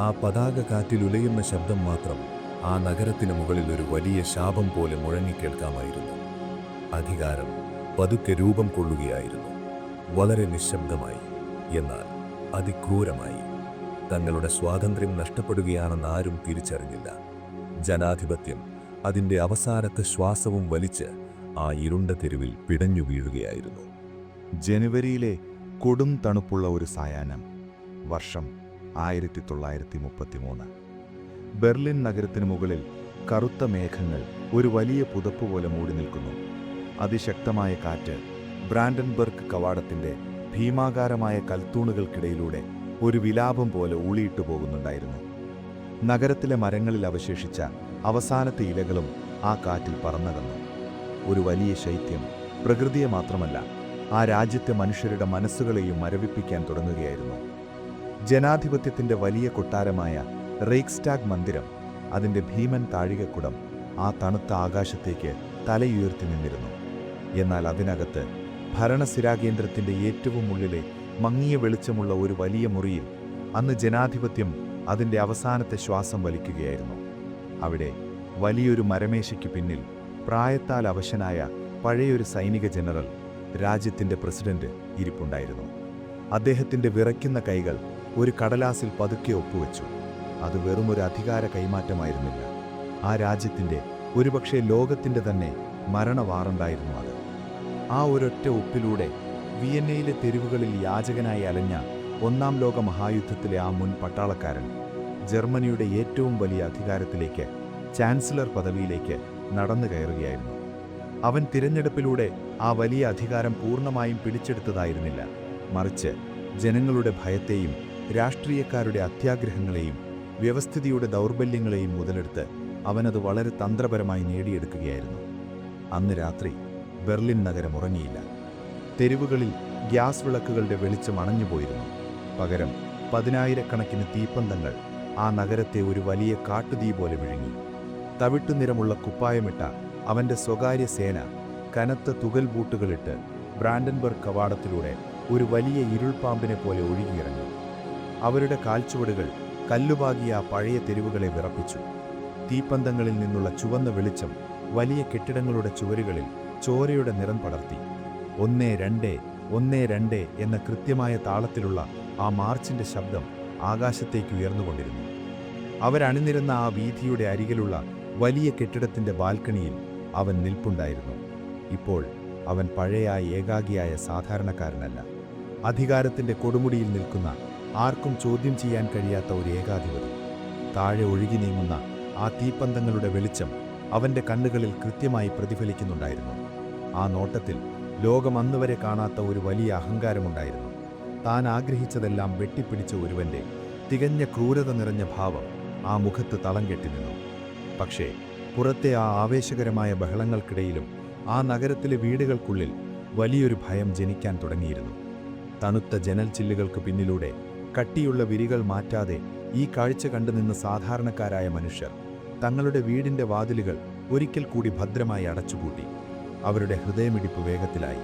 Speaker 3: ആ പതാക കാറ്റിൽ ഉലയുന്ന ശബ്ദം മാത്രം ആ നഗരത്തിന് മുകളിൽ ഒരു വലിയ ശാപം പോലെ മുഴങ്ങിക്കേൾക്കാമായിരുന്നു. അധികാരം പതുക്കെ രൂപം കൊള്ളുകയായിരുന്നു, വളരെ നിശബ്ദമായി, എന്നാൽ അതിക്രൂരമായി. തങ്ങളുടെ സ്വാതന്ത്ര്യം നഷ്ടപ്പെടുകയാണെന്ന് ആരും തിരിച്ചറിഞ്ഞില്ല. ജനാധിപത്യം അതിൻ്റെ അവസാനത്തെ ശ്വാസവും വലിച്ച് ആ ഇരുണ്ട തെരുവിൽ പിടഞ്ഞു വീഴുകയായിരുന്നു.
Speaker 1: ജനുവരിയിലെ കൊടും തണുപ്പുള്ള ഒരു സായാഹ്നം. വർഷം 1933. ബെർലിൻ നഗരത്തിനു മുകളിൽ കറുത്ത മേഘങ്ങൾ ഒരു വലിയ പുതപ്പ് പോലെ മൂടി നിൽക്കുന്നു. അതിശക്തമായ കാറ്റ് ബ്രാൻഡൻബർഗ് കവാടത്തിന്റെ ഭീമാകാരമായ കൽത്തൂണുകൾക്കിടയിലൂടെ ഒരു വിലാപം പോലെ ഊളിയിട്ടു പോകുന്നുണ്ടായിരുന്നു. നഗരത്തിലെ മരങ്ങളിൽ അവശേഷിച്ച അവസാനത്തെ ഇലകളും ആ കാറ്റിൽ പറന്നകന്നു. ഒരു വലിയ ശൈത്യം പ്രകൃതിയെ മാത്രമല്ല, ആ രാജ്യത്തെ മനുഷ്യരുടെ മനസ്സുകളെയും മരവിപ്പിക്കാൻ തുടങ്ങുകയായിരുന്നു. ജനാധിപത്യത്തിന്റെ വലിയ കൊട്ടാരമായ റെയ്ക്സ്ടാഗ് മന്ദിരം, അതിന്റെ ഭീമൻ താഴികക്കുടം ആ തണുത്ത ആകാശത്തേക്ക് തലയുയർത്തി നിന്നിരുന്നു. എന്നാൽ അതിനകത്ത് ഭരണസിരാകേന്ദ്രത്തിന്റെ ഏറ്റവും ഉള്ളിലെ മങ്ങിയ വെളിച്ചമുള്ള ഒരു വലിയ മുറിയിൽ അന്ന് ജനാധിപത്യം അതിന്റെ അവസാനത്തെ ശ്വാസം വലിക്കുകയായിരുന്നു. അവിടെ വലിയൊരു മരമേശയ്ക്ക് പിന്നിൽ പ്രായത്താൽ അവശനായ പഴയൊരു സൈനിക ജനറൽ, രാജ്യത്തിന്റെ പ്രസിഡന്റ്, ഇരിപ്പുണ്ടായിരുന്നു. അദ്ദേഹത്തിൻ്റെ വിറയ്ക്കുന്ന കൈകൾ ഒരു കടലാസിൽ പതുക്കെ ഒപ്പുവെച്ചു. അത് വെറുമൊരു അധികാര കൈമാറ്റമായിരുന്നില്ല. ആ രാജ്യത്തിൻ്റെ, ഒരുപക്ഷെ ലോകത്തിൻ്റെ തന്നെ മരണ വാറണ്ടായിരുന്നു അത്. ആ ഒരൊറ്റ ഒപ്പിലൂടെ വിയന്നയിലെ തെരുവുകളിൽ യാചകനായി അലഞ്ഞ ഒന്നാം ലോക മഹായുദ്ധത്തിലെ ആ മുൻ പട്ടാളക്കാരൻ ജർമ്മനിയുടെ ഏറ്റവും വലിയ അധികാരത്തിലേക്ക്, ചാൻസലർ പദവിയിലേക്ക് നടന്നു കയറുകയായിരുന്നു. അവൻ തിരഞ്ഞെടുപ്പിലൂടെ ആ വലിയ അധികാരം പൂർണ്ണമായും പിടിച്ചെടുത്തതായിരുന്നില്ല, മറിച്ച് ജനങ്ങളുടെ ഭയത്തെയും രാഷ്ട്രീയക്കാരുടെ അത്യാഗ്രഹങ്ങളെയും വ്യവസ്ഥിതിയുടെ ദൗർബല്യങ്ങളെയും മുതലെടുത്ത് അവനത് വളരെ തന്ത്രപരമായി നേടിയെടുക്കുകയായിരുന്നു. അന്ന് രാത്രി ബെർലിൻ നഗരം ഉറങ്ങിയില്ല. തെരുവുകളിൽ ഗ്യാസ് വിളക്കുകളുടെ വെളിച്ചം അണഞ്ഞുപോയിരുന്നു. പകരം 10,000-കണക്കിന് തീപ്പന്തങ്ങൾ ആ നഗരത്തെ ഒരു വലിയ കാട്ടുതീ പോലെ വിഴുങ്ങി. തവിട്ടുനിറമുള്ള കുപ്പായമിട്ട അവൻ്റെ സ്വകാര്യ സേന കനത്ത തുകൽ ബൂട്ടുകളിട്ട് ബ്രാൻഡൻബർഗ് കവാടത്തിലൂടെ ഒരു വലിയ ഇരുൾപ്പാമ്പിനെ പോലെ ഒഴുകിയിറങ്ങി. അവരുടെ കാൽച്ചുവടുകൾ കല്ലുപാകിയ ആ പഴയ തെരുവുകളെ വിറപ്പിച്ചു. തീപ്പന്തങ്ങളിൽ നിന്നുള്ള ചുവന്ന വെളിച്ചം വലിയ കെട്ടിടങ്ങളുടെ ചുവരുകളിൽ ചോരയുടെ നിറം പടർത്തി. 1-2-1-2 എന്ന കൃത്യമായ താളത്തിലുള്ള ആ മാർച്ചിൻ്റെ ശബ്ദം ആകാശത്തേക്ക് ഉയർന്നുകൊണ്ടിരുന്നു. അവരണിനിരുന്ന ആ വീഥിയുടെ അരികിലുള്ള വലിയ കെട്ടിടത്തിൻ്റെ ബാൽക്കണിയിൽ അവൻ നിൽപ്പുണ്ടായിരുന്നു. ഇപ്പോൾ അവൻ പഴയ ഏകാഗിയായ സാധാരണക്കാരനല്ല, അധികാരത്തിൻ്റെ കൊടുമുടിയിൽ നിൽക്കുന്ന, ആർക്കും ചോദ്യം ചെയ്യാൻ കഴിയാത്ത ഒരു ഏകാധിപതി. താഴെ ഒഴുകി നീങ്ങുന്ന ആ തീപ്പന്തങ്ങളുടെ വെളിച്ചം അവൻ്റെ കണ്ണുകളിൽ കൃത്യമായി പ്രതിഫലിക്കുന്നുണ്ടായിരുന്നു. ആ നോട്ടത്തിൽ ലോകം അന്നുവരെ കാണാത്ത ഒരു വലിയ അഹങ്കാരമുണ്ടായിരുന്നു. താൻ ആഗ്രഹിച്ചതെല്ലാം വെട്ടിപ്പിടിച്ച ഒരുവൻ്റെ തികഞ്ഞ ക്രൂരത നിറഞ്ഞ ഭാവം ആ മുഖത്ത് തളം കെട്ടി നിന്നു. പക്ഷേ പുറത്തെ ആ ആവേശകരമായ ബഹളങ്ങൾക്കിടയിലും ആ നഗരത്തിലെ വീടുകൾക്കുള്ളിൽ വലിയൊരു ഭയം ജനിക്കാൻ തുടങ്ങിയിരുന്നു. തണുത്ത ജനൽ ചില്ലുകൾക്ക് പിന്നിലൂടെ കട്ടിയുള്ള വിരികൾ മാറ്റാതെ ഈ കാഴ്ച കണ്ടുനിന്ന സാധാരണക്കാരായ മനുഷ്യർ തങ്ങളുടെ വീടിൻ്റെ വാതിലുകൾ ഒരിക്കൽ കൂടി ഭദ്രമായി അടച്ചുപൂട്ടി. അവരുടെ ഹൃദയമിടിപ്പ് വേഗത്തിലായി.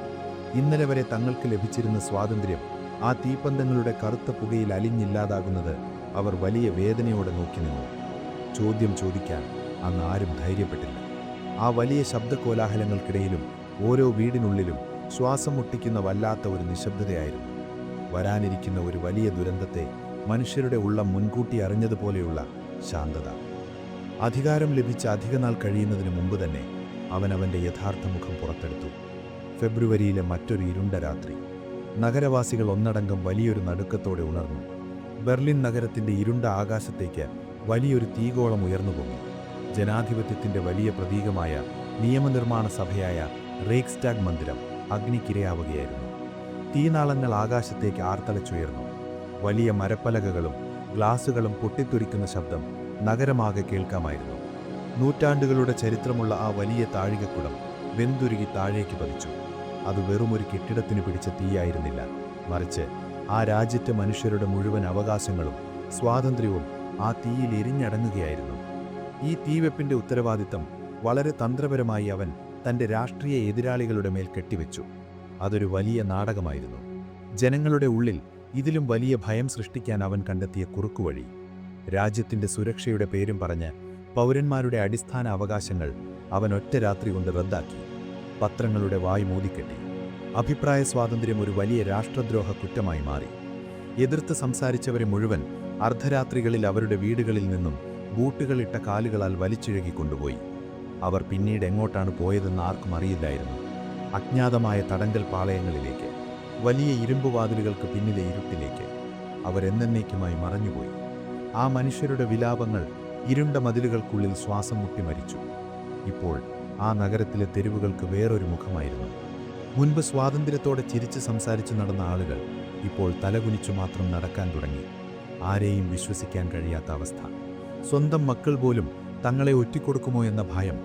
Speaker 1: ഇന്നലെ വരെ തങ്ങൾക്ക് ലഭിച്ചിരുന്ന സ്വാതന്ത്ര്യം ആ തീപ്പന്തങ്ങളുടെ കറുത്ത പുകയിൽ അലിഞ്ഞില്ലാതാകുന്നത് അവർ വലിയ വേദനയോടെ നോക്കി നിന്നു. ചോദ്യം ചോദിക്കാൻ അന്ന് ആരും ധൈര്യപ്പെട്ടില്ല. ആ വലിയ ശബ്ദകോലാഹലങ്ങൾക്കിടയിലും ഓരോ വീടിനുള്ളിലും ശ്വാസം മുട്ടിക്കുന്ന വല്ലാത്ത ഒരു നിശബ്ദതയായിരുന്നു. വരാനിരിക്കുന്ന ഒരു വലിയ ദുരന്തത്തെ മനുഷ്യരുടെ ഉള്ളം മുൻകൂട്ടി അറിഞ്ഞതുപോലെയുള്ള ശാന്തത. അധികാരം ലഭിച്ച അധികനാൾ കഴിയുന്നതിന് മുമ്പ് തന്നെ അവനവൻ്റെ യഥാർത്ഥ മുഖം പുറത്തെടുത്തു. ഫെബ്രുവരിയിലെ മറ്റൊരു ഇരുണ്ട രാത്രി. നഗരവാസികൾ ഒന്നടങ്കം വലിയൊരു നടുക്കത്തോടെ ഉണർന്നു. ബെർലിൻ നഗരത്തിൻ്റെ ഇരുണ്ട ആകാശത്തേക്ക് വലിയൊരു തീഗോളം ഉയർന്നുപൊങ്ങി. ജനാധിപത്യത്തിൻ്റെ വലിയ പ്രതീകമായ നിയമനിർമ്മാണ സഭയായ റേക്സ്റ്റാഗ് മന്ദിരം അഗ്നിക്കിരയാവുകയായിരുന്നു. തീനാളങ്ങൾ ആകാശത്തേക്ക് ആർത്തലച്ചുയർന്നു. വലിയ മരപ്പലകകളും ഗ്ലാസുകളും പൊട്ടിത്തെറിക്കുന്ന ശബ്ദം നഗരമാകെ കേൾക്കാമായിരുന്നു. നൂറ്റാണ്ടുകളുടെ ചരിത്രമുള്ള ആ വലിയ താഴികക്കുടം വെന്തുരുകി താഴേക്ക് പതിച്ചു. അത് വെറുമൊരു കെട്ടിടത്തിന് പിടിച്ച തീയായിരുന്നില്ല, മറിച്ച് ആ രാജ്യത്തെ മനുഷ്യരുടെ മുഴുവൻ അവകാശങ്ങളും സ്വാതന്ത്ര്യവും ആ തീയിൽ എരിഞ്ഞടങ്ങുകയായിരുന്നു. ഈ തീവെപ്പിൻ്റെ ഉത്തരവാദിത്തം വളരെ തന്ത്രപരമായി അവൻ തൻ്റെ രാഷ്ട്രീയ എതിരാളികളുടെ മേൽ കെട്ടിവെച്ചു. അതൊരു വലിയ നാടകമായിരുന്നു. ജനങ്ങളുടെ ഉള്ളിൽ ഇതിലും വലിയ ഭയം സൃഷ്ടിക്കാൻ അവൻ കണ്ടെത്തിയ കുറുക്കുവഴി. രാജ്യത്തിൻ്റെ സുരക്ഷയുടെ പേരും പറഞ്ഞ് പൗരന്മാരുടെ അടിസ്ഥാന അവകാശങ്ങൾ അവൻ ഒറ്റ രാത്രി കൊണ്ട് റദ്ദാക്കി. പത്രങ്ങളുടെ വായ് മൂടിക്കെട്ടി. അഭിപ്രായ സ്വാതന്ത്ര്യം ഒരു വലിയ രാഷ്ട്രദ്രോഹ കുറ്റമായി മാറി. എതിർത്ത് സംസാരിച്ചവരെ മുഴുവൻ അർദ്ധരാത്രികളിൽ അവരുടെ വീടുകളിൽ നിന്നും ബൂട്ടുകളിട്ട കാലുകളാൽ വലിച്ചിഴകിക്കൊണ്ടുപോയി. അവർ പിന്നീട് എങ്ങോട്ടാണ് പോയതെന്ന് ആർക്കും അറിയില്ലായിരുന്നു. അജ്ഞാതമായ തടങ്കൽ പാളയങ്ങളിലേക്ക്, വലിയ ഇരുമ്പുവാതിലുകൾക്ക് പിന്നിലെ ഇരുട്ടിലേക്ക് അവരെന്നേക്കുമായി മറഞ്ഞുപോയി. ആ മനുഷ്യരുടെ വിലാപങ്ങൾ ഇരുണ്ട മതിലുകൾക്കുള്ളിൽ ശ്വാസം മുട്ടി മരിച്ചു. ഇപ്പോൾ ആ നഗരത്തിലെ തെരുവുകൾക്ക് വേറൊരു മുഖമായിരുന്നു. മുൻപ് സ്വാതന്ത്ര്യത്തോടെ ചിരിച്ച് സംസാരിച്ചു നടന്ന ആളുകൾ ഇപ്പോൾ തലകുനിച്ചു മാത്രം നടക്കാൻ തുടങ്ങി. ആരെയും വിശ്വസിക്കാൻ കഴിയാത്ത അവസ്ഥ. സ്വന്തം മക്കൾ പോലും തങ്ങളെ ഒറ്റിക്കൊടുക്കുമോ എന്ന ഭയം.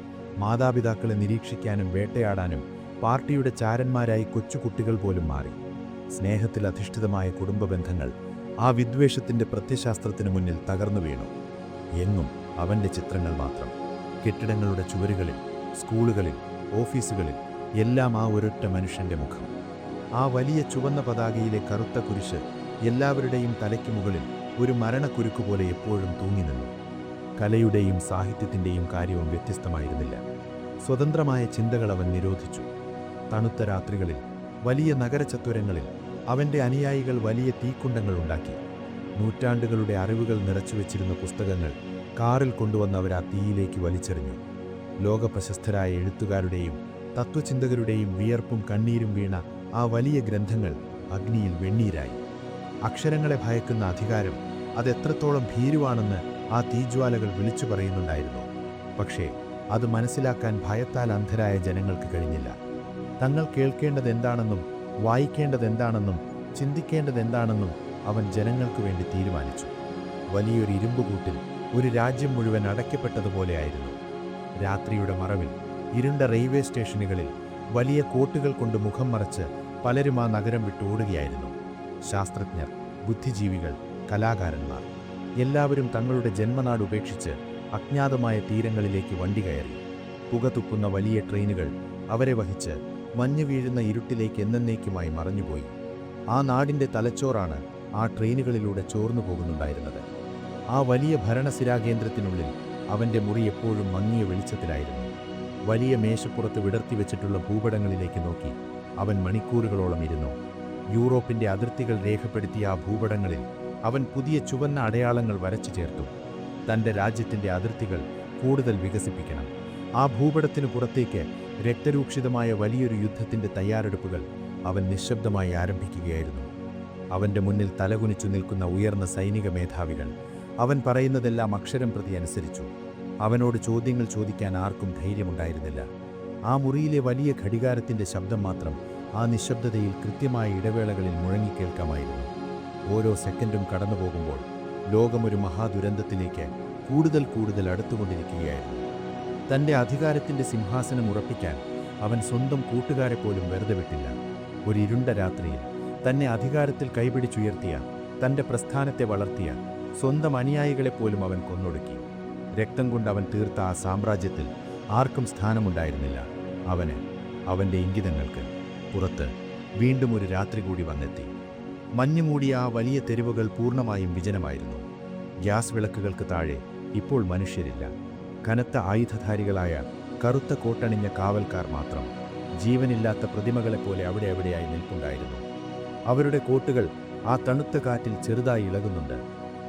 Speaker 1: മാതാപിതാക്കളെ നിരീക്ഷിക്കാനും വേട്ടയാടാനും പാർട്ടിയുടെ ചാരന്മാരായി കൊച്ചുകുട്ടികൾ പോലും മാറി. സ്നേഹത്തിൽ അധിഷ്ഠിതമായ കുടുംബ ബന്ധങ്ങൾ ആ വിദ്വേഷത്തിൻ്റെ പ്രത്യശാസ്ത്രത്തിന് മുന്നിൽ തകർന്നു വീണു. എങ്ങും അവൻ്റെ ചിത്രങ്ങൾ മാത്രം. കെട്ടിടങ്ങളുടെ ചുവരുകളിൽ, സ്കൂളുകളിൽ, ഓഫീസുകളിൽ എല്ലാം ആ ഒരൊറ്റ മനുഷ്യൻ്റെ മുഖം. ആ വലിയ ചുവന്ന പതാകയിലെ കറുത്ത കുരിശ് എല്ലാവരുടെയും തലയ്ക്ക് മുകളിൽ ഒരു മരണക്കുരുക്ക് പോലെ എപ്പോഴും തൂങ്ങി നിന്നു. കലയുടെയും സാഹിത്യത്തിൻ്റെയും കാര്യവും വ്യത്യസ്തമായിരുന്നില്ല. സ്വതന്ത്രമായ ചിന്തകൾ അവൻ നിരോധിച്ചു. തണുത്ത രാത്രികളിൽ, വലിയ നഗരചത്വരങ്ങളിൽ അവൻ്റെ അനുയായികൾ വലിയ തീക്കുണ്ടങ്ങൾ ഉണ്ടാക്കി. നൂറ്റാണ്ടുകളുടെ അറിവുകൾ നിറച്ചുവെച്ചിരുന്ന പുസ്തകങ്ങൾ കാറിൽ കൊണ്ടുവന്ന് അവർ ആ തീയിലേക്ക് വലിച്ചെറിഞ്ഞു. ലോകപ്രശസ്തരായ എഴുത്തുകാരുടെയും തത്വചിന്തകരുടെയും വിയർപ്പും കണ്ണീരും വീണ ആ വലിയ ഗ്രന്ഥങ്ങൾ അഗ്നിയിൽ വെണ്ണീരായി. അക്ഷരങ്ങളെ ഭയക്കുന്ന അധികാരം അതെത്രത്തോളം ഭീരുവാണെന്ന് ആ തീജ്വാലകൾ വിളിച്ചു പറയുന്നുണ്ടായിരുന്നു. പക്ഷേ അത് മനസ്സിലാക്കാൻ ഭയത്താൽ അന്ധരായ ജനങ്ങൾക്ക് കഴിഞ്ഞില്ല. തങ്ങൾ കേൾക്കേണ്ടതെന്താണെന്നും വായിക്കേണ്ടതെന്താണെന്നും ചിന്തിക്കേണ്ടതെന്താണെന്നും അവൻ ജനങ്ങൾക്ക് വേണ്ടി തീരുമാനിച്ചു. വലിയൊരു ഇരുമ്പുകൂട്ടിൽ ഒരു രാജ്യം മുഴുവൻ അടയ്ക്കപ്പെട്ടതുപോലെയായിരുന്നു. രാത്രിയുടെ മറവിൽ ഇരുണ്ട റെയിൽവേ സ്റ്റേഷനുകളിൽ വലിയ കോട്ടുകൾ കൊണ്ട് മുഖം മറച്ച് പലരും ആ നഗരം വിട്ടോടുകയായിരുന്നു. ശാസ്ത്രജ്ഞർ, ബുദ്ധിജീവികൾ, കലാകാരന്മാർ എല്ലാവരും തങ്ങളുടെ ജന്മനാട് ഉപേക്ഷിച്ച് അജ്ഞാതമായ തീരങ്ങളിലേക്ക് വണ്ടി കയറി. പുകതുപ്പുന്ന വലിയ ട്രെയിനുകൾ അവരെ വഹിച്ച് മഞ്ഞു വീഴുന്ന ഇരുട്ടിലേക്ക് എന്നേക്കുമായി മറഞ്ഞുപോയി. ആ നാടിൻ്റെ തലച്ചോറാണ് ആ ട്രെയിനുകളിലൂടെ ചോർന്നു പോകുന്നുണ്ടായിരുന്നത്. ആ വലിയ ഭരണസിരാകേന്ദ്രത്തിനുള്ളിൽ അവൻ്റെ മുറി എപ്പോഴും മങ്ങിയ വെളിച്ചത്തിലായിരുന്നു. വലിയ മേശപ്പുറത്ത് വിടർത്തിവെച്ചിട്ടുള്ള ഭൂപടങ്ങളിലേക്ക് നോക്കി അവൻ മണിക്കൂറുകളോളം ഇരുന്നു. യൂറോപ്പിൻ്റെ അതിർത്തികൾ രേഖപ്പെടുത്തിയ ആ ഭൂപടങ്ങളിൽ അവൻ പുതിയ ചുവന്ന അടയാളങ്ങൾ വരച്ചു ചേർത്തു. തൻ്റെ രാജ്യത്തിൻ്റെ അതിർത്തികൾ കൂടുതൽ വികസിപ്പിക്കണം. ആ ഭൂപടത്തിനു പുറത്തേക്ക് രക്തരൂക്ഷിതമായ വലിയൊരു യുദ്ധത്തിൻ്റെ തയ്യാറെടുപ്പുകൾ അവൻ നിശബ്ദമായി ആരംഭിക്കുകയായിരുന്നു. അവൻ്റെ മുന്നിൽ തലകുനിച്ചു നിൽക്കുന്ന ഉയർന്ന സൈനിക മേധാവികൾ അവൻ പറയുന്നതെല്ലാം അക്ഷരം പ്രതി അനുസരിച്ചു. അവനോട് ചോദ്യങ്ങൾ ചോദിക്കാൻ ആർക്കും ധൈര്യമുണ്ടായിരുന്നില്ല. ആ മുറിയിലെ വലിയ ഘടികാരത്തിൻ്റെ ശബ്ദം മാത്രം ആ നിശബ്ദതയിൽ കൃത്യമായ ഇടവേളകളിൽ മുഴങ്ങിക്കേൾക്കാമായിരുന്നു. ഓരോ സെക്കൻഡും കടന്നുപോകുമ്പോൾ ലോകമൊരു മഹാദുരന്തത്തിലേക്ക് കൂടുതൽ അടുത്തുകൊണ്ടിരിക്കുകയായിരുന്നു. തൻ്റെ അധികാരത്തിൻ്റെ സിംഹാസനം ഉറപ്പിക്കാൻ അവൻ സ്വന്തം കൂട്ടുകാരെപ്പോലും വെറുതെ വിട്ടില്ല. ഒരു ഇരുണ്ട രാത്രിയിൽ തന്നെ അധികാരത്തിൽ കൈപിടിച്ചുയർത്തിയ, തൻ്റെ പ്രസ്ഥാനത്തെ വളർത്തിയ സ്വന്തം അനുയായികളെപ്പോലും അവൻ കൊന്നൊടുക്കി. രക്തം കൊണ്ട് അവൻ തീർത്ത ആ സാമ്രാജ്യത്തിൽ ആർക്കും സ്ഥാനമുണ്ടായിരുന്നില്ല. അവൻ്റെ ഇംഗിതങ്ങൾക്ക് പുറത്ത് വീണ്ടും ഒരു രാത്രി കൂടി വന്നെത്തി. മഞ്ഞുമൂടിയ ആ വലിയ തെരുവുകൾ പൂർണ്ണമായും വിജനമായിരുന്നു. ഗ്യാസ് വിളക്കുകൾക്ക് താഴെ ഇപ്പോൾ മനുഷ്യരില്ല. കനത്ത ആയുധധാരികളായ കറുത്ത കോട്ടണിഞ്ഞ കാവൽക്കാർ മാത്രം ജീവനില്ലാത്ത പ്രതിമകളെപ്പോലെ അവിടെയായി നിൽപ്പുണ്ടായിരുന്നു. അവരുടെ കോട്ടുകൾ ആ തണുത്ത കാറ്റിൽ ചെറുതായി ഇളകുന്നുണ്ട്.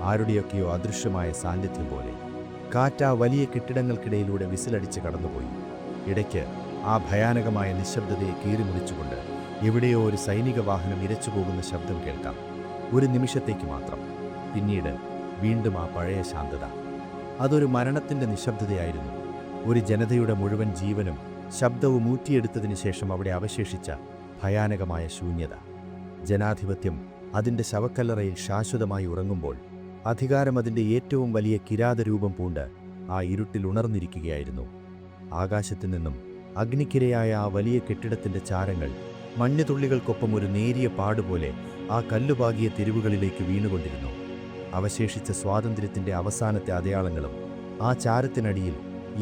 Speaker 1: ആരുടെയൊക്കെയോ അദൃശ്യമായ സാന്നിധ്യം പോലെ. കാറ്റ് ആ വലിയ കെട്ടിടങ്ങൾക്കിടയിലൂടെ വിസിലടിച്ച് കടന്നുപോയി. ഇടയ്ക്ക് ആ ഭയാനകമായ നിശബ്ദതയെ കീറിമുറിച്ചുകൊണ്ട് എവിടെയോ ഒരു സൈനിക വാഹനം ഇരച്ചുപോകുന്ന ശബ്ദം കേൾക്കാം. ഒരു നിമിഷത്തേക്ക് മാത്രം. പിന്നീട് വീണ്ടും ആ പഴയ ശാന്തത. അതൊരു മരണത്തിൻ്റെ നിശബ്ദതയായിരുന്നു. ഒരു ജനതയുടെ മുഴുവൻ ജീവനും ശബ്ദവും ഊറ്റിയെടുത്തതിനു ശേഷം അവിടെ അവശേഷിച്ച ഭയാനകമായ ശൂന്യത. ജനാധിപത്യം അതിൻ്റെ ശവക്കല്ലറയിൽ ശാശ്വതമായി ഉറങ്ങുമ്പോൾ അധികാരം അതിൻ്റെ ഏറ്റവും വലിയ കിരാതരൂപം പൂണ്ട് ആ ഇരുട്ടിൽ ഉണർന്നിരിക്കുകയായിരുന്നു. ആകാശത്തു നിന്നും അഗ്നിക്കിരയായ ആ വലിയ കെട്ടിടത്തിൻ്റെ ചാരങ്ങൾ മഞ്ഞുതുള്ളികൾക്കൊപ്പം ഒരു നേരിയ പാടുപോലെ ആ കല്ലുപാകിയ തെരുവുകളിലേക്ക് വീണുകൊണ്ടിരുന്നു. അവശേഷിച്ച സ്വാതന്ത്ര്യത്തിൻ്റെ അവസാനത്തെ അടയാളങ്ങളും ആ ചാരത്തിനടിയിൽ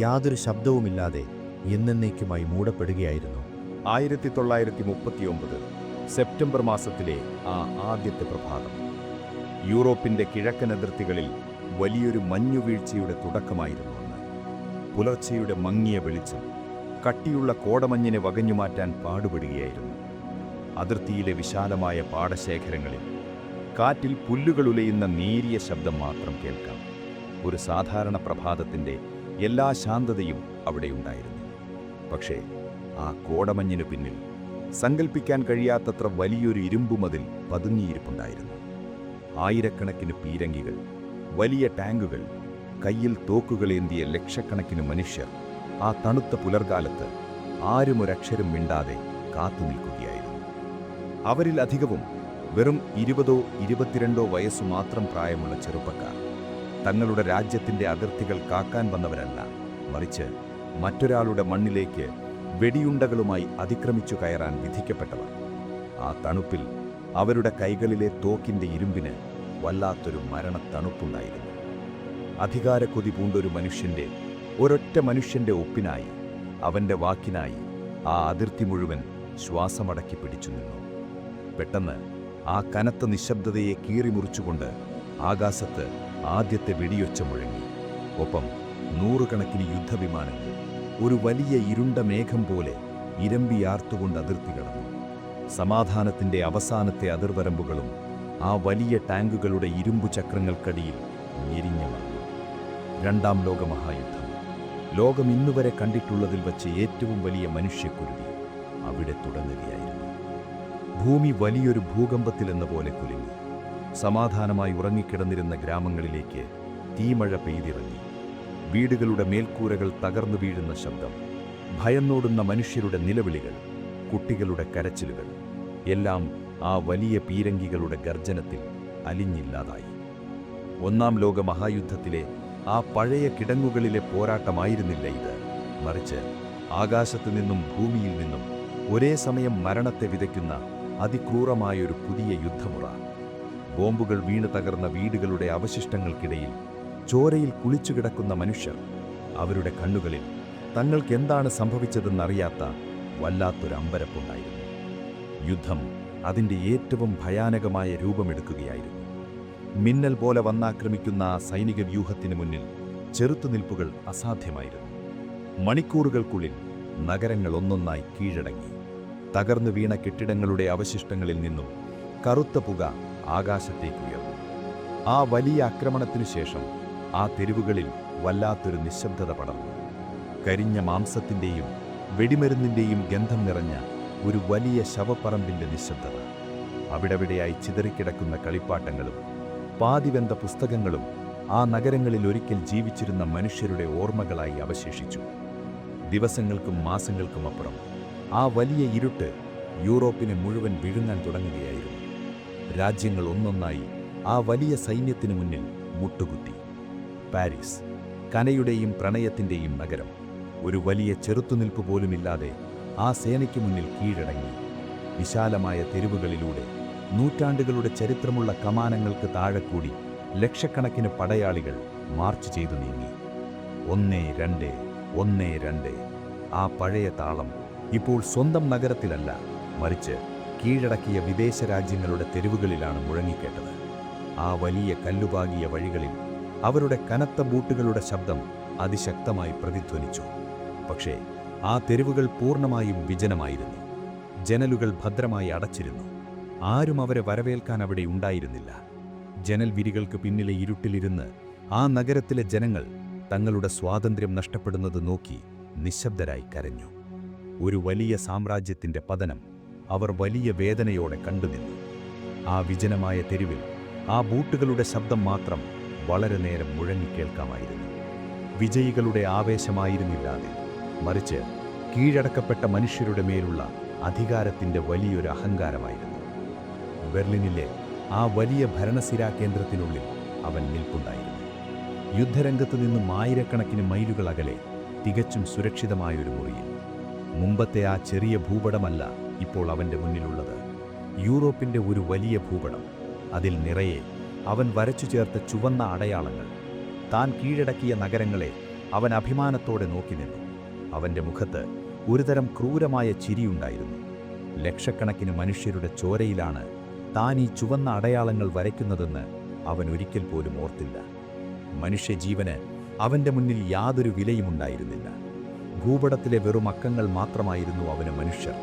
Speaker 1: യാതൊരു ശബ്ദവുമില്ലാതെ എന്നേക്കുമായി മൂടപ്പെടുകയായിരുന്നു.
Speaker 3: 1939 സെപ്റ്റംബർ മാസത്തിലെ ആ ആദ്യത്തെ പ്രഭാതം. യൂറോപ്പിൻ്റെ കിഴക്കൻ അതിർത്തികളിൽ വലിയൊരു മഞ്ഞുവീഴ്ചയുടെ തുടക്കമായിരുന്നു അന്ന്. പുലർച്ചയുടെ മങ്ങിയ വെളിച്ചം കട്ടിയുള്ള കോടമഞ്ഞിനെ വകഞ്ഞുമാറ്റാൻ പാടുപെടുകയായിരുന്നു. അതിർത്തിയിലെ വിശാലമായ പാടശേഖരങ്ങളിൽ കാറ്റിൽ പുല്ലുകൾ ഉലയുന്ന നേരിയ ശബ്ദം മാത്രം കേൾക്കാം. ഒരു സാധാരണ പ്രഭാതത്തിൻ്റെ എല്ലാ ശാന്തതയും അവിടെയുണ്ടായിരുന്നു. പക്ഷേ ആ കോടമഞ്ഞിനു പിന്നിൽ സങ്കൽപ്പിക്കാൻ കഴിയാത്തത്ര വലിയൊരു ഇരുമ്പുമതിൽ പതുങ്ങിയിരിപ്പുണ്ടായിരുന്നു. ആയിരക്കണക്കിന് പീരങ്കികൾ, വലിയ ടാങ്കുകൾ, കയ്യിൽ തോക്കുകളേന്തിയ ലക്ഷക്കണക്കിന് മനുഷ്യർ ആ തണുത്ത പുലർകാലത്ത് ആരും ഒരക്ഷരം മിണ്ടാതെ കാത്തുനിൽക്കുകയായിരുന്നു. അവരിൽ അധികവും വെറും 20-22 വയസ്സു മാത്രം പ്രായമുള്ള ചെറുപ്പക്കാർ. തങ്ങളുടെ രാജ്യത്തിൻ്റെ അതിർത്തികൾ കാക്കാൻ വന്നവരല്ല, മറിച്ച് മറ്റൊരാളുടെ മണ്ണിലേക്ക് വെടിയുണ്ടകളുമായി അതിക്രമിച്ചു കയറാൻ വിധിക്കപ്പെട്ടവർ. ആ തണുപ്പിൽ അവരുടെ കൈകളിലെ തോക്കിൻ്റെ ഇരുമ്പിന് വല്ലാത്തൊരു മരണത്തണുപ്പുണ്ടായിരുന്നു. അധികാരക്കൊതി പൂണ്ടൊരു മനുഷ്യൻ്റെ, ഒരൊറ്റ മനുഷ്യൻ്റെ ഒപ്പിനായി, അവൻ്റെ വാക്കിനായി ആ അതിർത്തി മുഴുവൻ ശ്വാസമടക്കി പിടിച്ചു നിന്നു. പെട്ടെന്ന് ആ കനത്ത നിശബ്ദതയെ കീറിമുറിച്ചുകൊണ്ട് ആകാശത്ത് ആദ്യത്തെ വെടിയൊച്ച മുഴങ്ങി. ഒപ്പം 100 കണക്കിന് യുദ്ധവിമാനങ്ങൾ ഒരു വലിയ ഇരുണ്ട മേഘം പോലെ ഇരമ്പിയാർത്തുകൊണ്ട് അതിർത്തി കടന്നു.
Speaker 2: സമാധാനത്തിന്റെ അവസാനത്തെ അതിർവരമ്പുകളും ആ വലിയ ടാങ്കുകളുടെ ഇരുമ്പു ചക്രങ്ങൾക്കടിയിൽ ഞെരിഞ്ഞമർന്നു. രണ്ടാം ലോകമഹായുദ്ധം, ലോകം ഇന്നുവരെ കണ്ടിട്ടുള്ളതിൽ വച്ച് ഏറ്റവും വലിയ മനുഷ്യക്കുരുതി അവിടെ തുടങ്ങുകയായിരുന്നു. ഭൂമി വലിയൊരു ഭൂകമ്പത്തിലെന്ന പോലെ കുലുങ്ങി. സമാധാനമായി ഉറങ്ങിക്കിടന്നിരുന്ന ഗ്രാമങ്ങളിലേക്ക് തീമഴ പെയ്തിറങ്ങി. വീടുകളുടെ മേൽക്കൂരകൾ തകർന്നു വീഴുന്ന ശബ്ദം, ഭയന്നോടുന്ന മനുഷ്യരുടെ നിലവിളികൾ, കുട്ടികളുടെ കരച്ചിലുകൾ എല്ലാം ആ വലിയ പീരങ്കികളുടെ ഗർജനത്തിൽ അലിഞ്ഞില്ലാതായി. ഒന്നാം ലോക മഹായുദ്ധത്തിലെ ആ പഴയ കിടങ്ങുകളിലെ പോരാട്ടമായിരുന്നില്ല ഇത്. മറിച്ച് ആകാശത്തു നിന്നും ഭൂമിയിൽ നിന്നും ഒരേ സമയം മരണത്തെ വിതയ്ക്കുന്ന അതിക്രൂരമായൊരു പുതിയ യുദ്ധമുറ. ബോംബുകൾ വീണ് തകർന്ന വീടുകളുടെ അവശിഷ്ടങ്ങൾക്കിടയിൽ ചോരയിൽ കുളിച്ചുകിടക്കുന്ന മനുഷ്യർ. അവരുടെ കണ്ണുകളിൽ തങ്ങൾക്കെന്താണ് സംഭവിച്ചതെന്നറിയാത്ത വല്ലാത്തൊരു അമ്പരപ്പുണ്ടായിരുന്നു. യുദ്ധം അതിൻ്റെ ഏറ്റവും ഭയാനകമായ രൂപമെടുക്കുകയായിരുന്നു. മിന്നൽ പോലെ വന്നാക്രമിക്കുന്ന ആ സൈനിക വ്യൂഹത്തിന് മുന്നിൽ ചെറുത്തുനിൽപ്പുകൾ അസാധ്യമായിരുന്നു. മണിക്കൂറുകൾക്കുള്ളിൽ നഗരങ്ങൾ ഒന്നൊന്നായി കീഴടങ്ങി. തകർന്നു വീണ കെട്ടിടങ്ങളുടെ അവശിഷ്ടങ്ങളിൽ നിന്നും കറുത്ത പുക ആകാശത്തേക്കുയർന്നു. ആ വലിയ ആക്രമണത്തിനു ശേഷം ആ തെരുവുകളിൽ വല്ലാത്തൊരു നിശബ്ദത പടർന്നു. കരിഞ്ഞ മാംസത്തിൻ്റെയും വെടിമരുന്നിൻ്റെയും ഗന്ധം നിറഞ്ഞ ഒരു വലിയ ശവപ്പറമ്പിൻ്റെ നിശബ്ദത. അവിടെവിടെയായി ചിതറിക്കിടക്കുന്ന കളിപ്പാട്ടങ്ങളും പാതിവെന്ത പുസ്തകങ്ങളും ആ നഗരങ്ങളിൽ ഒരിക്കൽ ജീവിച്ചിരുന്ന മനുഷ്യരുടെ ഓർമ്മകളായി അവശേഷിച്ചു. ദിവസങ്ങൾക്കും മാസങ്ങൾക്കുമപ്പുറം ആ വലിയ ഇരുട്ട് യൂറോപ്പിനെ മുഴുവൻ വിഴുങ്ങാൻ തുടങ്ങുകയായിരുന്നു. രാജ്യങ്ങൾ ഒന്നൊന്നായി ആ വലിയ സൈന്യത്തിനു മുന്നിൽ മുട്ടുകുത്തി. പാരീസ്, കനയുടെയും പ്രണയത്തിൻ്റെയും നഗരം, ഒരു വലിയ ചെറുത്തുനിൽപ്പ് പോലുമില്ലാതെ ആ സേനയ്ക്ക് മുന്നിൽ കീഴടങ്ങി. വിശാലമായ തെരുവുകളിലൂടെ നൂറ്റാണ്ടുകളുടെ ചരിത്രമുള്ള കമാനങ്ങൾക്ക് താഴെ കൂടി ലക്ഷക്കണക്കിന് പടയാളികൾ മാർച്ച് ചെയ്തു നീങ്ങി. 1-2, 1-2. ആ പഴയ താളം ഇപ്പോൾ സ്വന്തം നഗരത്തിലല്ല, മറിച്ച് കീഴടക്കിയ വിദേശ രാജ്യങ്ങളുടെ തെരുവുകളിലാണ് മുഴങ്ങിക്കേട്ടത്. ആ വലിയ കല്ലുപാകിയ വഴികളിൽ അവരുടെ കനത്ത ബൂട്ടുകളുടെ ശബ്ദം അതിശക്തമായി പ്രതിധ്വനിച്ചു. പക്ഷേ ആ തെരുവുകൾ പൂർണ്ണമായും വിജനമായിരുന്നു. ജനലുകൾ ഭദ്രമായി അടച്ചിരുന്നു. ആരും അവരെ വരവേൽക്കാൻ അവിടെ ഉണ്ടായിരുന്നില്ല. ജനൽ വിരികൾക്ക് പിന്നിലെ ഇരുട്ടിലിരുന്ന് ആ നഗരത്തിലെ ജനങ്ങൾ തങ്ങളുടെ സ്വാതന്ത്ര്യം നഷ്ടപ്പെടുന്നത് നോക്കി നിശബ്ദരായി കരഞ്ഞു. ഒരു വലിയ സാമ്രാജ്യത്തിൻ്റെ പതനം അവർ വലിയ വേദനയോടെ കണ്ടുനിന്നു. ആ വിജനമായ തെരുവിൽ ആ ബൂട്ടുകളുടെ ശബ്ദം മാത്രം വളരെ നേരം മുഴങ്ങിക്കേൾക്കാമായിരുന്നു. വിജയികളുടെ ആവേശമായിരുന്നില്ലാതെ, മറിച്ച് കീഴടക്കപ്പെട്ട മനുഷ്യരുടെ മേലുള്ള അധികാരത്തിൻ്റെ വലിയൊരു അഹങ്കാരമായിരുന്നു. ബെർലിനിലെ ആ വലിയ ഭരണസിരാ കേന്ദ്രത്തിനുള്ളിൽ അവൻ നിൽപ്പുണ്ടായിരുന്നു. യുദ്ധരംഗത്തു നിന്നും ആയിരക്കണക്കിന് മൈലുകൾ അകലെ തികച്ചും സുരക്ഷിതമായൊരു മുറിയിൽ. മുമ്പത്തെ ആ ചെറിയ ഭൂപടമല്ല ഇപ്പോൾ അവൻ്റെ മുന്നിലുള്ളത്. യൂറോപ്പിൻ്റെ ഒരു വലിയ ഭൂപടം. അതിൽ നിറയെ അവൻ വരച്ചു ചേർത്ത ചുവന്ന അടയാളങ്ങൾ. താൻ കീഴടക്കിയ നഗരങ്ങളെ അവൻ അഭിമാനത്തോടെ നോക്കി നിന്നു. അവൻ്റെ മുഖത്ത് ഒരുതരം ക്രൂരമായ ചിരിയുണ്ടായിരുന്നു. ലക്ഷക്കണക്കിന് മനുഷ്യരുടെ ചോരയിലാണ് താൻ ഈ ചുവന്ന അടയാളങ്ങൾ വരയ്ക്കുന്നതെന്ന് അവൻ ഒരിക്കൽ പോലും ഓർത്തില്ല. മനുഷ്യജീവന് അവൻ്റെ മുന്നിൽ യാതൊരു വിലയുമുണ്ടായിരുന്നില്ല. ഭൂപടത്തിലെ വെറും അക്കങ്ങൾ മാത്രമായിരുന്നു അവന് മനുഷ്യർ.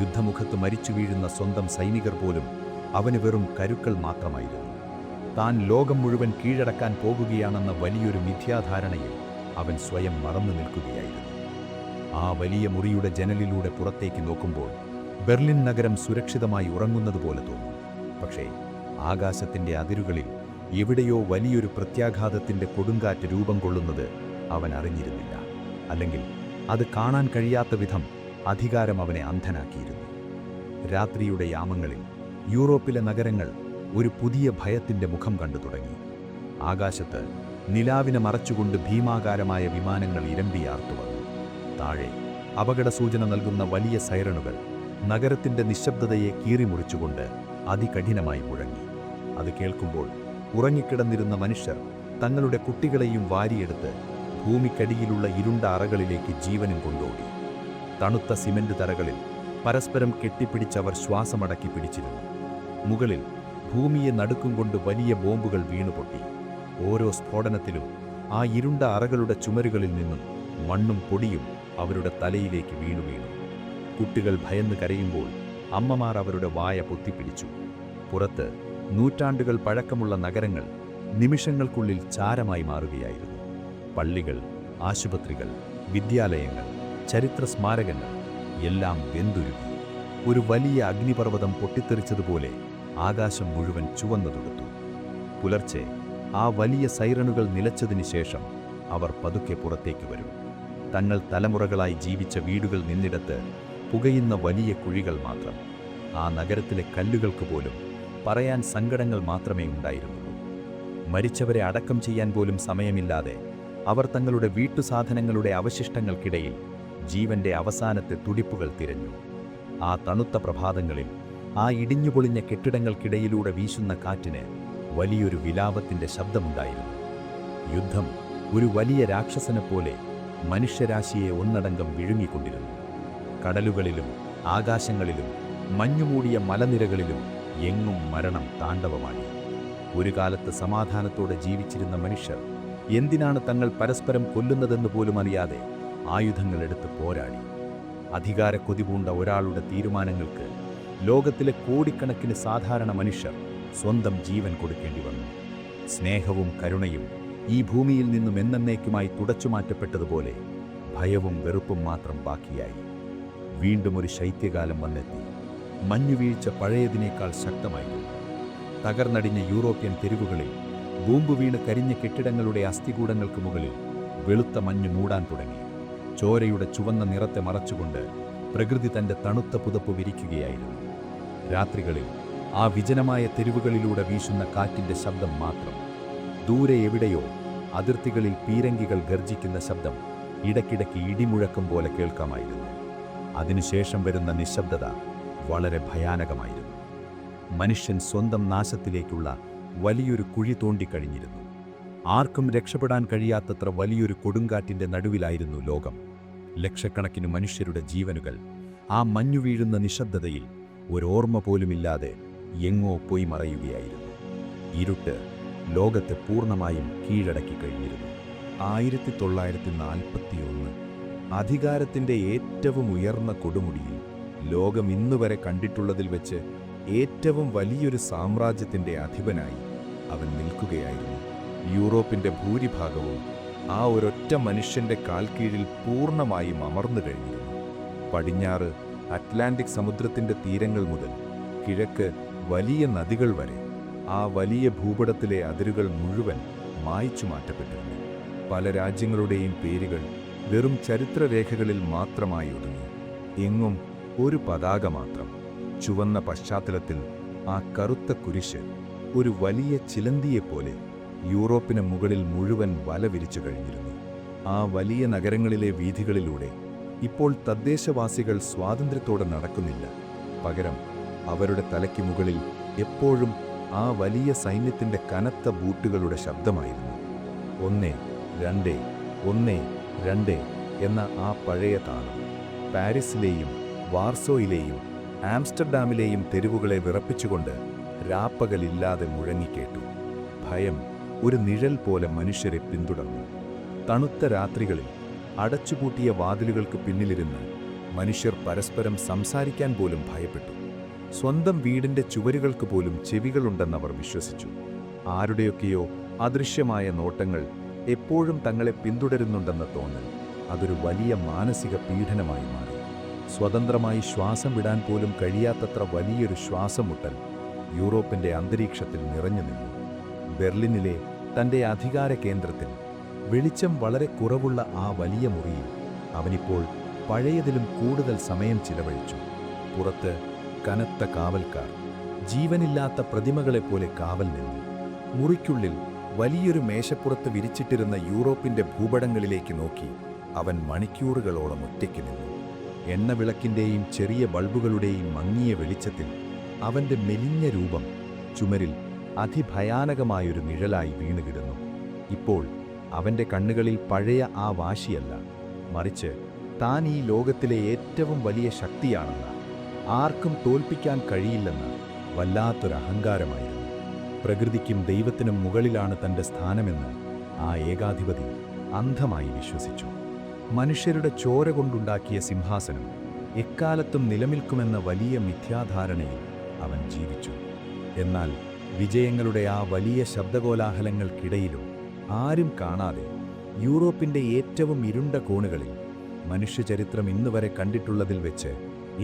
Speaker 2: യുദ്ധമുഖത്ത് മരിച്ചു വീഴുന്ന സ്വന്തം സൈനികർ പോലും അവന് വെറും കരുക്കൾ മാത്രമായിരുന്നു. താൻ ലോകം മുഴുവൻ കീഴടക്കാൻ പോകുകയാണെന്ന വലിയൊരു മിഥ്യാധാരണയിൽ അവൻ സ്വയം മറന്നു നിൽക്കുകയായിരുന്നു. ആ വലിയ മുറിയുടെ ജനലിലൂടെ പുറത്തേക്ക് നോക്കുമ്പോൾ ബെർലിൻ നഗരം സുരക്ഷിതമായി ഉറങ്ങുന്നതുപോലെ തോന്നും. പക്ഷേ ആകാശത്തിൻ്റെ അതിരുകളിൽ എവിടെയോ വലിയൊരു പ്രത്യാഘാതത്തിൻ്റെ കൊടുങ്കാറ്റ് രൂപം കൊള്ളുന്നത് അവൻ അറിഞ്ഞിരുന്നില്ല. അല്ലെങ്കിൽ അത് കാണാൻ കഴിയാത്ത വിധം അധികാരം അവനെ അന്ധനാക്കിയിരുന്നു. രാത്രിയുടെ യാമങ്ങളിൽ യൂറോപ്പിലെ നഗരങ്ങൾ ഒരു പുതിയ ഭയത്തിൻ്റെ മുഖം കണ്ടു തുടങ്ങി. ആകാശത്ത് നിലാവിനെ മറച്ചുകൊണ്ട് ഭീമാകാരമായ വിമാനങ്ങൾ ഇരമ്പിയാർത്തു വന്നു. താഴെ അപകടസൂചന നൽകുന്ന വലിയ സൈറണുകൾ നഗരത്തിൻ്റെ നിശബ്ദതയെ കീറിമുറിച്ചുകൊണ്ട് അതികഠിനമായി മുഴങ്ങി. അത് കേൾക്കുമ്പോൾ ഉറങ്ങിക്കിടന്നിരുന്ന മനുഷ്യർ തങ്ങളുടെ കുട്ടികളെയും വാരിയെടുത്ത് ഭൂമിക്കടിയിലുള്ള ഇരുണ്ട അറകളിലേക്ക് ജീവനും കൊണ്ടോടി. തണുത്ത സിമന്റ് തറകളിൽ പരസ്പരം കെട്ടിപ്പിടിച്ചവർ ശ്വാസമടക്കി പിടിച്ചിരുന്നു. മുകളിൽ ഭൂമിയെ നടുക്കും കൊണ്ട് വലിയ ബോംബുകൾ വീണുപൊട്ടി. ഓരോ സ്ഫോടനത്തിലും ആ ഇരുണ്ട അറകളുടെ ചുമരുകളിൽ നിന്നും മണ്ണും പൊടിയും അവരുടെ തലയിലേക്ക് വീണു. കുട്ടികൾ ഭയന്ന് കരയുമ്പോൾ അമ്മമാർ അവരുടെ വായ പൊത്തിപ്പിടിച്ചു. പുറത്ത് നൂറ്റാണ്ടുകൾ പഴക്കമുള്ള നഗരങ്ങൾ നിമിഷങ്ങൾക്കുള്ളിൽ ചാരമായി മാറുകയായിരുന്നു. പള്ളികൾ, ആശുപത്രികൾ, വിദ്യാലയങ്ങൾ, ചരിത്ര സ്മാരകങ്ങൾ എല്ലാം വെന്തുരുകി. ഒരു വലിയ അഗ്നിപർവ്വതം പൊട്ടിത്തെറിച്ചതുപോലെ ആകാശം മുഴുവൻ ചുവന്നു തൊടുത്തു. പുലർച്ചെ ആ വലിയ സൈറണുകൾ നിലച്ചതിനു ശേഷം അവർ പതുക്കെ പുറത്തേക്ക് വരും. തങ്ങൾ തലമുറകളായി ജീവിച്ച വീടുകൾ നിന്നിടത്ത് പുകയുന്ന വലിയ കുഴികൾ മാത്രം. ആ നഗരത്തിലെ കല്ലുകൾക്ക് പോലും പറയാൻ സങ്കടങ്ങൾ മാത്രമേ ഉണ്ടായിരുന്നുള്ളൂ. മരിച്ചവരെ അടക്കം ചെയ്യാൻ പോലും സമയമില്ലാതെ അവർ തങ്ങളുടെ വീട്ടുസാധനങ്ങളുടെ അവശിഷ്ടങ്ങൾക്കിടയിൽ ജീവന്റെ അവസാനത്തെ തുടിപ്പുകൾ തിരഞ്ഞു. ആ തണുത്ത പ്രഭാതങ്ങളിൽ ആ ഇടിഞ്ഞുപൊളിഞ്ഞ കെട്ടിടങ്ങൾക്കിടയിലൂടെ വീശുന്ന കാറ്റിന് വലിയൊരു വിലാപത്തിന്റെ ശബ്ദമുണ്ടായിരുന്നു. യുദ്ധം ഒരു വലിയ രാക്ഷസനെപ്പോലെ മനുഷ്യരാശിയെ ഒന്നടങ്കം വിഴുങ്ങിക്കൊണ്ടിരുന്നു. കടലുകളിലും ആകാശങ്ങളിലും മഞ്ഞുമൂടിയ മലനിരകളിലും എങ്ങും മരണം താണ്ഡവമാടി. ഒരു കാലത്ത് സമാധാനത്തോടെ ജീവിച്ചിരുന്ന മനുഷ്യർ എന്തിനാണ് തങ്ങൾ പരസ്പരം കൊല്ലുന്നതെന്ന് പോലും അറിയാതെ ആയുധങ്ങളെടുത്ത് പോരാടി. അധികാരക്കൊതി പൂണ്ട ഒരാളുടെ തീരുമാനങ്ങൾക്ക് ലോകത്തിലെ കോടിക്കണക്കിന് സാധാരണ മനുഷ്യർ സ്വന്തം ജീവൻ കൊടുക്കേണ്ടി വന്നു. സ്നേഹവും കരുണയും ഈ ഭൂമിയിൽ നിന്നും എന്നേക്കുമായി തുടച്ചുമാറ്റപ്പെട്ടതുപോലെ ഭയവും വെറുപ്പും മാത്രം ബാക്കിയായി. വീണ്ടും ഒരു ശൈത്യകാലം വന്നെത്തി. മഞ്ഞുവീഴ്ച പഴയതിനേക്കാൾ ശക്തമായിരുന്നു. തകർന്നടിഞ്ഞ യൂറോപ്യൻ തെരുവുകളിൽ ബോംബ് വീണ് കരിഞ്ഞ കെട്ടിടങ്ങളുടെ അസ്ഥികൂടങ്ങൾക്ക് മുകളിൽ വെളുത്ത മഞ്ഞ് മൂടാൻ തുടങ്ങി. ചോരയുടെ ചുവന്ന നിറത്തെ മറച്ചുകൊണ്ട് പ്രകൃതി തന്റെ തണുത്ത പുതപ്പ് വിരിക്കുകയായിരുന്നു. രാത്രികളിൽ ആ വിജനമായ തെരുവുകളിലൂടെ വീശുന്ന കാറ്റിന്റെ ശബ്ദം മാത്രം. ദൂരെ എവിടെയോ അതിർത്തികളിൽ പീരങ്കികൾ ഗർജിക്കുന്ന ശബ്ദം ഇടയ്ക്കിടയ്ക്ക് ഇടിമുഴക്കം പോലെ കേൾക്കാമായിരുന്നു. അതിനുശേഷം വരുന്ന നിശബ്ദത വളരെ ഭയാനകമായിരുന്നു. മനുഷ്യൻ സ്വന്തം നാശത്തിലേക്കുള്ള വലിയൊരു കുഴി തോണ്ടിക്കഴിഞ്ഞിരുന്നു. ആർക്കും രക്ഷപ്പെടാൻ കഴിയാത്തത്ര വലിയൊരു കൊടുങ്കാറ്റിന്റെ നടുവിലായിരുന്നു ലോകം. ലക്ഷക്കണക്കിന് മനുഷ്യരുടെ ജീവനുകൾ ആ മഞ്ഞു വീഴുന്ന നിശബ്ദതയിൽ ഒരോർമ്മ പോലുമില്ലാതെ എങ്ങോ പോയി മറയുകയായിരുന്നു. ഇരുട്ട് ലോകത്തെ പൂർണ്ണമായും കീഴടക്കി കഴിഞ്ഞിരുന്നു.
Speaker 3: 1941 അധികാരത്തിന്റെ ഏറ്റവും ഉയർന്ന കൊടുമുടിയിൽ ലോകം ഇന്നുവരെ കണ്ടിട്ടുള്ളതിൽ വെച്ച് ഏറ്റവും വലിയൊരു സാമ്രാജ്യത്തിന്റെ അധിപനായി അവൻ നിൽക്കുകയായിരുന്നു. യൂറോപ്പിന്റെ ഭൂരിഭാഗവും ആ ഒരൊറ്റ മനുഷ്യന്റെ കാൽക്കീഴിൽ പൂർണ്ണമായും അമർന്നു കഴിഞ്ഞിരുന്നു. പടിഞ്ഞാറ് അറ്റ്ലാന്റിക് സമുദ്രത്തിന്റെ തീരങ്ങൾ മുതൽ കിഴക്ക് വലിയ നദികൾ വരെ ആ വലിയ ഭൂപടത്തിലെ അതിരുകൾ മുഴുവൻ മായ്ച്ചു മാറ്റപ്പെട്ടിരുന്നു. പല രാജ്യങ്ങളുടെയും പേരുകൾ വെറും ചരിത്രരേഖകളിൽ മാത്രമായി ഒതുങ്ങി. എങ്ങും ഒരു പതാക മാത്രം. ചുവന്ന പശ്ചാത്തലത്തിൽ ആ കറുത്ത കുരിശ് ഒരു വലിയ ചിലന്തിയെപ്പോലെ യൂറോപ്പിന് മുകളിൽ മുഴുവൻ വല വിരിച്ചു കഴിഞ്ഞിരുന്നു. ആ വലിയ നഗരങ്ങളിലെ വീഥികളിലൂടെ ഇപ്പോൾ തദ്ദേശവാസികൾ സ്വാതന്ത്ര്യത്തോടെ നടക്കുന്നില്ല. പകരം അവരുടെ തലയ്ക്ക് മുകളിൽ എപ്പോഴും ആ വലിയ സൈന്യത്തിന്റെ കനത്ത ബൂട്ടുകളുടെ ശബ്ദമായിരുന്നു. 1, 2, 1, 2 എന്ന ആ പഴയ താളം പാരീസിലെയും വാർസോയിലെയും ആംസ്റ്റർഡാമിലെയും തെരുവുകളെ വിറപ്പിച്ചുകൊണ്ട് രാപ്പകലില്ലാതെ മുഴങ്ങിക്കേട്ടു. ഭയം ഒരു നിഴൽ പോലെ മനുഷ്യരെ പിന്തുടർന്നു. തണുത്ത രാത്രികളിൽ അടച്ചുപൂട്ടിയ വാതിലുകൾക്ക് പിന്നിലിരുന്ന് മനുഷ്യർ പരസ്പരം സംസാരിക്കാൻ പോലും ഭയപ്പെട്ടു. സ്വന്തം വീടിന്റെ ചുവരുകൾക്ക് പോലും ചെവികളുണ്ടെന്നവർ വിശ്വസിച്ചു. ആരുടെയൊക്കെയോ അദൃശ്യമായ നോട്ടങ്ങൾ എപ്പോഴും തങ്ങളെ പിന്തുടരുന്നുണ്ടെന്ന തോന്നൽ അതൊരു വലിയ മാനസിക പീഡനമായി മാറി. സ്വതന്ത്രമായി ശ്വാസം വിടാൻ പോലും കഴിയാത്തത്ര വലിയൊരു ശ്വാസമുട്ടൽ യൂറോപ്പിന്റെ അന്തരീക്ഷത്തിൽ നിറഞ്ഞു നിന്നു. ബെർലിനിലെ തന്റെ അധികാര കേന്ദ്രത്തിൽ വെളിച്ചം വളരെ കുറവുള്ള ആ വലിയ മുറിയിൽ അവനിപ്പോൾ പഴയതിലും കൂടുതൽ സമയം ചിലവഴിച്ചു. പുറത്ത് കനത്ത കാവൽക്കാർ ജീവനില്ലാത്ത പ്രതിമകളെപ്പോലെ കാവൽ നിന്നു. മുറിക്കുള്ളിൽ വലിയൊരു മേശപ്പുറത്ത് വിരിച്ചിട്ടിരുന്ന യൂറോപ്പിന്റെ ഭൂപടങ്ങളിലേക്ക് നോക്കി അവൻ മണിക്കൂറുകളോളം ഒറ്റയ്ക്ക് നിന്നു. എണ്ണവിളക്കിന്റെയും ചെറിയ ബൾബുകളുടെയും മങ്ങിയ വെളിച്ചത്തിൽ അവന്റെ മെലിഞ്ഞ രൂപം ചുമരിൽ അതിഭയാനകമായൊരു നിഴലായി വീണുകിടന്നു. ഇപ്പോൾ അവന്റെ കണ്ണുകളിൽ പഴയ ആ വാശിയല്ല, മറിച്ച് താൻ ഈ ലോകത്തിലെ ഏറ്റവും വലിയ ശക്തിയാണെന്ന്, ആർക്കും തോൽപ്പിക്കാൻ കഴിയില്ലെന്ന് വല്ലാത്തൊരഹങ്കാരമായിരുന്നു. പ്രകൃതിക്കും ദൈവത്തിനും മുകളിലാണ് തന്റെ സ്ഥാനമെന്ന് ആ ഏകാധിപതി അന്ധമായി വിശ്വസിച്ചു. മനുഷ്യരുടെ ചോര കൊണ്ടുണ്ടാക്കിയ സിംഹാസനം
Speaker 2: എക്കാലത്തും നിലനിൽക്കുമെന്ന വലിയ മിഥ്യാധാരണയിൽ അവൻ ജീവിച്ചു. എന്നാൽ വിജയങ്ങളുടെ ആ വലിയ ശബ്ദകോലാഹലങ്ങൾക്കിടയിലും ആരും കാണാതെ യൂറോപ്പിൻ്റെ ഏറ്റവും ഇരുണ്ട കോണുകളിൽ മനുഷ്യചരിത്രം ഇന്നുവരെ കണ്ടിട്ടുള്ളതിൽ വെച്ച്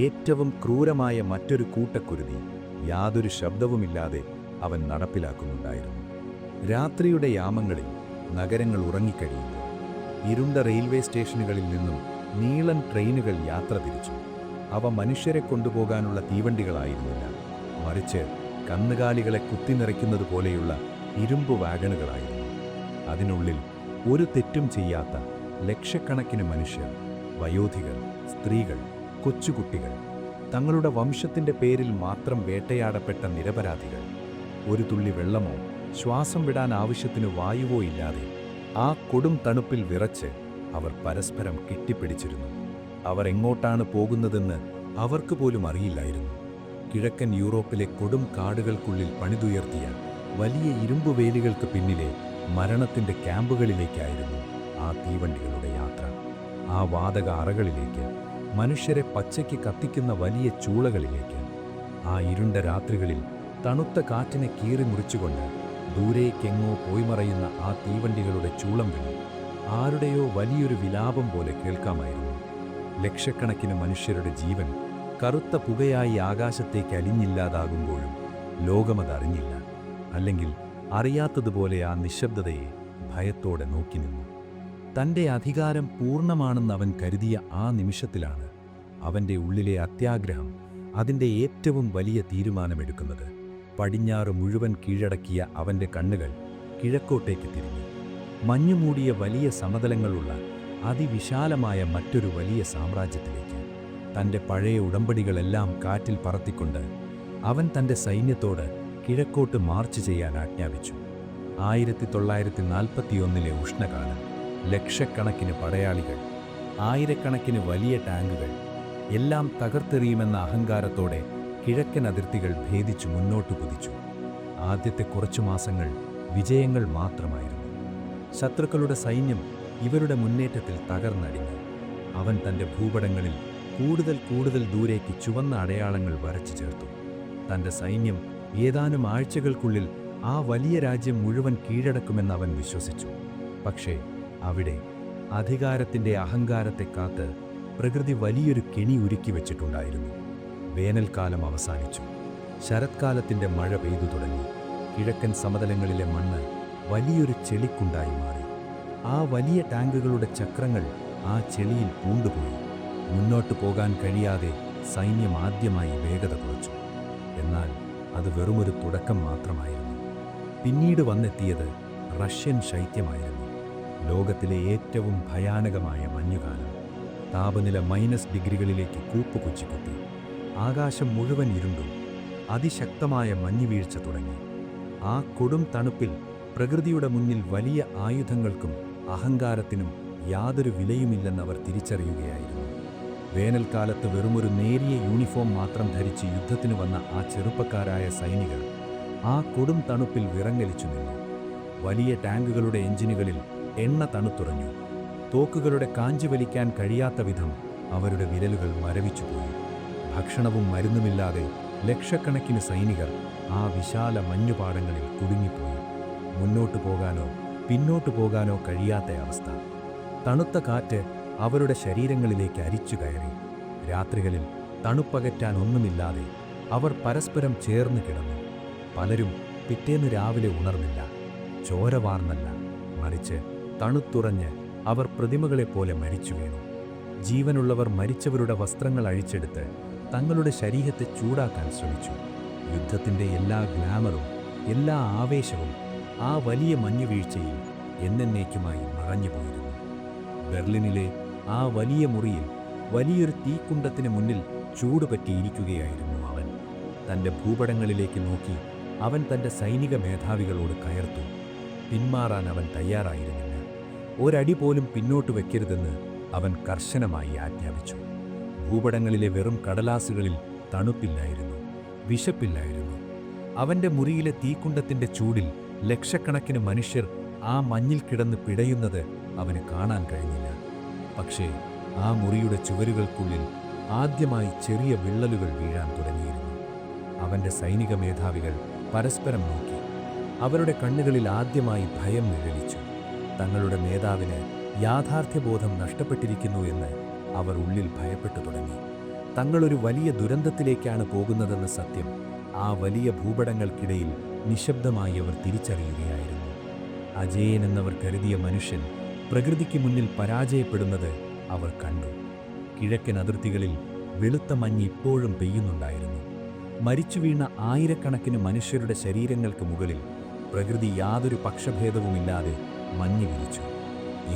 Speaker 2: ഏറ്റവും ക്രൂരമായ മറ്റൊരു കൂട്ടക്കുരുതി യാതൊരു ശബ്ദവുമില്ലാതെ അവൻ നടപ്പിലാക്കുന്നുണ്ടായിരുന്നു. രാത്രിയുടെ യാമങ്ങളിൽ നഗരങ്ങൾ ഉറങ്ങിക്കഴിയുമ്പോൾ ഇരുണ്ട റെയിൽവേ സ്റ്റേഷനുകളിൽ നിന്നും നീളൻ ട്രെയിനുകൾ യാത്ര തിരിച്ചു. അവ മനുഷ്യരെ കൊണ്ടുപോകാനുള്ള തീവണ്ടികളായിരുന്നില്ല, മറിച്ച് കന്നുകാലികളെ കുത്തിനിറയ്ക്കുന്നത് പോലെയുള്ള ഇരുമ്പ് വാഗണുകളായിരുന്നു. അതിനുള്ളിൽ ഒരു തെറ്റും ചെയ്യാത്ത ലക്ഷക്കണക്കിന് മനുഷ്യർ, വയോധികർ, സ്ത്രീകൾ, കൊച്ചുകുട്ടികൾ, തങ്ങളുടെ വംശത്തിൻ്റെ പേരിൽ മാത്രം വേട്ടയാടപ്പെട്ട നിരപരാധികൾ. ഒരു തുള്ളി വെള്ളമോ ശ്വാസം വിടാൻ ആവശ്യത്തിന് വായുവോ ഇല്ലാതെ ആ കൊടും തണുപ്പിൽ വിറച്ച് അവർ പരസ്പരം കെട്ടിപ്പിടിച്ചിരുന്നു. അവർ എങ്ങോട്ടാണ് പോകുന്നതെന്ന് അവർക്ക് പോലും അറിയില്ലായിരുന്നു. കിഴക്കൻ യൂറോപ്പിലെ കൊടും കാടുകൾക്കുള്ളിൽ പണിതുയർത്തിയ വലിയ ഇരുമ്പുവേലികൾക്ക് പിന്നിലെ മരണത്തിൻ്റെ ക്യാമ്പുകളിലേക്കായിരുന്നു ആ തീവണ്ടികളുടെ യാത്ര. ആ വാതക അറകളിലേക്ക്, മനുഷ്യരെ പച്ചയ്ക്ക് കത്തിക്കുന്ന വലിയ ചൂളകളിലേക്ക്. ആ ഇരുണ്ട രാത്രികളിൽ തണുത്ത കാറ്റിനെ കീറിമുറിച്ചുകൊണ്ട് ദൂരേക്കെങ്ങോ പോയിമറയുന്ന ആ തീവണ്ടികളുടെ ചൂളം വിളി ആരുടെയോ വലിയൊരു വിലാപം പോലെ കേൾക്കാമായിരുന്നു. ലക്ഷക്കണക്കിന് മനുഷ്യരുടെ ജീവൻ കറുത്ത പുകയായി ആകാശത്തേക്ക് അലിഞ്ഞില്ലാതാകുമ്പോഴും ലോകമതറിഞ്ഞില്ല, അല്ലെങ്കിൽ അറിയാത്തതുപോലെ ആ നിശബ്ദതയെ ഭയത്തോടെ നോക്കി നിന്നു. തൻ്റെ അധികാരം പൂർണ്ണമാണെന്ന് അവൻ കരുതിയ ആ നിമിഷത്തിലാണ് അവൻ്റെ ഉള്ളിലെ അത്യാഗ്രഹം അതിൻ്റെ ഏറ്റവും വലിയ തീരുമാനമെടുക്കുന്നത്. പടിഞ്ഞാറ് മുഴുവൻ കീഴടക്കിയ അവൻ്റെ കണ്ണുകൾ കിഴക്കോട്ടേക്ക് തിരിഞ്ഞു. മഞ്ഞുമൂടിയ വലിയ സമതലങ്ങളുള്ള അതിവിശാലമായ മറ്റൊരു വലിയ സാമ്രാജ്യത്തിലേക്ക്. തൻ്റെ പഴയ ഉടമ്പടികളെല്ലാം കാറ്റിൽ പറത്തിക്കൊണ്ട് അവൻ തൻ്റെ സൈന്യത്തോട് കിഴക്കോട്ട് മാർച്ച് ചെയ്യാൻ ആജ്ഞാപിച്ചു. 1941 ഉഷ്ണകാലം. ലക്ഷക്കണക്കിന് പടയാളികൾ, ആയിരക്കണക്കിന് വലിയ ടാങ്കുകൾ, എല്ലാം തകർത്തെറിയുമെന്ന അഹങ്കാരത്തോടെ കിഴക്കൻ അതിർത്തികൾ ഭേദിച്ചു മുന്നോട്ടു കുതിച്ചു. ആദ്യത്തെ കുറച്ചു മാസങ്ങൾ വിജയങ്ങൾ മാത്രമായിരുന്നു. ശത്രുക്കളുടെ സൈന്യം ഇവരുടെ മുന്നേറ്റത്തിൽ തകർന്നടിഞ്ഞു. അവൻ തൻ്റെ ഭൂപടങ്ങളിൽ കൂടുതൽ ദൂരേക്ക് ചുവന്ന അടയാളങ്ങൾ വരച്ചു ചേർത്തു. തൻ്റെ സൈന്യം ഏതാനും ആഴ്ചകൾക്കുള്ളിൽ ആ വലിയ രാജ്യം മുഴുവൻ കീഴടക്കുമെന്ന് അവൻ വിശ്വസിച്ചു. പക്ഷേ അവിടെ അധികാരത്തിൻ്റെ അഹങ്കാരത്തെ കാത്ത് പ്രകൃതി വലിയൊരു കെണി ഒരുക്കി വച്ചിട്ടുണ്ടായിരുന്നു. വേനൽക്കാലം അവസാനിച്ചു. ശരത്കാലത്തിൻ്റെ മഴ പെയ്തു തുടങ്ങി. കിഴക്കൻ സമതലങ്ങളിലെ മണ്ണ് വലിയൊരു ചെളിക്കുണ്ടായി മാറി. ആ വലിയ ടാങ്കുകളുടെ ചക്രങ്ങൾ ആ ചെളിയിൽ പൂണ്ടുപോയി. മുന്നോട്ടു പോകാൻ കഴിയാതെ സൈന്യം ആദ്യമായി വേഗത കുറച്ചു. എന്നാൽ അത് വെറുമൊരു തുടക്കം മാത്രമായിരുന്നു. പിന്നീട് വന്നെത്തിയത് റഷ്യൻ ശൈത്യമായിരുന്നു. ലോകത്തിലെ ഏറ്റവും ഭയാനകമായ മഞ്ഞുകാലം. താപനില -ഡിഗ്രികളിലേക്ക് കൂപ്പുകുച്ചിക്കുത്തി. ആകാശം മുഴുവൻ ഇരുണ്ടു. അതിശക്തമായ മഞ്ഞുവീഴ്ച തുടങ്ങി. ആ കൊടും തണുപ്പിൽ പ്രകൃതിയുടെ മുന്നിൽ വലിയ ആയുധങ്ങൾക്കും അഹങ്കാരത്തിനും യാതൊരു വിലയുമില്ലെന്നവർ തിരിച്ചറിയുകയായിരുന്നു. വേനൽക്കാലത്ത് വെറുമൊരു നേരിയ യൂണിഫോം മാത്രം ധരിച്ച് യുദ്ധത്തിന് വന്ന ആ ചെറുപ്പക്കാരായ സൈനികർ ആ കൊടും തണുപ്പിൽ വിറങ്ങലിച്ചു നിന്നു. വലിയ ടാങ്കുകളുടെ എഞ്ചിനുകളിൽ എണ്ണ തണുത്തുറഞ്ഞു. തോക്കുകളുടെ കാഞ്ചി വലിക്കാൻ കഴിയാത്ത വിധം അവരുടെ വിരലുകൾ മരവിച്ചുപോയി. ഭക്ഷണവും മരുന്നുമില്ലാതെ ലക്ഷക്കണക്കിന് സൈനികർ ആ വിശാല മഞ്ഞുപാടങ്ങളിൽ കുടുങ്ങിപ്പോയി. മുന്നോട്ടു പോകാനോ പിന്നോട്ടു പോകാനോ കഴിയാത്ത അവസ്ഥ. തണുത്ത കാറ്റ് അവരുടെ ശരീരങ്ങളിലേക്ക് അരിച്ചു കയറി. രാത്രികളിൽ തണുപ്പകറ്റാൻ ഒന്നുമില്ലാതെ അവർ പരസ്പരം ചേർന്ന് കിടന്നു. പലരും പിറ്റേന്ന് രാവിലെ ഉണർന്നില്ല. ചോര വാർന്നല്ല, മറിച്ച് തണുത്തുറഞ്ഞ് അവർ പ്രതിമകളെപ്പോലെ മരിച്ചു വീണു. ജീവനുള്ളവർ മരിച്ചവരുടെ വസ്ത്രങ്ങൾ അഴിച്ചെടുത്ത് തങ്ങളുടെ ശരീരത്തെ ചൂടാക്കാൻ ശ്രമിച്ചു. യുദ്ധത്തിൻ്റെ എല്ലാ ഗ്ലാമറും എല്ലാ ആവേശവും ആ വലിയ മഞ്ഞുവീഴ്ചയിൽ എന്നേക്കുമായി മറഞ്ഞുപോയിരുന്നു. ബെർലിനിലെ ആ വലിയ മുറിയിൽ വലിയൊരു തീക്കുണ്ടത്തിന് മുന്നിൽ ചൂടുപറ്റിയിരിക്കുകയായിരുന്നു അവൻ. തൻ്റെ ഭൂപടങ്ങളിലേക്ക് നോക്കി അവൻ തൻ്റെ സൈനിക മേധാവികളോട് കയർത്തു. പിന്മാറാൻ അവൻ തയ്യാറായിരുന്നില്ല. ഒരടി പോലും പിന്നോട്ട് വെക്കരുതെന്ന് അവൻ കർശനമായി ആജ്ഞാപിച്ചു. ഭൂപടങ്ങളിലെ വെറും കടലാസുകളിൽ തണുപ്പില്ലായിരുന്നു, വിശപ്പില്ലായിരുന്നു. അവൻ്റെ മുറിയിലെ തീക്കുണ്ടത്തിൻ്റെ ചൂടിൽ ലക്ഷക്കണക്കിന് മനുഷ്യർ ആ മഞ്ഞിൽ കിടന്ന് പിടയുന്നത് അവന് കാണാൻ കഴിഞ്ഞില്ല. പക്ഷേ ആ മുറിയുടെ ചുവരുകൾക്കുള്ളിൽ ആദ്യമായി ചെറിയ വിള്ളലുകൾ വീഴാൻ തുടങ്ങിയിരുന്നു. അവന്റെ സൈനിക മേധാവികൾ പരസ്പരം നോക്കി. അവരുടെ കണ്ണുകളിൽ ആദ്യമായി ഭയം നിഴലിച്ചു. തങ്ങളുടെ നേതാവിന് യാഥാർത്ഥ്യബോധം നഷ്ടപ്പെട്ടിരിക്കുന്നു എന്ന് അവർ ഉള്ളിൽ ഭയപ്പെട്ടു തുടങ്ങി. തങ്ങളൊരു വലിയ ദുരന്തത്തിലേക്കാണ് പോകുന്നതെന്ന സത്യം ആ വലിയ ഭൂപടങ്ങൾക്കിടയിൽ നിശബ്ദമായി അവർ തിരിച്ചറിയുകയായിരുന്നു. അജേയനെന്നവർ കരുതിയ മനുഷ്യൻ പ്രകൃതിക്ക് മുന്നിൽ പരാജയപ്പെടുന്നത് അവർ കണ്ടു. കിഴക്കൻ അതിർത്തികളിൽ വെളുത്ത മഞ്ഞ് ഇപ്പോഴും പെയ്യുന്നുണ്ടായിരുന്നു. മരിച്ചു വീണ ആയിരക്കണക്കിന് മനുഷ്യരുടെ ശരീരങ്ങൾക്ക് മുകളിൽ പ്രകൃതി യാതൊരു പക്ഷഭേദവുമില്ലാതെ മഞ്ഞ് വിരിച്ചു.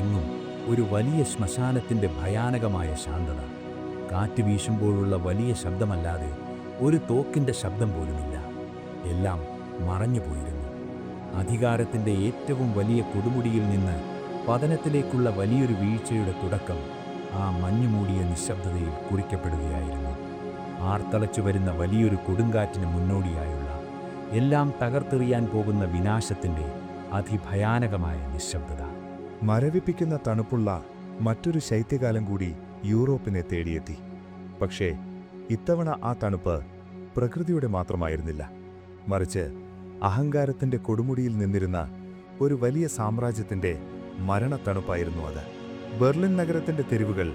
Speaker 2: എങ്ങും ഒരു വലിയ ശ്മശാനത്തിൻ്റെ ഭയാനകമായ ശാന്തത. കാറ്റ് വീശുമ്പോഴുള്ള വലിയ ശബ്ദമല്ലാതെ ഒരു തോക്കിൻ്റെ ശബ്ദം പോലുമില്ല. എല്ലാം മറഞ്ഞുപോയിരുന്നു. അധികാരത്തിൻ്റെ ഏറ്റവും വലിയ കൊടുമുടിയിൽ നിന്ന് പതനത്തിലേക്കുള്ള വലിയൊരു വീഴ്ചയുടെ തുടക്കം ആ മഞ്ഞുമൂടിയ നിശബ്ദതയിൽ കുറിക്കപ്പെടുകയായിരുന്നു. ആർത്തളച്ചു വരുന്ന വലിയൊരു കൊടുങ്കാറ്റിന് മുന്നോടിയായുള്ള, എല്ലാം തകർത്തെറിയാൻ പോകുന്ന വിനാശത്തിൻ്റെ അതിഭയാനകമായ നിശബ്ദത.
Speaker 1: മരവിപ്പിക്കുന്ന തണുപ്പുള്ള മറ്റൊരു ശൈത്യകാലം കൂടി യൂറോപ്പിനെ തേടിയെത്തി. പക്ഷേ ഇത്തവണ ആ തണുപ്പ് പ്രകൃതിയുടെ മാത്രമായിരുന്നില്ല, മറിച്ച് അഹങ്കാരത്തിൻ്റെ കൊടുമുടിയിൽ നിന്നിരുന്ന ഒരു വലിയ സാമ്രാജ്യത്തിൻ്റെ മരണത്തണുപ്പായിരുന്നു അത്. ബെർലിൻ നഗരത്തിൻ്റെ തെരുവുകൾ,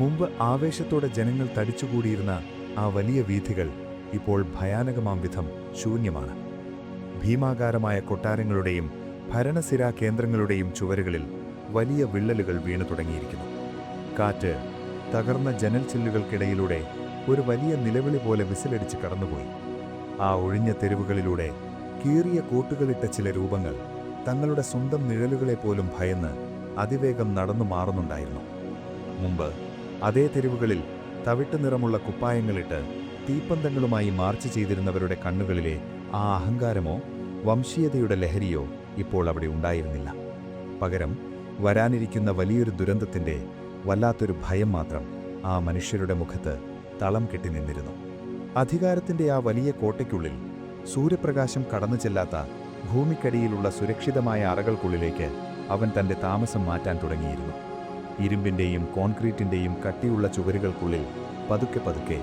Speaker 1: മുമ്പ് ആവേശത്തോടെ ജനങ്ങൾ തടിച്ചുകൂടിയിരുന്ന ആ വലിയ വീഥികൾ ഇപ്പോൾ ഭയാനകമാം വിധം ശൂന്യമാണ്. ഭീമാകാരമായ കൊട്ടാരങ്ങളുടെയും ഭരണസിരാ കേന്ദ്രങ്ങളുടെയും ചുവരുകളിൽ വലിയ വിള്ളലുകൾ വീണു തുടങ്ങിയിരിക്കുന്നു. കാറ്റ് തകർന്ന ജനൽ ചില്ലുകൾക്കിടയിലൂടെ ഒരു വലിയ നിലവിളി പോലെ വിസിലടിച്ച് കടന്നുപോയി. ആ ഒഴിഞ്ഞ തെരുവുകളിലൂടെ കീറിയ കോട്ടുകളിട്ട ചില രൂപങ്ങൾ തങ്ങളുടെ സ്വന്തം നിഴലുകളെപ്പോലും ഭയന്ന് അതിവേഗം നടന്നു മാറുന്നുണ്ടായിരുന്നു. മുമ്പ് അതേ തെരുവുകളിൽ തവിട്ട് നിറമുള്ള കുപ്പായങ്ങളിട്ട് തീപ്പന്തങ്ങളുമായി മാർച്ച് ചെയ്തിരുന്നവരുടെ കണ്ണുകളിലെ ആ അഹങ്കാരമോ വംശീയതയുടെ ലഹരിയോ ഇപ്പോൾ അവിടെ ഉണ്ടായിരുന്നില്ല. പകരം വരാനിരിക്കുന്ന വലിയൊരു ദുരന്തത്തിൻ്റെ വല്ലാത്തൊരു ഭയം മാത്രം ആ മനുഷ്യരുടെ മുഖത്ത് തളം കെട്ടി നിന്നിരുന്നു. അധികാരത്തിൻ്റെ ആ വലിയ കോട്ടയ്ക്കുള്ളിൽ സൂര്യപ്രകാശം കടന്നു ചെല്ലാത്ത ഭൂമിക്കടിയിലുള്ള സുരക്ഷിതമായ അറകൾക്കുള്ളിലേക്ക് അവൻ തൻ്റെ താമസം മാറ്റാൻ തുടങ്ങിയിരുന്നു. ഇരുമ്പിൻ്റെയും കോൺക്രീറ്റിൻ്റെയും കട്ടിയുള്ള ചുവരുകൾക്കുള്ളിൽ പതുക്കെ പതുക്കെ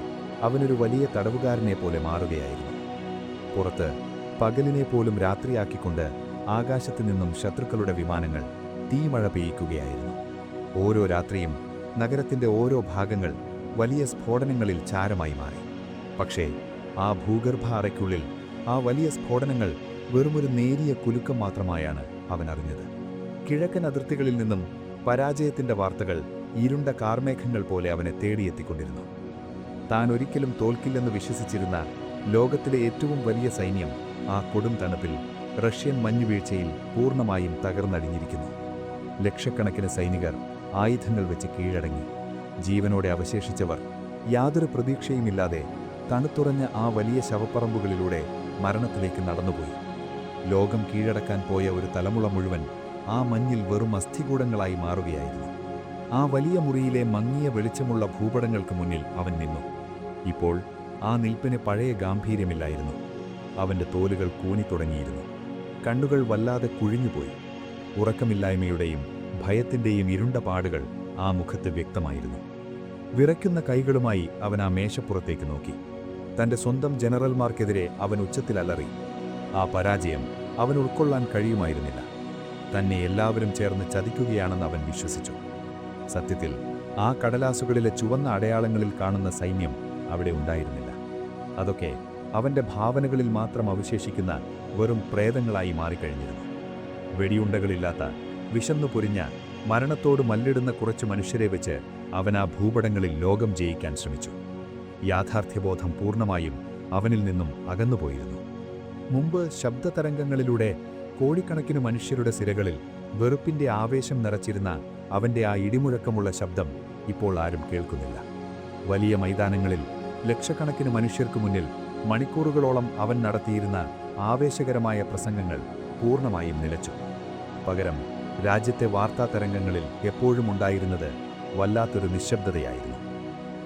Speaker 1: അവനൊരു വലിയ തടവുകാരനെ പോലെ മാറുകയായിരുന്നു. പുറത്ത് പകലിനെ പോലും രാത്രിയാക്കിക്കൊണ്ട് ആകാശത്തു നിന്നും ശത്രുക്കളുടെ വിമാനങ്ങൾ തീമഴ പെയ്യിക്കുകയായിരുന്നു. ഓരോ രാത്രിയും നഗരത്തിൻ്റെ ഓരോ ഭാഗങ്ങൾ വലിയ സ്ഫോടനങ്ങളിൽ ചാരമായി മാറി. പക്ഷേ ആ ഭൂഗർഭ അറയ്ക്കുള്ളിൽ ആ വലിയ സ്ഫോടനങ്ങൾ വെറുമൊരു നേരിയ കുലുക്കം മാത്രമായാണ് അവൻ അറിഞ്ഞത്. കിഴക്കൻ അതിർത്തികളിൽ നിന്നും പരാജയത്തിൻ്റെ വാർത്തകൾ ഇരുണ്ട കാർമേഘങ്ങൾ പോലെ അവനെ തേടിയെത്തിക്കൊണ്ടിരുന്നു. താൻ ഒരിക്കലും തോൽക്കില്ലെന്ന് വിശ്വസിച്ചിരുന്ന ലോകത്തിലെ ഏറ്റവും വലിയ സൈന്യം ആ കൊടും തണുപ്പിൽ റഷ്യൻ മഞ്ഞുവീഴ്ചയിൽ പൂർണ്ണമായും തകർന്നടിഞ്ഞിരിക്കുന്നു. ലക്ഷക്കണക്കിന് സൈനികർ ആയുധങ്ങൾ വെച്ച് കീഴടങ്ങി. ജീവനോടെ അവശേഷിച്ചവർ യാതൊരു പ്രതീക്ഷയുമില്ലാതെ തണുത്തുറഞ്ഞ ആ വലിയ ശവപ്പറമ്പുകളിലൂടെ മരണത്തിലേക്ക് നടന്നുപോയി. ലോകം കീഴടക്കാൻ പോയ ഒരു തലമുറ മുഴുവൻ ആ മഞ്ഞിൽ വെറും അസ്ഥികൂടങ്ങളായി മാറുകയായിരുന്നു. ആ വലിയ മുറിയിലെ മങ്ങിയ വെളിച്ചമുള്ള ഭൂപടങ്ങൾക്ക് മുന്നിൽ അവൻ നിന്നു. ഇപ്പോൾ ആ നിൽപ്പിന് പഴയ ഗാംഭീര്യമില്ലായിരുന്നു. അവൻ്റെ തോലുകൾ കൂനിത്തുടങ്ങിയിരുന്നു. കണ്ണുകൾ വല്ലാതെ കുഴിഞ്ഞുപോയി. ഉറക്കമില്ലായ്മയുടെയും ഭയത്തിൻ്റെയും ഇരുണ്ട പാടുകൾ ആ മുഖത്ത് വ്യക്തമായിരുന്നു. വിറയ്ക്കുന്ന കൈകളുമായി അവൻ ആ മേശപ്പുറത്തേക്ക് നോക്കി. തൻ്റെ സ്വന്തം ജനറൽമാർക്കെതിരെ അവൻ ഉച്ചത്തിൽ അലറി. ആ പരാജയം അവൻ ഉൾക്കൊള്ളാൻ കഴിയുമായിരുന്നില്ല. തന്നെ എല്ലാവരും ചേർന്ന് ചതിക്കുകയാണെന്ന് അവൻ വിശ്വസിച്ചു. സത്യത്തിൽ ആ കടലാസുകളിലെ ചുവന്ന അടയാളങ്ങളിൽ കാണുന്ന സൈന്യം അവിടെ ഉണ്ടായിരുന്നില്ല. അതൊക്കെ അവൻ്റെ ഭാവനകളിൽ മാത്രം അവശേഷിക്കുന്ന വെറും പ്രേതങ്ങളായി മാറിക്കഴിഞ്ഞിരുന്നു. വെടിയുണ്ടകളില്ലാത്ത, വിശന്നു പൊരിഞ്ഞ, മരണത്തോട് മല്ലിടുന്ന കുറച്ച് മനുഷ്യരെ വെച്ച് അവൻ ആ ഭൂപടങ്ങളിൽ ലോകം ജയിക്കാൻ ശ്രമിച്ചു. യാഥാർത്ഥ്യബോധം പൂർണ്ണമായും അവനിൽ നിന്നും അകന്നുപോയിരുന്നു. മുമ്പ് ശബ്ദതരംഗങ്ങളിലൂടെ കോടിക്കണക്കിന് മനുഷ്യരുടെ സിരകളിൽ വെറുപ്പിൻ്റെ ആവേശം നിറച്ചിരുന്ന അവൻ്റെ ആ ഇടിമുഴക്കമുള്ള ശബ്ദം ഇപ്പോൾ ആരും കേൾക്കുന്നില്ല. വലിയ മൈതാനങ്ങളിൽ ലക്ഷക്കണക്കിന് മനുഷ്യർക്ക് മുന്നിൽ മണിക്കൂറുകളോളം അവൻ നടത്തിയിരുന്ന ആവേശകരമായ പ്രസംഗങ്ങൾ പൂർണ്ണമായും നിലച്ചു. പകരം രാജ്യത്തെ വാർത്താ തരംഗങ്ങളിൽ എപ്പോഴും ഉണ്ടായിരുന്നത് വല്ലാത്തൊരു നിശബ്ദതയായിരുന്നു.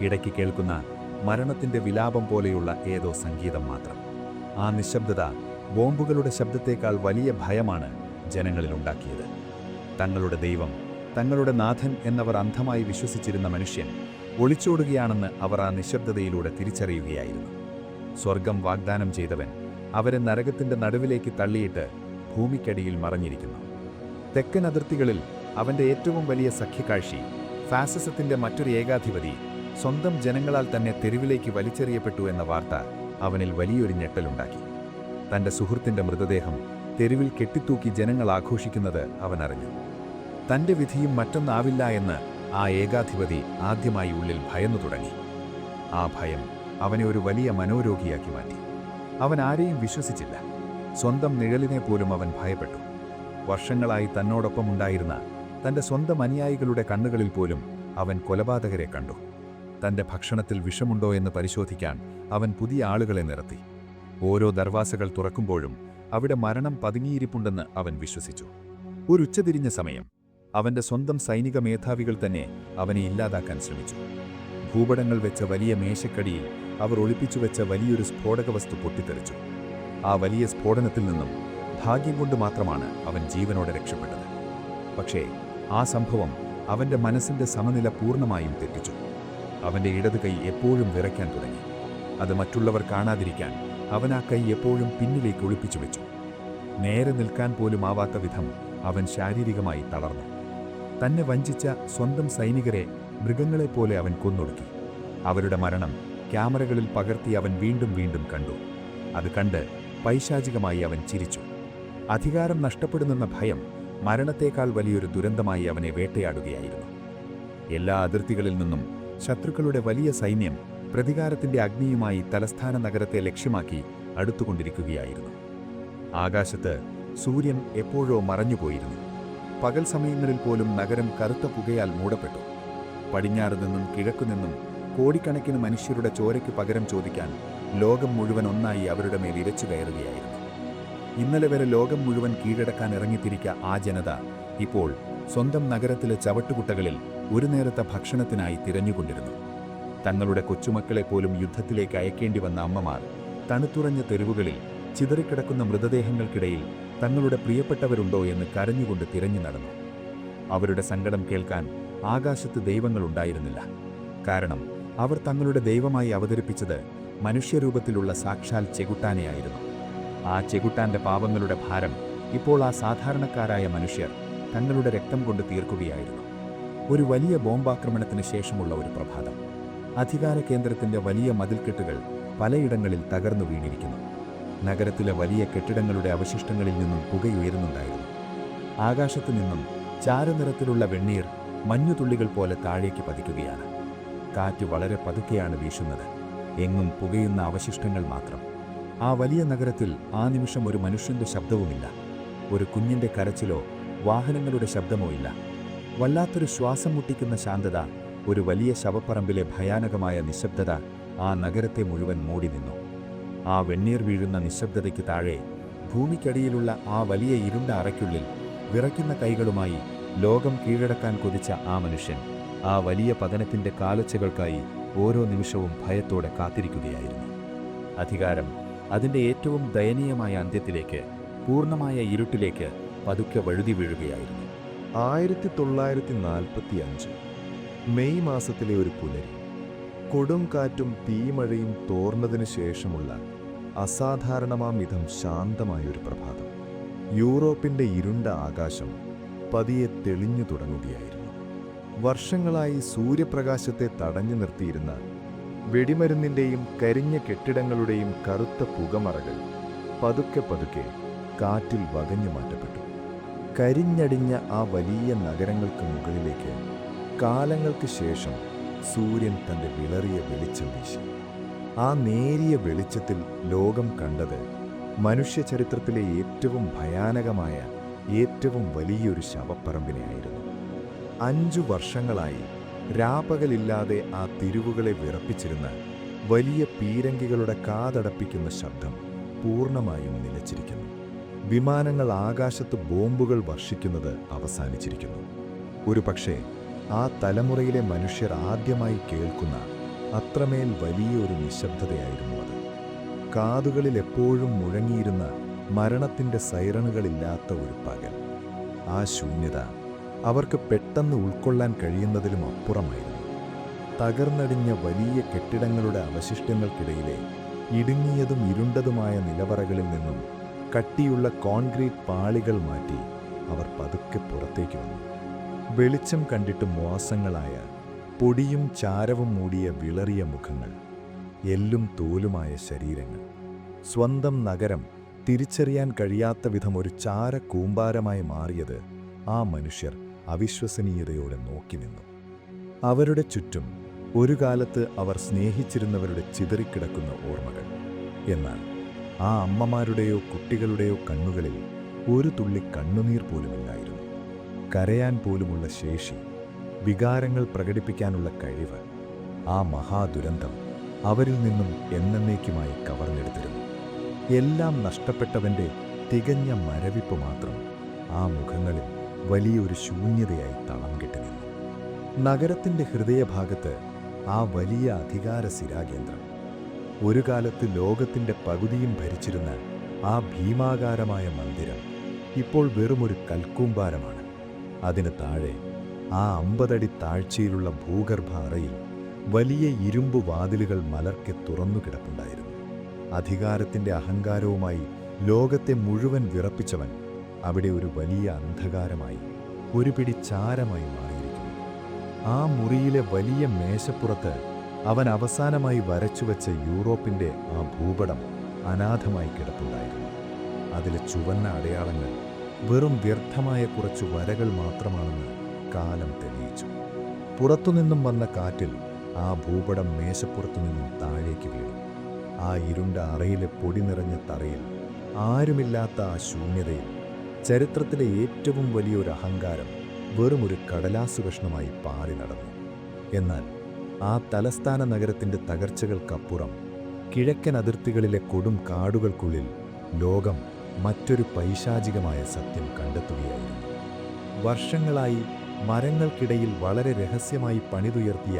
Speaker 1: ഇടയ്ക്ക് കേൾക്കുന്ന മരണത്തിൻ്റെ വിലാപം പോലെയുള്ള ഏതോ സംഗീതം മാത്രം. ആ നിശബ്ദത ബോംബുകളുടെ ശബ്ദത്തേക്കാൾ വലിയ ഭയമാണ് ജനങ്ങളിലുണ്ടാക്കിയത്. തങ്ങളുടെ ദൈവം, തങ്ങളുടെ നാഥൻ എന്നവർ അന്ധമായി വിശ്വസിച്ചിരുന്ന മനുഷ്യൻ
Speaker 2: ഒളിച്ചോടുകയാണെന്ന് അവർ ആ നിശബ്ദതയിലൂടെ തിരിച്ചറിയുകയായിരുന്നു. സ്വർഗം വാഗ്ദാനം ചെയ്തവൻ അവരെ നരകത്തിന്റെ നടുവിലേക്ക് തള്ളിയിട്ട് ഭൂമിക്കടിയിൽ മറഞ്ഞിരിക്കുന്നു. തെക്കൻ അതിർത്തികളിൽ അവന്റെ ഏറ്റവും വലിയ സഖ്യകാഴ്ചി, ഫാസിസത്തിന്റെ മറ്റൊരു ഏകാധിപതി, സ്വന്തം ജനങ്ങളാൽ തന്നെ തെരുവിലേക്ക് വലിച്ചെറിയപ്പെട്ടു എന്ന വാർത്ത അവനിൽ വലിയൊരു ഞെട്ടലുണ്ടാക്കി. തന്റെ സുഹൃത്തിന്റെ മൃതദേഹം തെരുവിൽ കെട്ടിത്തൂക്കി ജനങ്ങൾ ആഘോഷിക്കുന്നത് അവൻ അറിഞ്ഞു. തന്റെ വിധിയും മറ്റൊന്നാവില്ല എന്ന് ആ ഏകാധിപതി ആദ്യമായി ഉള്ളിൽ ഭയന്നു തുടങ്ങി. ആ ഭയം അവനെ ഒരു വലിയ മനോരോഗിയാക്കി മാറ്റി. അവൻ ആരെയും വിശ്വസിച്ചില്ല. സ്വന്തം നിഴലിനെ പോലും അവൻ ഭയപ്പെട്ടു. വർഷങ്ങളായി തന്നോടൊപ്പമുണ്ടായിരുന്ന തന്റെ സ്വന്തം അനുയായികളുടെ കണ്ണുകളിൽ പോലും അവൻ കൊലപാതകരെ കണ്ടു. തന്റെ ഭക്ഷണത്തിൽ വിഷമുണ്ടോ എന്ന് പരിശോധിക്കാൻ അവൻ പുതിയ ആളുകളെ നിർത്തി. ഓരോ ദർവാസകൾ തുറക്കുമ്പോഴും അവിടെ മരണം പതുങ്ങിയിരിപ്പുണ്ടെന്ന് അവൻ വിശ്വസിച്ചു. ഒരു ഉച്ചതിരിഞ്ഞ സമയം അവന്റെ സ്വന്തം സൈനിക മേധാവികൾ തന്നെ അവനെ ഇല്ലാതാക്കാൻ ശ്രമിച്ചു. ഭൂപടങ്ങൾ വെച്ച വലിയ മേശക്കടിയിൽ അവർ ഒളിപ്പിച്ചുവെച്ച വലിയൊരു സ്ഫോടക വസ്തു പൊട്ടിത്തെറിച്ചു. ആ വലിയ സ്ഫോടനത്തിൽ നിന്നും ഭാഗ്യം കൊണ്ട് മാത്രമാണ് അവൻ ജീവനോടെ രക്ഷപ്പെട്ടത്. പക്ഷേ ആ സംഭവം അവന്റെ മനസ്സിന്റെ സമനില പൂർണ്ണമായും തെറ്റിച്ചു. അവന്റെ ഇടത് കൈ എപ്പോഴും വിറയ്ക്കാൻ തുടങ്ങി. അത് മറ്റുള്ളവർ കാണാതിരിക്കാൻ അവൻ ആ കൈ എപ്പോഴും പിന്നിലേക്ക് ഒളിപ്പിച്ചു വെച്ചു. നേരെ നിൽക്കാൻ പോലും ആവാത്ത വിധം അവൻ ശാരീരികമായി തളർന്നു. തന്നെ വഞ്ചിച്ച സ്വന്തം സൈനികരെ മൃഗങ്ങളെപ്പോലെ അവൻ കൊന്നൊടുക്കി. അവരുടെ മരണം ക്യാമറകളിൽ പകർത്തി അവൻ വീണ്ടും വീണ്ടും കണ്ടു. അത് കണ്ട് പൈശാചികമായി അവൻ ചിരിച്ചു. അധികാരം നഷ്ടപ്പെടുമെന്ന ഭയം മരണത്തേക്കാൾ വലിയൊരു ദുരന്തമായി അവനെ വേട്ടയാടുകയായിരുന്നു. എല്ലാ അതിർത്തികളിൽ നിന്നും ശത്രുക്കളുടെ വലിയ സൈന്യം പ്രതികാരത്തിന്റെ അഗ്നിയുമായി തലസ്ഥാന നഗരത്തെ ലക്ഷ്യമാക്കി അടുത്തുകൊണ്ടിരിക്കുകയായിരുന്നു. ആകാശത്ത് സൂര്യൻ എപ്പോഴോ മറഞ്ഞുപോയിരുന്നു. പകൽ സമയങ്ങളിൽ പോലും നഗരം കറുത്ത പുകയാൽ മൂടപ്പെട്ടു. പടിഞ്ഞാറ് നിന്നും കിഴക്കുനിന്നും കോടിക്കണക്കിന് മനുഷ്യരുടെ ചോരയ്ക്ക് പകരം ചോദിക്കാൻ ലോകം മുഴുവൻ ഒന്നായി അവരുടെ മേൽ ഇരച്ചു കയറുകയായിരുന്നു. ഇന്നലെ വരെ ലോകം മുഴുവൻ കീഴടക്കാൻ ഇറങ്ങിത്തിരിക്ക ആ ജനത ഇപ്പോൾ സ്വന്തം നഗരത്തിലെ ചവട്ടുകുട്ടകളിൽ ഒരു നേരത്തെ ഭക്ഷണത്തിനായി തിരഞ്ഞുകൊണ്ടിരുന്നു. തങ്ങളുടെ കൊച്ചുമക്കളെ പോലും യുദ്ധത്തിലേക്ക് അയക്കേണ്ടി വന്ന അമ്മമാർ തണുത്തുറഞ്ഞ തെരുവുകളിൽ ചിതറിക്കിടക്കുന്ന മൃതദേഹങ്ങൾക്കിടയിൽ തങ്ങളുടെ പ്രിയപ്പെട്ടവരുണ്ടോ എന്ന് കരഞ്ഞുകൊണ്ട് തിരഞ്ഞു നടന്നു. അവരുടെ സങ്കടം കേൾക്കാൻ ആകാശത്ത് ദൈവങ്ങളുണ്ടായിരുന്നില്ല. കാരണം അവർ തങ്ങളുടെ ദൈവമായി അവതരിപ്പിച്ചത് മനുഷ്യരൂപത്തിലുള്ള സാക്ഷാൽ ചെകുട്ടാനെയായിരുന്നു. ആ ചെകുട്ടാന്റെ പാപങ്ങളുടെ ഭാരം ഇപ്പോൾ ആ സാധാരണക്കാരായ മനുഷ്യർ തങ്ങളുടെ രക്തം കൊണ്ട് തീർക്കുകയായിരുന്നു. ഒരു വലിയ ബോംബാക്രമണത്തിന് ശേഷമുള്ള ഒരു പ്രഭാതം. അധികാര കേന്ദ്രത്തിന്റെ വലിയ മതിൽക്കെട്ടുകൾ പലയിടങ്ങളിൽ തകർന്നു വീണിരിക്കുന്നു. നഗരത്തിലെ വലിയ കെട്ടിടങ്ങളുടെ അവശിഷ്ടങ്ങളിൽ നിന്നും പുകയുയരുന്നുണ്ടായിരുന്നു. ആകാശത്തു നിന്നും ചാരനിറത്തിലുള്ള വെണ്ണീർ മഞ്ഞുതുള്ളികൾ പോലെ താഴേക്ക് പതിക്കുകയാണ്. കാറ്റ് വളരെ പതുക്കെയാണ് വീശുന്നത്. എങ്ങും പുകയുന്ന അവശിഷ്ടങ്ങൾ മാത്രം. ആ വലിയ നഗരത്തിൽ ആ നിമിഷം ഒരു മനുഷ്യന്റെ ശബ്ദവുമില്ല. ഒരു കുഞ്ഞിന്റെ കരച്ചിലോ വാഹനങ്ങളുടെ ശബ്ദമോ ഇല്ല. വല്ലാത്തൊരു ശ്വാസം മുട്ടിക്കുന്ന ശാന്തത, ഒരു വലിയ ശവപ്പറമ്പിലെ ഭയാനകമായ നിശബ്ദത ആ നഗരത്തെ മുഴുവൻ മൂടി നിന്നു. ആ വെണ്ണീർ വീഴുന്ന നിശബ്ദതയ്ക്ക് താഴെ ഭൂമിക്കടിയിലുള്ള ആ വലിയ ഇരുണ്ട അറയ്ക്കുള്ളിൽ വിറയ്ക്കുന്ന കൈകളുമായി ലോകം കീഴടക്കാൻ കൊതിച്ച ആ മനുഷ്യൻ ആ വലിയ പതനത്തിന്റെ കാലൊച്ചകൾക്കായി ഓരോ നിമിഷവും ഭയത്തോടെ കാത്തിരിക്കുകയായിരുന്നു. അധികാരം അതിന്റെ ഏറ്റവും ദയനീയമായ അന്ത്യത്തിലേക്ക്, പൂർണ്ണമായ ഇരുട്ടിലേക്ക് പതുക്കെ വഴുതി വീഴുകയായിരുന്നു.
Speaker 1: 1945 മെയ് മാസത്തിലെ ഒരു പുലരി. കൊടുംകാറ്റും തീമഴയും തോർന്നതിനു ശേഷമുള്ള അസാധാരണമാം വിധം ശാന്തമായൊരു പ്രഭാതം. യൂറോപ്പിന്റെ ഇരുണ്ട ആകാശം പതിയെ തെളിഞ്ഞു തുടങ്ങുകയായിരുന്നു. വർഷങ്ങളായി സൂര്യപ്രകാശത്തെ തടഞ്ഞു നിർത്തിയിരുന്ന വെടിമരുന്നിന്റെയും കരിഞ്ഞ കെട്ടിടങ്ങളുടെയും കറുത്ത പുകമറകൾ പതുക്കെ പതുക്കെ കാറ്റിൽ വകഞ്ഞു മാറ്റപ്പെട്ടു. കരിഞ്ഞടിഞ്ഞ ആ വലിയ നഗരങ്ങൾക്ക് മുകളിലേക്ക് കാലങ്ങൾക്ക് ശേഷം സൂര്യൻ തന്റെ വിളറിയ വെളിച്ചം വീശി. ആ നേരിയ വെളിച്ചത്തിൽ ലോകം കണ്ടത് മനുഷ്യചരിത്രത്തിലെ ഏറ്റവും ഭയാനകമായ, ഏറ്റവും വലിയൊരു ശവപ്പറമ്പിനെയായിരുന്നു. 5 വർഷങ്ങളായി രാപകലില്ലാതെ ആ തിരുവുകളെ വിറപ്പിച്ചിരുന്ന വലിയ പീരങ്കികളുടെ കാതടപ്പിക്കുന്ന ശബ്ദം പൂർണ്ണമായും നിലച്ചിരിക്കുന്നു. വിമാനങ്ങൾ ആകാശത്ത് ബോംബുകൾ വർഷിക്കുന്നത് അവസാനിച്ചിരിക്കുന്നു. ഒരുപക്ഷേ ആ തലമുറയിലെ മനുഷ്യർ ആദ്യമായി കേൾക്കുന്ന അത്രമേൽ വലിയൊരു നിശബ്ദതയായിരുന്നു അത്. കാതുകളിൽ എപ്പോഴും മുഴങ്ങിയിരുന്ന മരണത്തിന്റെ സൈറണുകളില്ലാത്ത ഒരു പകൽ. ആ ശൂന്യത അവർക്ക് പെട്ടെന്ന് ഉൾക്കൊള്ളാൻ കഴിയുന്നതിലും അപ്പുറമായിരുന്നു. തകർന്നടിഞ്ഞ വലിയ കെട്ടിടങ്ങളുടെ അവശിഷ്ടങ്ങൾക്കിടയിലെ ഇടുങ്ങിയതും ഇരുണ്ടതുമായ നിലവറകളിൽ നിന്നും കട്ടിയുള്ള കോൺക്രീറ്റ് പാളികൾ മാറ്റി അവർ പതുക്കെ പുറത്തേക്ക് വന്നു. വെളിച്ചം കണ്ടിട്ട് മാസങ്ങളായ പൊടിയും ചാരവും മൂടിയ വിളറിയ മുഖങ്ങൾ, എല്ലും തോലുമായ ശരീരങ്ങൾ. സ്വന്തം നഗരം തിരിച്ചറിയാൻ കഴിയാത്ത വിധം ഒരു ചാര കൂമ്പാരമായി മാറിയത് ആ മനുഷ്യർ അവിശ്വസനീയതയോടെ നോക്കി നിന്നു. അവരുടെ ചുറ്റും ഒരു കാലത്ത് അവർ സ്നേഹിച്ചിരുന്നവരുടെ ചിതറിക്കിടക്കുന്ന ഓർമ്മകൾ. എന്നാൽ ആ അമ്മമാരുടെയോ കുട്ടികളുടെയോ കണ്ണുകളിൽ ഒരു തുള്ളി കണ്ണുനീർ പോലുമില്ലായിരുന്നു. കരയാൻ പോലുമുള്ള ശേഷി, വികാരങ്ങൾ പ്രകടിപ്പിക്കാനുള്ള കഴിവ്, ആ മഹാദുരന്തം അവരിൽ നിന്നും എന്നേക്കുമായി കവർന്നെടുത്തിരുന്നു. എല്ലാം നഷ്ടപ്പെട്ടവന്റെ തികഞ്ഞ മരവിപ്പ് മാത്രം ആ മുഖങ്ങളിൽ വലിയൊരു ശൂന്യതയായി തളം കെട്ടി നിന്നു. നഗരത്തിന്റെ ഹൃദയഭാഗത്ത് ആ വലിയ അധികാര സിരാകേന്ദ്രം, ഒരു കാലത്ത് ലോകത്തിന്റെ പകുതിയും ഭരിച്ചിരുന്ന ആ ഭീമാകാരമായ മന്ദിരം ഇപ്പോൾ വെറുമൊരു കൽക്കൂമ്പാരമാണ്. അതിന് താഴെ ആ 50 അടി താഴ്ചയിലുള്ള ഭൂഗർഭ അറയിൽ വലിയ ഇരുമ്പു വാതിലുകൾ മലർക്കെ തുറന്നു കിടപ്പുണ്ടായിരുന്നു. അധികാരത്തിന്റെ അഹങ്കാരവുമായി ലോകത്തെ മുഴുവൻ വിറപ്പിച്ചവൻ അവിടെ ഒരു വലിയ അന്ധകാരമായി, ഒരു പിടി ചാരമായി മാറിയിരിക്കുന്നു. ആ മുറിയിലെ വലിയ മേശപ്പുറത്ത് അവൻ അവസാനമായി വരച്ചുവെച്ച യൂറോപ്പിന്റെ ആ ഭൂപടം അനാഥമായി കിടപ്പുണ്ടായിരുന്നു. അതിലെ ചുവന്ന അടയാളങ്ങൾ വെറും വ്യർത്ഥമായ കുറച്ചു വരകൾ മാത്രമാണെന്ന് കാലം തെളിയിച്ചു. പുറത്തുനിന്നും വന്ന കാറ്റിൽ ആ ഭൂപടം മേശപ്പുറത്തുനിന്നും താഴേക്ക് വീണു. ആ ഇരുണ്ട അറയിലെ പൊടി നിറഞ്ഞ തറയിൽ, ആരുമില്ലാത്ത ആ ശൂന്യതയിൽ, ചരിത്രത്തിലെ ഏറ്റവും വലിയൊരു അഹങ്കാരം വെറുമൊരു കടലാസു കഷ്ണമായി പാറി നടന്നു. എന്നാൽ ആ തലസ്ഥാന നഗരത്തിന്റെ തകർച്ചകൾക്കപ്പുറം, കിഴക്കൻ അതിർത്തികളിലെ കൊടും കാടുകൾക്കുള്ളിൽ ലോകം മറ്റൊരു പൈശാചികമായ സത്യം കണ്ടെത്തുകയായിരുന്നു. വർഷങ്ങളായി മരങ്ങൾക്കിടയിൽ വളരെ രഹസ്യമായി പണിതുയർത്തിയ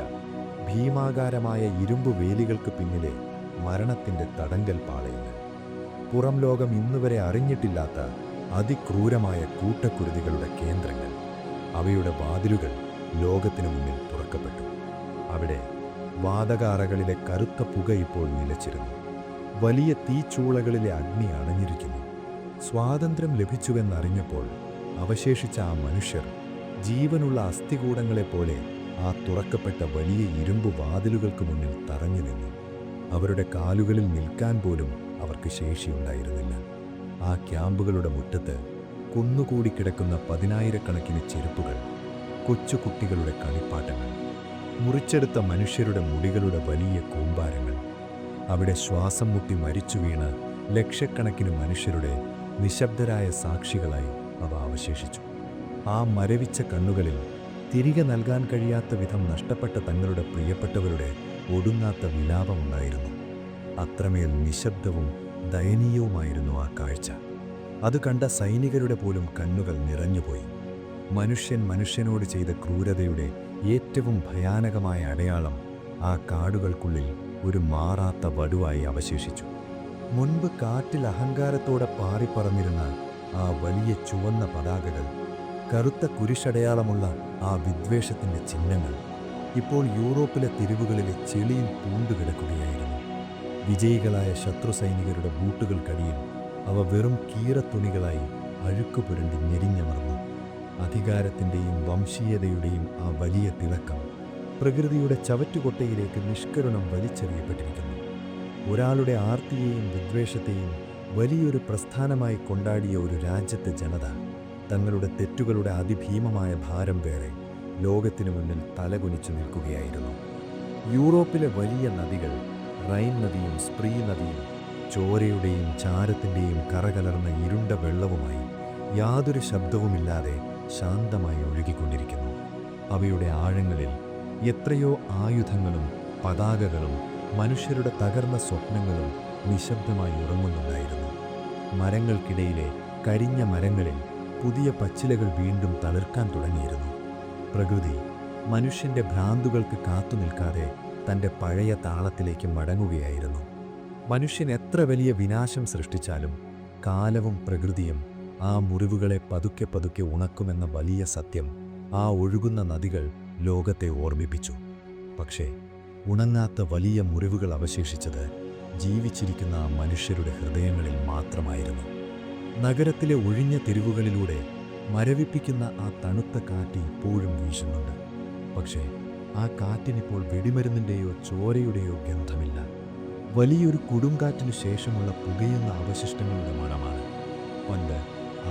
Speaker 1: ഭീമാകാരമായ ഇരുമ്പു വേലികൾക്ക് പിന്നിലെ മരണത്തിന്റെ തടങ്കൽ പാളയങ്ങൾ, പുറം ലോകം ഇന്നുവരെ അറിഞ്ഞിട്ടില്ലാത്ത അതിക്രൂരമായ കൂട്ടക്കുരുതികളുടെ കേന്ദ്രങ്ങൾ. അവയുടെ വാതിലുകൾ ലോകത്തിനു മുന്നിൽ തുറക്കപ്പെട്ടു. അവിടെ വാതകാറകളിലെ കറുത്ത പുക ഇപ്പോൾ നിലച്ചിരുന്നു. വലിയ തീച്ചൂളകളിലെ അഗ്നി അണഞ്ഞിരിക്കുന്നു. സ്വാതന്ത്ര്യം ലഭിച്ചുവെന്നറിഞ്ഞപ്പോൾ അവശേഷിച്ച ആ മനുഷ്യർ ജീവനുള്ള അസ്ഥികൂടങ്ങളെപ്പോലെ ആ തുറക്കപ്പെട്ട വലിയ ഇരുമ്പു വാതിലുകൾക്ക് മുന്നിൽ തറഞ്ഞു നിന്നു. അവരുടെ കാലുകളിൽ നിൽക്കാൻ പോലും അവർക്ക് ശേഷിയുണ്ടായിരുന്നില്ല. ആ ക്യാമ്പുകളുടെ മുറ്റത്ത് കുന്നുകൂടിക്കിടക്കുന്ന 10,000-കണക്കിന് ചെരുപ്പുകൾ, കൊച്ചുകുട്ടികളുടെ കളിപ്പാട്ടങ്ങൾ, മുറിച്ചെടുത്ത മനുഷ്യരുടെ മുടികളുടെ വലിയ കൂമ്പാരങ്ങൾ. അവിടെ ശ്വാസം മുട്ടി മരിച്ചു വീണ ലക്ഷക്കണക്കിന് മനുഷ്യരുടെ നിശബ്ദരായ സാക്ഷികളായി അവ അവശേഷിച്ചു. ആ മരവിച്ച കണ്ണുകളിൽ തിരികെ നൽകാൻ കഴിയാത്ത വിധം നഷ്ടപ്പെട്ട തങ്ങളുടെ പ്രിയപ്പെട്ടവരുടെ ഒടുങ്ങാത്ത വിലാപമുണ്ടായിരുന്നു. അത്രമേൽ നിശബ്ദവും ദയനീയവുമായിരുന്നു ആ കാഴ്ച. അത് കണ്ട സൈനികരുടെ പോലും കണ്ണുകൾ നിറഞ്ഞുപോയി. മനുഷ്യൻ മനുഷ്യനോട് ചെയ്ത ക്രൂരതയുടെ ഏറ്റവും ഭയാനകമായ അടയാളം ആ കാടുകൾക്കുള്ളിൽ ഒരു മാറാത്ത വടുവായി അവശേഷിച്ചു. മുൻപ് കാറ്റിൽ അഹങ്കാരത്തോടെ പാറിപ്പറന്നിരുന്ന ആ വലിയ ചുവന്ന പതാകകൾ, കറുത്ത കുരിശടയാളമുള്ള ആ വിദ്വേഷത്തിന്റെ ചിഹ്നങ്ങൾ ഇപ്പോൾ യൂറോപ്പിലെ തെരുവുകളിലെ ചെളിയിൽ പൂണ്ടുകിടക്കുകയായിരുന്നു. വിജയികളായ ശത്രു സൈനികരുടെ ബൂട്ടുകൾക്കടിയിൽ അവ വെറും കീറത്തുണികളായി അഴുക്കുപുരണ്ടി ഞെരിഞ്ഞമർന്നു. അധികാരത്തിൻ്റെയും വംശീയതയുടെയും ആ വലിയ തിളക്കം പ്രകൃതിയുടെ ചവറ്റുകൊട്ടയിലേക്ക് നിഷ്കരുണം വലിച്ചെറിയപ്പെട്ടിരിക്കുന്നു. ഒരാളുടെ ആർത്തിയെയും വിദ്വേഷത്തെയും വലിയൊരു പ്രസ്ഥാനമായി കൊണ്ടാടിയ ഒരു രാജ്യത്തെ ജനത തങ്ങളുടെ തെറ്റുകളുടെ അതിഭീമമായ ഭാരം പേറെ ലോകത്തിനു മുന്നിൽ തലകുനിച്ചു നിൽക്കുകയായിരുന്നു. യൂറോപ്പിലെ വലിയ നദികൾ, റൈൻ നദിയും സ്പ്രീ നദിയും, ചോരയുടെയും ചാരത്തിൻ്റെയും കറകലർന്ന ഇരുണ്ട വെള്ളവുമായി യാതൊരു ശബ്ദവുമില്ലാതെ ശാന്തമായി ഒഴുകിക്കൊണ്ടിരിക്കുന്നു. അവയുടെ ആഴങ്ങളിൽ എത്രയോ ആയുധങ്ങളും പതാകകളും മനുഷ്യരുടെ തകർന്ന സ്വപ്നങ്ങളും നിശബ്ദമായി ഉറങ്ങുന്നുണ്ടായിരുന്നു. മരങ്ങൾക്കിടയിലെ കരിഞ്ഞ മരങ്ങളിൽ പുതിയ പച്ചിലകൾ വീണ്ടും തളിർക്കാൻ തുടങ്ങിയിരുന്നു. പ്രകൃതി മനുഷ്യന്റെ ഭ്രാന്തുകൾക്ക് കാത്തുനിൽക്കാതെ തൻ്റെ പഴയ താളത്തിലേക്ക് മടങ്ങുകയായിരുന്നു. മനുഷ്യൻ എത്ര വലിയ വിനാശം സൃഷ്ടിച്ചാലും കാലവും പ്രകൃതിയും ആ മുറിവുകളെ പതുക്കെ പതുക്കെ ഉണക്കുമെന്ന വലിയ സത്യം ആ ഒഴുകുന്ന നദികൾ ലോകത്തെ ഓർമ്മിപ്പിച്ചു.
Speaker 3: പക്ഷേ ഉണങ്ങാത്ത വലിയ മുറിവുകൾ അവശേഷിച്ചത് ജീവിച്ചിരിക്കുന്ന ആ മനുഷ്യരുടെ ഹൃദയങ്ങളിൽ മാത്രമായിരുന്നു. നഗരത്തിലെ ഒഴിഞ്ഞ തെരുവുകളിലൂടെ മരവിപ്പിക്കുന്ന ആ തണുത്ത കാറ്റ് ഇപ്പോഴും വീശുന്നുണ്ട്. പക്ഷേ ആ കാറ്റിനിപ്പോൾ വെടിമരുന്നിൻ്റെയോ ചോരയുടെയോ ഗന്ധമില്ല. വലിയൊരു കൊടുങ്കാറ്റിനു ശേഷമുള്ള പുകയുന്ന അവശിഷ്ടങ്ങളുടെ മണമാണ്. പണ്ട്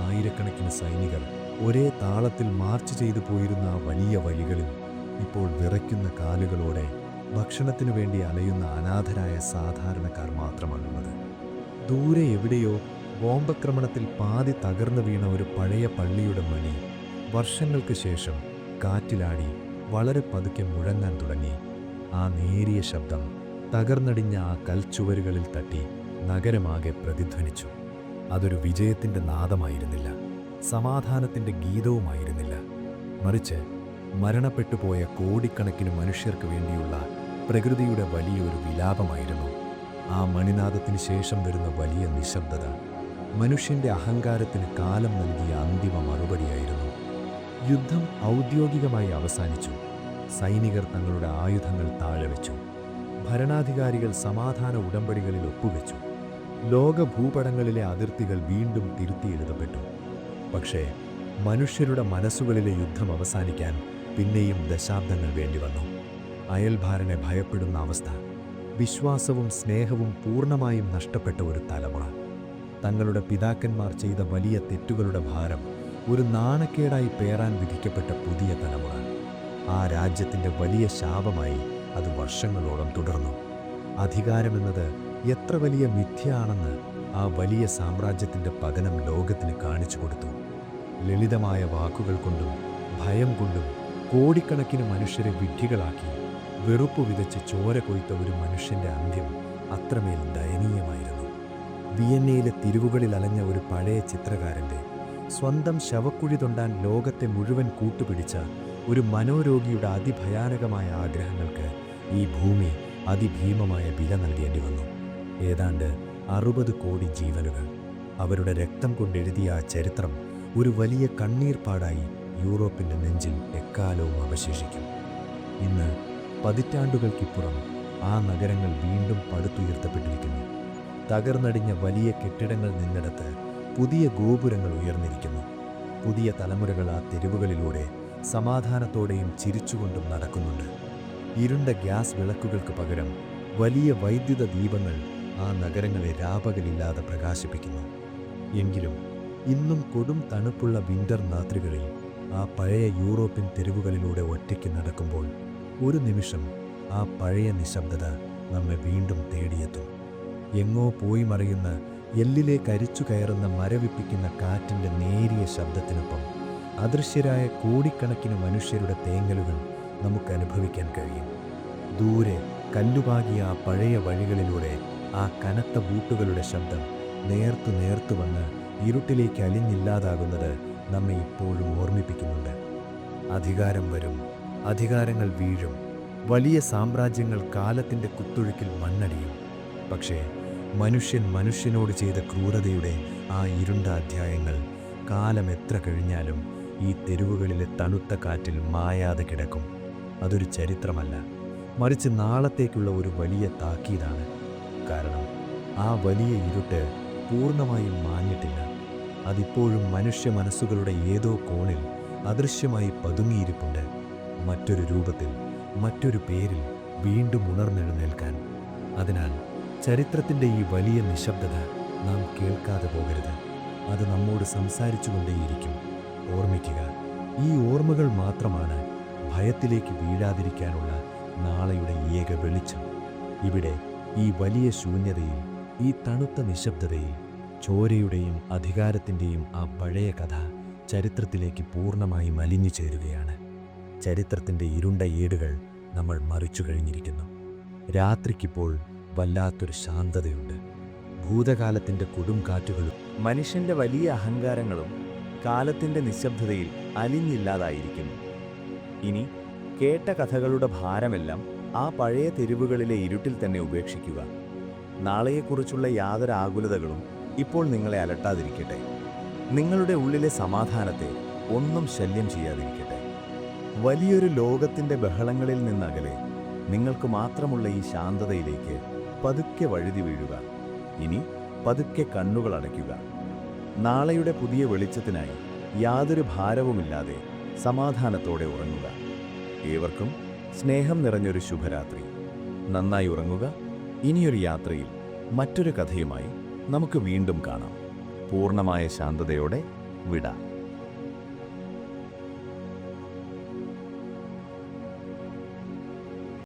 Speaker 3: ആയിരക്കണക്കിന് സൈനികർ ഒരേ താളത്തിൽ മാർച്ച് ചെയ്തു പോയിരുന്ന ആ വലിയ വഴികളിൽ ഇപ്പോൾ വിറയ്ക്കുന്ന കാലുകളോടെ ഭക്ഷണത്തിനു വേണ്ടി അലയുന്ന അനാഥരായ സാധാരണക്കാർ മാത്രമാണുള്ളത്. ദൂരെ എവിടെയോ ബോംബാക്രമണത്തിൽ പാതി തകർന്നു വീണ ഒരു പഴയ പള്ളിയുടെ മണി വർഷങ്ങൾക്ക് ശേഷം കാറ്റിലാടി വളരെ പതുക്കെ മുഴങ്ങാൻ തുടങ്ങി. ആ നേരിയ ശബ്ദം തകർന്നടിഞ്ഞ ആ കൽച്ചുവരുകളിൽ തട്ടി നഗരമാകെ പ്രതിധ്വനിച്ചു. അതൊരു വിജയത്തിൻ്റെ നാദമായിരുന്നില്ല, സമാധാനത്തിൻ്റെ ഗീതവുമായിരുന്നില്ല. മറിച്ച് മരണപ്പെട്ടുപോയ കോടിക്കണക്കിന് മനുഷ്യർക്ക് വേണ്ടിയുള്ള പ്രകൃതിയുടെ വലിയൊരു വിലാപമായിരുന്നു. ആ മണിനാദത്തിന് ശേഷം വരുന്ന വലിയ നിശബ്ദത മനുഷ്യൻ്റെ അഹങ്കാരത്തിന് കാലം നൽകിയ അന്തിമ മറുപടിയായിരുന്നു. യുദ്ധം ഔദ്യോഗികമായി അവസാനിച്ചു. സൈനികർ തങ്ങളുടെ ആയുധങ്ങൾ താഴെ വെച്ചു. ഭരണാധികാരികൾ സമാധാന ഉടമ്പടികളിൽ ഒപ്പുവെച്ചു. ലോക ഭൂപടങ്ങളിലെ അതിർത്തികൾ വീണ്ടും തിരുത്തിയെഴുതപ്പെട്ടു. പക്ഷേ മനുഷ്യരുടെ മനസ്സുകളിലെ യുദ്ധം അവസാനിക്കാൻ പിന്നെയും ദശാബ്ദങ്ങൾ വേണ്ടിവന്നു. അയൽഭാരനെ ഭയപ്പെടുന്ന അവസ്ഥ, വിശ്വാസവും സ്നേഹവും പൂർണ്ണമായും നഷ്ടപ്പെട്ട ഒരു തലമുറ, തങ്ങളുടെ പിതാക്കന്മാർ ചെയ്ത വലിയ തെറ്റുകളുടെ ഭാരം ഒരു നാണക്കേടായി പേറാൻ വിധിക്കപ്പെട്ട പുതിയ തലമുറ. ആ രാജ്യത്തിൻ്റെ വലിയ ശാപമായി അത് വർഷങ്ങളോളം തുടർന്നു. അധികാരമെന്നത് എത്ര വലിയ മിഥ്യയാണെന്ന് ആ വലിയ സാമ്രാജ്യത്തിൻ്റെ പതനം ലോകത്തിന് കാണിച്ചു കൊടുത്തു. ലളിതമായ വാക്കുകൾ കൊണ്ടും ഭയം കൊണ്ടും കോടിക്കണക്കിന് മനുഷ്യരെ വിഡ്ഢികളാക്കി വെറുപ്പ് വിതച്ച് ചോര കൊയ്ത്ത ഒരു മനുഷ്യൻ്റെ അന്ത്യം അത്രമേൽ ദയനീയമായിരുന്നു. വിയന്നയിലെ തിരുവുകളിൽ അലഞ്ഞ ഒരു പഴയ ചിത്രകാരൻ്റെ സ്വന്തം ശവക്കുഴി തൊണ്ടാൻ ലോകത്തെ മുഴുവൻ കൂട്ടുപിടിച്ച ഒരു മനോരോഗിയുടെ അതിഭയാനകമായ ആഗ്രഹങ്ങൾക്ക് ഈ ഭൂമി അതിഭീമമായ വില നൽകേണ്ടി വന്നു. ഏതാണ്ട് 60 കോടി ജീവനുകൾ. അവരുടെ രക്തം കൊണ്ടെഴുതിയ ആ ചരിത്രം ഒരു വലിയ കണ്ണീർപ്പാടായി യൂറോപ്പിൻ്റെ നെഞ്ചിൽ എക്കാലവും അവശേഷിക്കും. ഇന്ന് പതിറ്റാണ്ടുകൾക്കിപ്പുറം ആ നഗരങ്ങൾ വീണ്ടും പടുത്തുയർത്തപ്പെട്ടിരിക്കുന്നു. തകർന്നടിഞ്ഞ വലിയ കെട്ടിടങ്ങൾ നിന്നിടത്ത് പുതിയ ഗോപുരങ്ങൾ ഉയർന്നിരിക്കുന്നു. പുതിയ തലമുറകൾ ആ തെരുവുകളിലൂടെ സമാധാനത്തോടെയും ചിരിച്ചുകൊണ്ടും നടക്കുന്നുണ്ട്. ഇരുണ്ട ഗ്യാസ് വിളക്കുകൾക്ക് പകരം വലിയ വൈദ്യുത ദീപങ്ങൾ ആ നഗരങ്ങളെ രാപകലില്ലാതെ പ്രകാശിപ്പിക്കുന്നു. എങ്കിലും ഇന്നും കൊടും തണുപ്പുള്ള വിന്റർ രാത്രികളിൽ ആ പഴയ യൂറോപ്യൻ തെരുവുകളിലൂടെ ഒറ്റയ്ക്ക് നടക്കുമ്പോൾ ഒരു നിമിഷം ആ പഴയ നിശബ്ദത നമ്മെ വീണ്ടും തേടിയെത്തും. എങ്ങോ പോയി മറയുന്ന എല്ലിലേക്ക് അരിച്ചു കയറുന്ന മരവിപ്പിക്കുന്ന കാറ്റിൻ്റെ നേരിയ ശബ്ദത്തിനൊപ്പം അദൃശ്യരായ കോടിക്കണക്കിന് മനുഷ്യരുടെ തേങ്ങലുകൾ നമുക്ക് അനുഭവിക്കാൻ കഴിയും. ദൂരെ കല്ലുപാകിയ ആ പഴയ വഴികളിലൂടെ ആ കനത്ത ബൂട്ടുകളുടെ ശബ്ദം നേർത്തു വന്ന് ഇരുട്ടിലേക്ക് അലിഞ്ഞില്ലാതാകുന്നത് നമ്മെ ഇപ്പോഴും ഓർമ്മിപ്പിക്കുന്നുണ്ട്. അധികാരം വരും, അധികാരങ്ങൾ വീഴും, വലിയ സാമ്രാജ്യങ്ങൾ കാലത്തിൻ്റെ കുത്തൊഴുക്കിൽ മണ്ണടിയും. പക്ഷേ മനുഷ്യൻ മനുഷ്യനോട് ചെയ്ത ക്രൂരതയുടെ ആ ഇരുണ്ട അധ്യായങ്ങൾ കാലം എത്ര കഴിഞ്ഞാലും ഈ തെരുവുകളിലെ തണുത്ത കാറ്റിൽ മായാതെ കിടക്കും. അതൊരു ചരിത്രമല്ല, മറിച്ച് നാളത്തേക്കുള്ള ഒരു വലിയ താക്കീതാണ്. കാരണം ആ വലിയ ഇരുട്ട് പൂർണ്ണമായും മാഞ്ഞിട്ടില്ല. അതിപ്പോഴും മനുഷ്യ മനസ്സുകളുടെ ഏതോ കോണിൽ അദൃശ്യമായി പതുങ്ങിയിരിപ്പുണ്ട്. മറ്റൊരു രൂപത്തിൽ, മറ്റൊരു പേരിൽ വീണ്ടും ഉണർന്നെഴുന്നേൽക്കാൻ. അതിനാൽ ചരിത്രത്തിൻ്റെ ഈ വലിയ നിശബ്ദത നാം കേൾക്കാതെ പോകരുത്. അത് നമ്മോട് സംസാരിച്ചുകൊണ്ടേയിരിക്കും. ഓർമ്മിക്കുക, ഈ ഓർമ്മകൾ മാത്രമാണ് ഭയത്തിലേക്ക് വീഴാതിരിക്കാനുള്ള നാളെയുടെ ഏക വെളിച്ചം. ഇവിടെ ഈ വലിയ ശൂന്യതയിൽ, ഈ തണുത്ത നിശബ്ദതയിൽ, ചോരയുടെയും അധികാരത്തിൻ്റെയും ആ പഴയ കഥ ചരിത്രത്തിലേക്ക് പൂർണ്ണമായും അലിഞ്ഞു ചേരുകയാണ്. ചരിത്രത്തിൻ്റെ ഇരുണ്ട ഏടുകൾ നമ്മൾ മറിച്ചു കഴിഞ്ഞിരിക്കുന്നു. രാത്രിക്കിപ്പോൾ വല്ലാത്തൊരു ശാന്തതയുണ്ട്. ഭൂതകാലത്തിൻ്റെ കൊടുംകാറ്റുകളും
Speaker 2: മനുഷ്യൻ്റെ വലിയ അഹങ്കാരങ്ങളും കാലത്തിൻ്റെ നിശബ്ദതയിൽ അലിഞ്ഞില്ലാതായിരിക്കുന്നു. ഇനി കേട്ട കഥകളുടെ ഭാരമെല്ലാം ആ പഴയ തെരുവുകളിലെ ഇരുട്ടിൽ തന്നെ ഉപേക്ഷിക്കുക. നാളെയെക്കുറിച്ചുള്ള യാതൊരു ആകുലതകളും ഇപ്പോൾ നിങ്ങളെ അലട്ടാതിരിക്കട്ടെ. നിങ്ങളുടെ ഉള്ളിലെ സമാധാനത്തെ ഒന്നും ശല്യം ചെയ്യാതിരിക്കട്ടെ. വലിയൊരു ലോകത്തിൻ്റെ ബഹളങ്ങളിൽ നിന്നകലെ
Speaker 1: നിങ്ങൾക്ക് മാത്രമുള്ള ഈ ശാന്തതയിലേക്ക് പതുക്കെ വഴുതി വീഴുക. ഇനി പതുക്കെ കണ്ണുകൾ അടയ്ക്കുക. നാളെയുടെ പുതിയ വെളിച്ചത്തിനായി യാതൊരു ഭാരവുമില്ലാതെ സമാധാനത്തോടെ ഉറങ്ങുക. ഏവർക്കും സ്നേഹം നിറഞ്ഞൊരു ശുഭരാത്രി. നന്നായി ഉറങ്ങുക. ഇനിയൊരു യാത്രയിൽ മറ്റൊരു കഥയുമായി നമുക്ക് വീണ്ടും കാണാം. പൂർണ്ണമായ ശാന്തതയോടെ വിട.